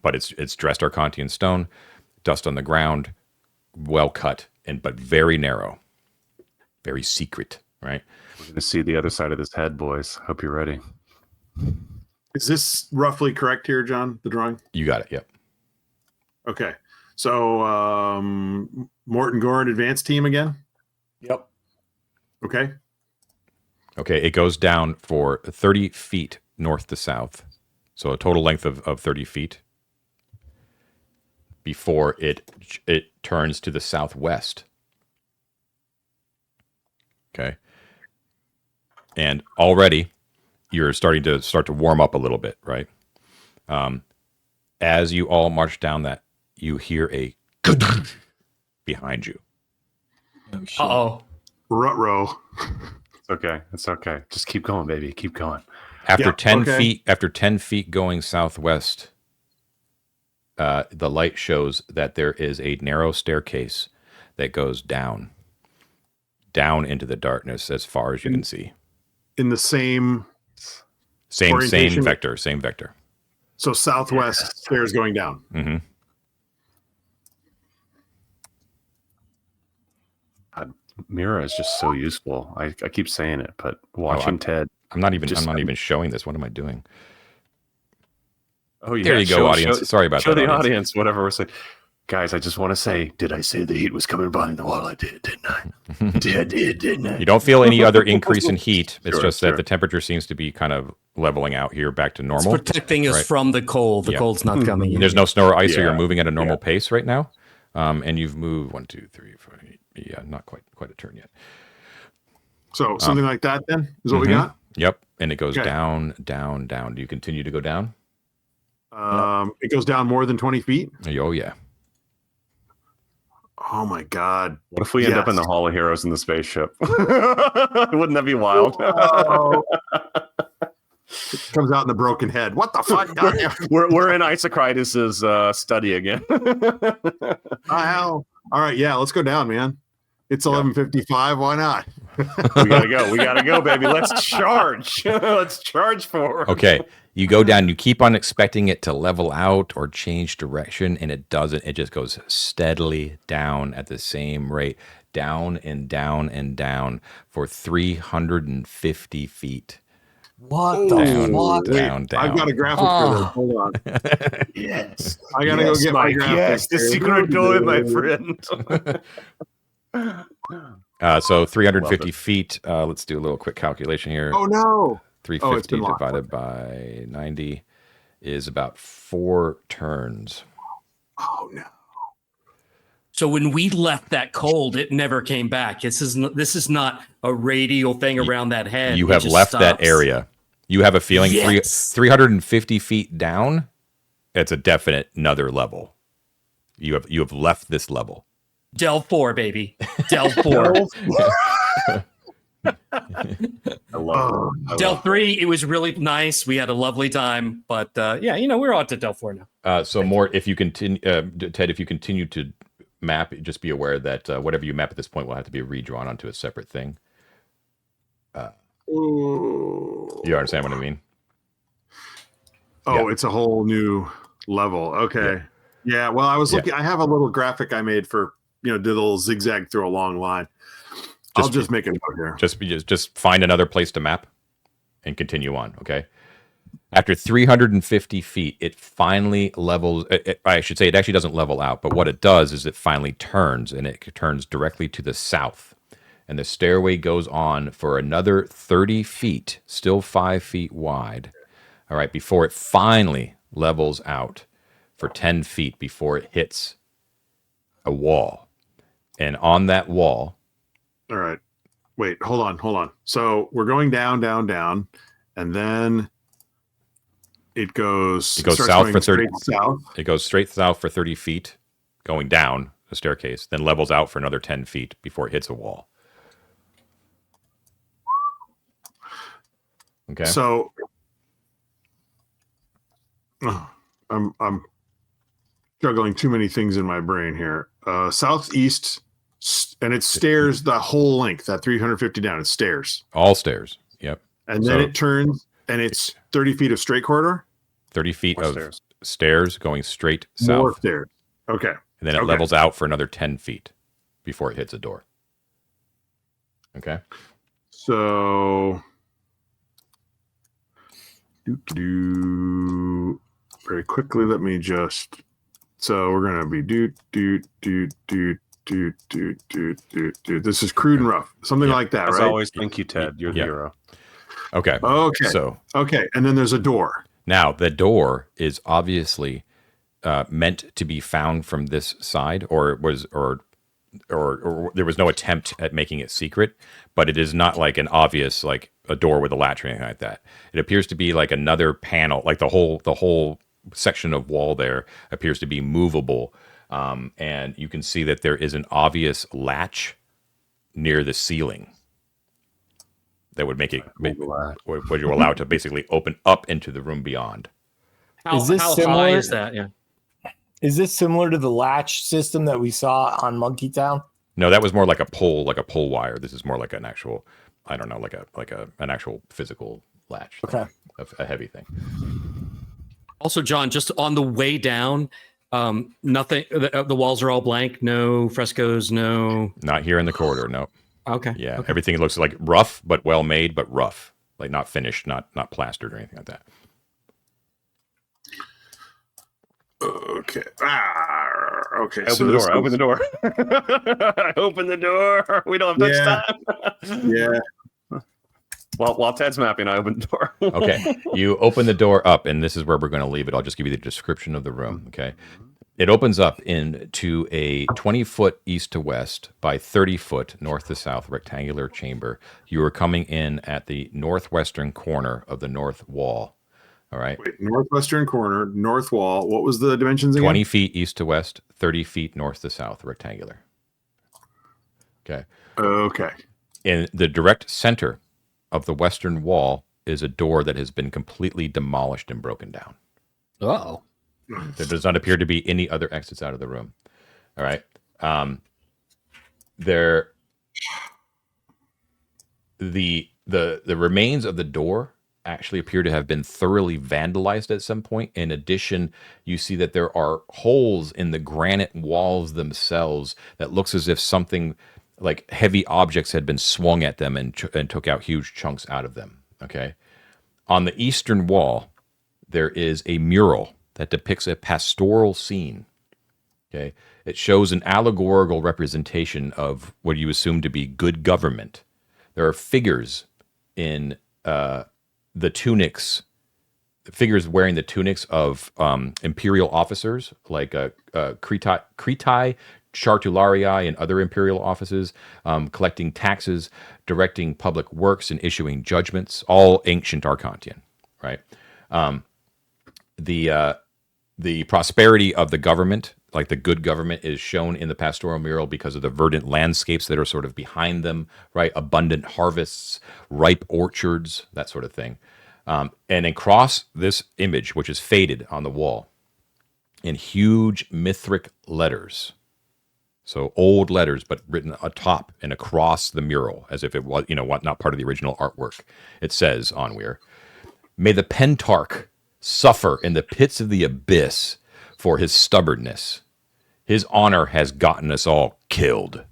But it's dressed Arcantian stone, dust on the ground, well cut, but very narrow, very secret, right? We're going to see the other side of this head, boys. Hope you're ready. Is this roughly correct here, John? The drawing? You got it. Yep. Okay. So Morton Gorin advanced team again? Yep. Okay. Okay. It goes down for 30 feet north to south. So a total length of 30 feet before it turns to the southwest. Okay. And already you're starting to warm up a little bit, right? As you all march down that, you hear a behind you. Uh-oh. Ruh-roh. It's okay. It's okay. Just keep going, baby. Keep going. After Yep, 10 okay. feet, after 10 feet going southwest, the light shows that there is a narrow staircase that goes down into the darkness as far as you can see. In the same Same orientation? vector. So southwest stairs going down. Mm-hmm. Mira is just so useful. I keep saying it, but watching Ted. I'm not even showing this. What am I doing? Oh, yeah. There you go, audience. Sorry about show that, the audience. audience whatever we're saying. Guys, I just want to say, did I say the heat was coming behind the wall? I did, didn't I? I did, didn't I? You don't feel any other increase in heat. It's Sure, just sure. that the temperature seems to be kind of leveling out here back to normal. It's protecting us Right. from the cold. The Yeah. cold's not coming in. There's no snow or ice, so Yeah. you're moving at a normal pace right now. And you've moved 1, 2, 3, 4, 8. Yeah, not quite a turn yet. So something like that then is what we Mhm. got? Yep. And it goes Okay. down, down, down. Do you continue to go down? It goes down more than 20 feet. Oh, yeah. Oh my God. What if we end up in the Yes. Hall of Heroes in the spaceship? Wouldn't that be wild? Oh. Comes out in the broken head. What the fuck? we're in Isocritus's study again. Hell. All right, yeah, let's go down, man. It's 11:55. Why not? We gotta go, baby. Let's charge. Let's charge forward. Okay. You go down, you keep on expecting it to level out or change direction, and it doesn't. It just goes steadily down at the same rate, down and down and down for 350 feet. What the Down, fuck? down. I've got a graphic for this. Hold on. Yes. I gotta go get my graphic. Yes, the secret door, my friend. So 350 feet. Let's do a little quick calculation here. Oh no. 350 been locked. divided by 90 is about 4 turns. Oh no. So when we left that cold, it never came back. This is not a radial thing around that head. You It have just left that stops. area. You have a feeling Yes. 350 feet down, it's a definite another level. You have left this level. Delve 4, baby. Delve 4. I love it. Delve 3, it was really nice. We had a lovely time. But yeah, we're on to Delve 4 now. So more, if you continue, Ted, if you continue to map, just be aware that whatever you map at this point will have to be redrawn onto a separate thing. You understand what I mean? Oh, Yeah. it's a whole new level. Okay. Yeah. Well, I was looking. I have a little graphic I made for did a little zigzag through a long line. I'll just make a note here. Just find another place to map and continue on. Okay. After 350 feet, it finally levels. I should say it actually doesn't level out, but what it does is it finally turns, and it turns directly to the south. And the stairway goes on for another 30 feet, still 5 feet wide. All right, before it finally levels out for 10 feet before it hits a wall. And on that wall. All right. Wait, hold on. So we're going down, and then it goes south for 30. South. It goes straight south for 30 feet, going down the staircase, then levels out for another 10 feet before it hits a wall. Okay. So I'm juggling too many things in my brain here. Southeast, and it stairs the whole length, that 350 down. It stairs. All stairs. Yep. And then it turns, and it's 30 feet of straight corridor. 30 feet of stairs going straight south. More stairs. Okay. And then it levels out for another 10 feet before it hits a door. Okay. So very quickly, let me just. So we're gonna be do. This is crude and rough, something like that, As right? always, thank you, Ted. You're the hero. Okay. So and then there's a door. Now the door is obviously meant to be found from this side, or there was no attempt at making it secret, but it is not like an obvious, like a door with a latch or anything like that. It appears to be like another panel, like the whole section of wall there appears to be movable, and you can see that there is an obvious latch near the ceiling that would make it would you allow it to basically open up into the room beyond. How high is that? Yeah. Is this similar to the latch system that we saw on Monkey Town? No, that was more like a pull wire. This is more like an actual, I don't know, an actual physical latch. Okay. A heavy thing. Also, John, just on the way down, nothing. The walls are all blank. No frescoes. No. Not here in the corridor. No. Okay. Yeah. Okay. Everything looks like rough, but well made, but rough. Like not finished, not plastered or anything like that. Okay. Okay. Open the door. I open the door. We don't have much time. Yeah. While Ted's mapping, I open the door. Okay. You open the door up, and this is where we're going to leave it. I'll just give you the description of the room. Okay. It opens up into a 20-foot east to west by 30-foot north to south rectangular chamber. You are coming in at the northwestern corner of the north wall. All right. Wait, northwestern corner, north wall. What was the dimensions again? 20 feet east to west, 30 feet north to south, rectangular. Okay. Okay. In the direct center of the western wall is a door that has been completely demolished and broken down. Uh-oh. There does not appear to be any other exits out of the room. All right. The remains of the door actually appear to have been thoroughly vandalized at some point. In addition, you see that there are holes in the granite walls themselves that looks as if something like heavy objects had been swung at them and took out huge chunks out of them. Okay. On the eastern wall, there is a mural that depicts a pastoral scene. Okay. It shows an allegorical representation of what you assume to be good government. There are figures in the tunics, figures wearing the tunics of imperial officers like Cretai, Chartularii, and other imperial offices, collecting taxes, directing public works, and issuing judgments, all ancient Arcantian, right? The prosperity of the government, like the good government is shown in the pastoral mural because of the verdant landscapes that are sort of behind them, right? Abundant harvests, ripe orchards, that sort of thing. And across this image, which is faded on the wall, in huge mythic letters, so old letters, but written atop and across the mural, as if it was, not part of the original artwork. It says, Onweir, "May the Pentarch suffer in the pits of the abyss for his stubbornness. His honor has gotten us all killed."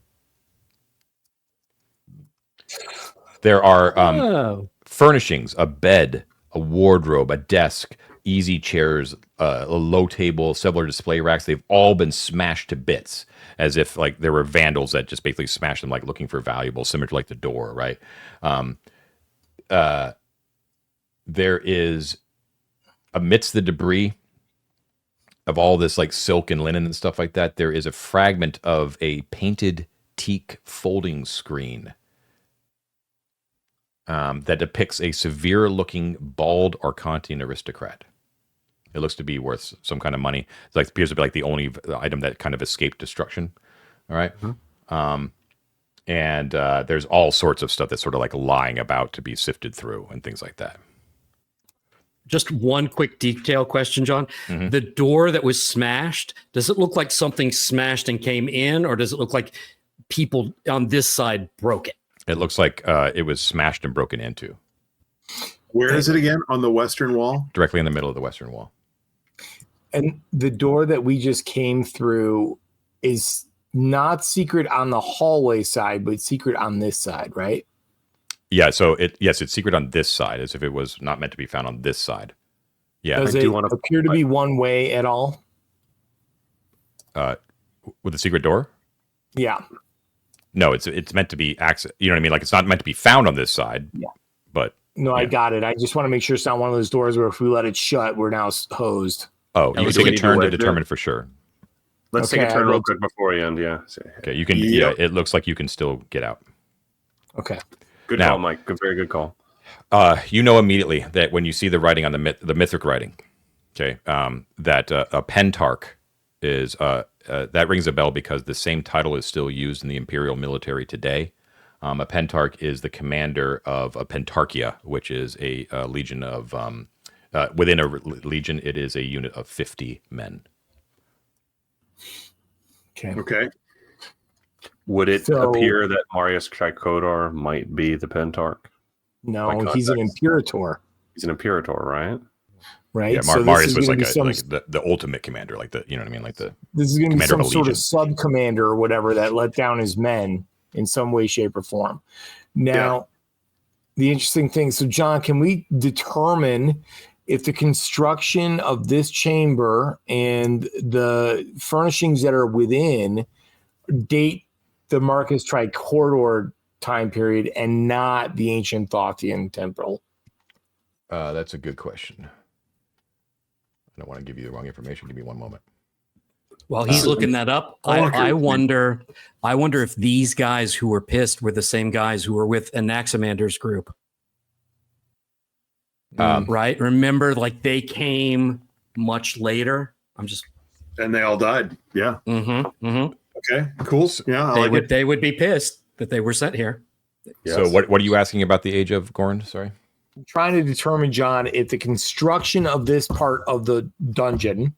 There are furnishings, a bed, a wardrobe, a desk, easy chairs, a low table, several display racks. They've all been smashed to bits, as if like there were vandals that just basically smashed them, like looking for valuables, similar to like the door, right? There is, amidst the debris of all this like silk and linen and stuff like that, there is a fragment of a painted teak folding screen that depicts a severe-looking, bald Arcantian aristocrat. It looks to be worth some kind of money. It appears to be like the only item that kind of escaped destruction. All right. Mm-hmm. And there's all sorts of stuff that's sort of like lying about to be sifted through and things like that. Just one quick detail question, John. Mm-hmm. The door that was smashed, does it look like something smashed and came in, or does it look like people on this side broke it? It looks like it was smashed and broken into. Where is it again? On the western wall? Directly in the middle of the western wall. And the door that we just came through is not secret on the hallway side, but secret on this side, right? Yeah, so it's secret on this side, as if it was not meant to be found on this side. Yeah. Does it appear to be one way at all? With the secret door? Yeah. No, it's meant to be access. You know what I mean? Like it's not meant to be found on this side. Yeah. But no, yeah. I got it. I just want to make sure it's not one of those doors where if we let it shut, we're now hosed. Oh, you can take a turn to determine for sure. Let's take a turn real quick before we end. Yeah. Okay, you can. Yeah, it looks like you can still get out. Okay. Good call, Mike. Very good call. You know immediately that when you see the writing on the mythic writing, okay, that a Pentarch is that rings a bell because the same title is still used in the imperial military today. A Pentarch is the commander of a Pentarchia, which is a legion of within a legion. It is a unit of 50 men. Okay. Would it appear that Marius Tricotor might be the Pentarch? No, he's an Imperator. He's an Imperator, right? Right. Yeah, Marius was like the ultimate commander, like you know what I mean, like the. This is going to be some sort of sub commander or whatever that let down his men in some way, shape, or form. Now, the interesting thing. So, John, can we determine if the construction of this chamber and the furnishings that are within date the Marius Tricotor time period and not the ancient Thothian temple? That's a good question. I don't want to give you the wrong information. Give me one moment. While he's looking that up, I wonder if these guys who were pissed were the same guys who were with Anaximander's group. Right? Remember, like they came much later. And they all died. Yeah. Mm-hmm. Mm-hmm. Okay. Cool. Yeah. They would be pissed that they were sent here. Yes. So what are you asking about the age of Gorn? Sorry. I'm trying to determine, John, if the construction of this part of the dungeon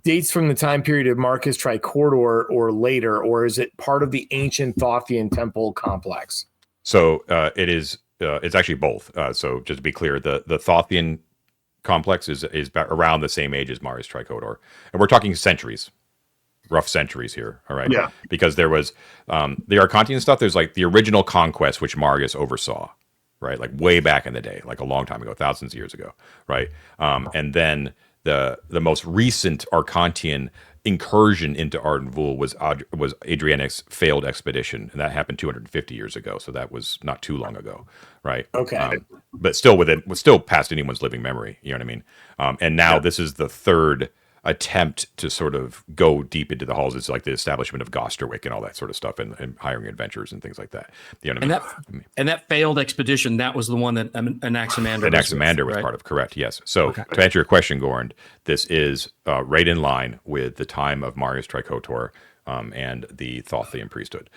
dates from the time period of Marius Tricotor or later, or is it part of the ancient Thothian temple complex? So it is. It's actually both. So just to be clear, the Thothian complex is around the same age as Marius Tricotor, and we're talking centuries, rough centuries here. All right. Yeah. Because there was the Arcantian stuff. There's like the original conquest, which Marius oversaw. Right, like way back in the day, like a long time ago, thousands of years ago, right? And then the most recent Arcantian incursion into Arden Vul was Adrianic's failed expedition, and that happened 250 years ago. So that was not too long ago, right? Okay, but still past anyone's living memory. You know what I mean? And now this is the third attempt to sort of go deep into the halls. It's like the establishment of Gosterwick and all that sort of stuff, and hiring adventurers and things like that. You know what I mean? And that failed expedition, that was the one that Anaximander was part of, correct? Yes. So to answer your question, Gorn, this is right in line with the time of Marius Tricotor and the Thothian priesthood.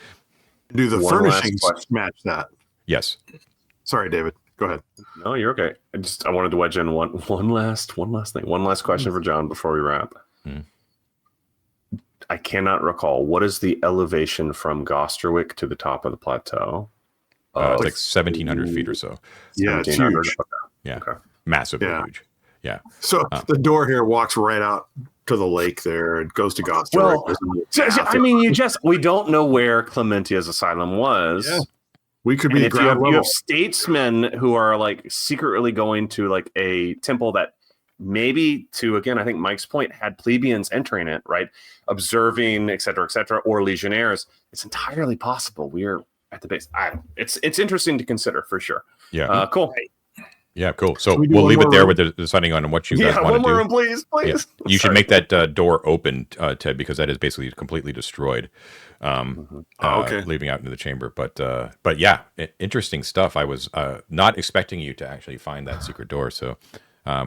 Do the furnishings match that? Yes. Sorry, David. Go ahead. No, you're okay. I wanted to wedge in one last thing. One last question for John before we wrap. I cannot recall, what is the elevation from Gosterwick to the top of the plateau? It's like 1,700 feet or so. Yeah, it's huge. Yeah, Okay. massively huge. Yeah. So the door here walks right out to the lake there. It goes to Gosterwick. Well, we don't know where Clementia's asylum was. Yeah. We could be if you have statesmen who are like secretly going to like a temple that maybe, to again, I think Mike's point, had plebeians entering it, right, observing, et cetera, or legionnaires. It's entirely possible we're at the base. It's interesting to consider for sure. Yeah. Cool. Yeah, cool. So we'll leave it there with deciding on what you guys want to do. One more room, please. Yeah. You should make that door open, Ted, because that is basically completely destroyed. Leaving out into the chamber. But yeah, interesting stuff. I was not expecting you to actually find that secret door. So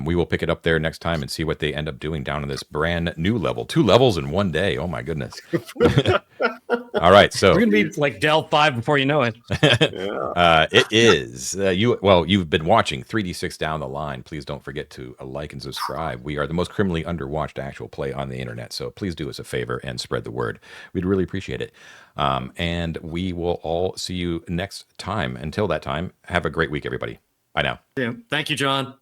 we will pick it up there next time and see what they end up doing down in this brand new level. 2 levels in one day. Oh my goodness. All right, so we're gonna be like Delve 5 before you know it. It is you've been watching 3D6 Down the Line. Please don't forget to like and subscribe. We are the most criminally underwatched actual play on the internet, so please do us a favor and spread the word. We'd really appreciate it. And we will all see you next time. Until that time, have a great week, everybody. Bye now. Yeah. Thank you, John.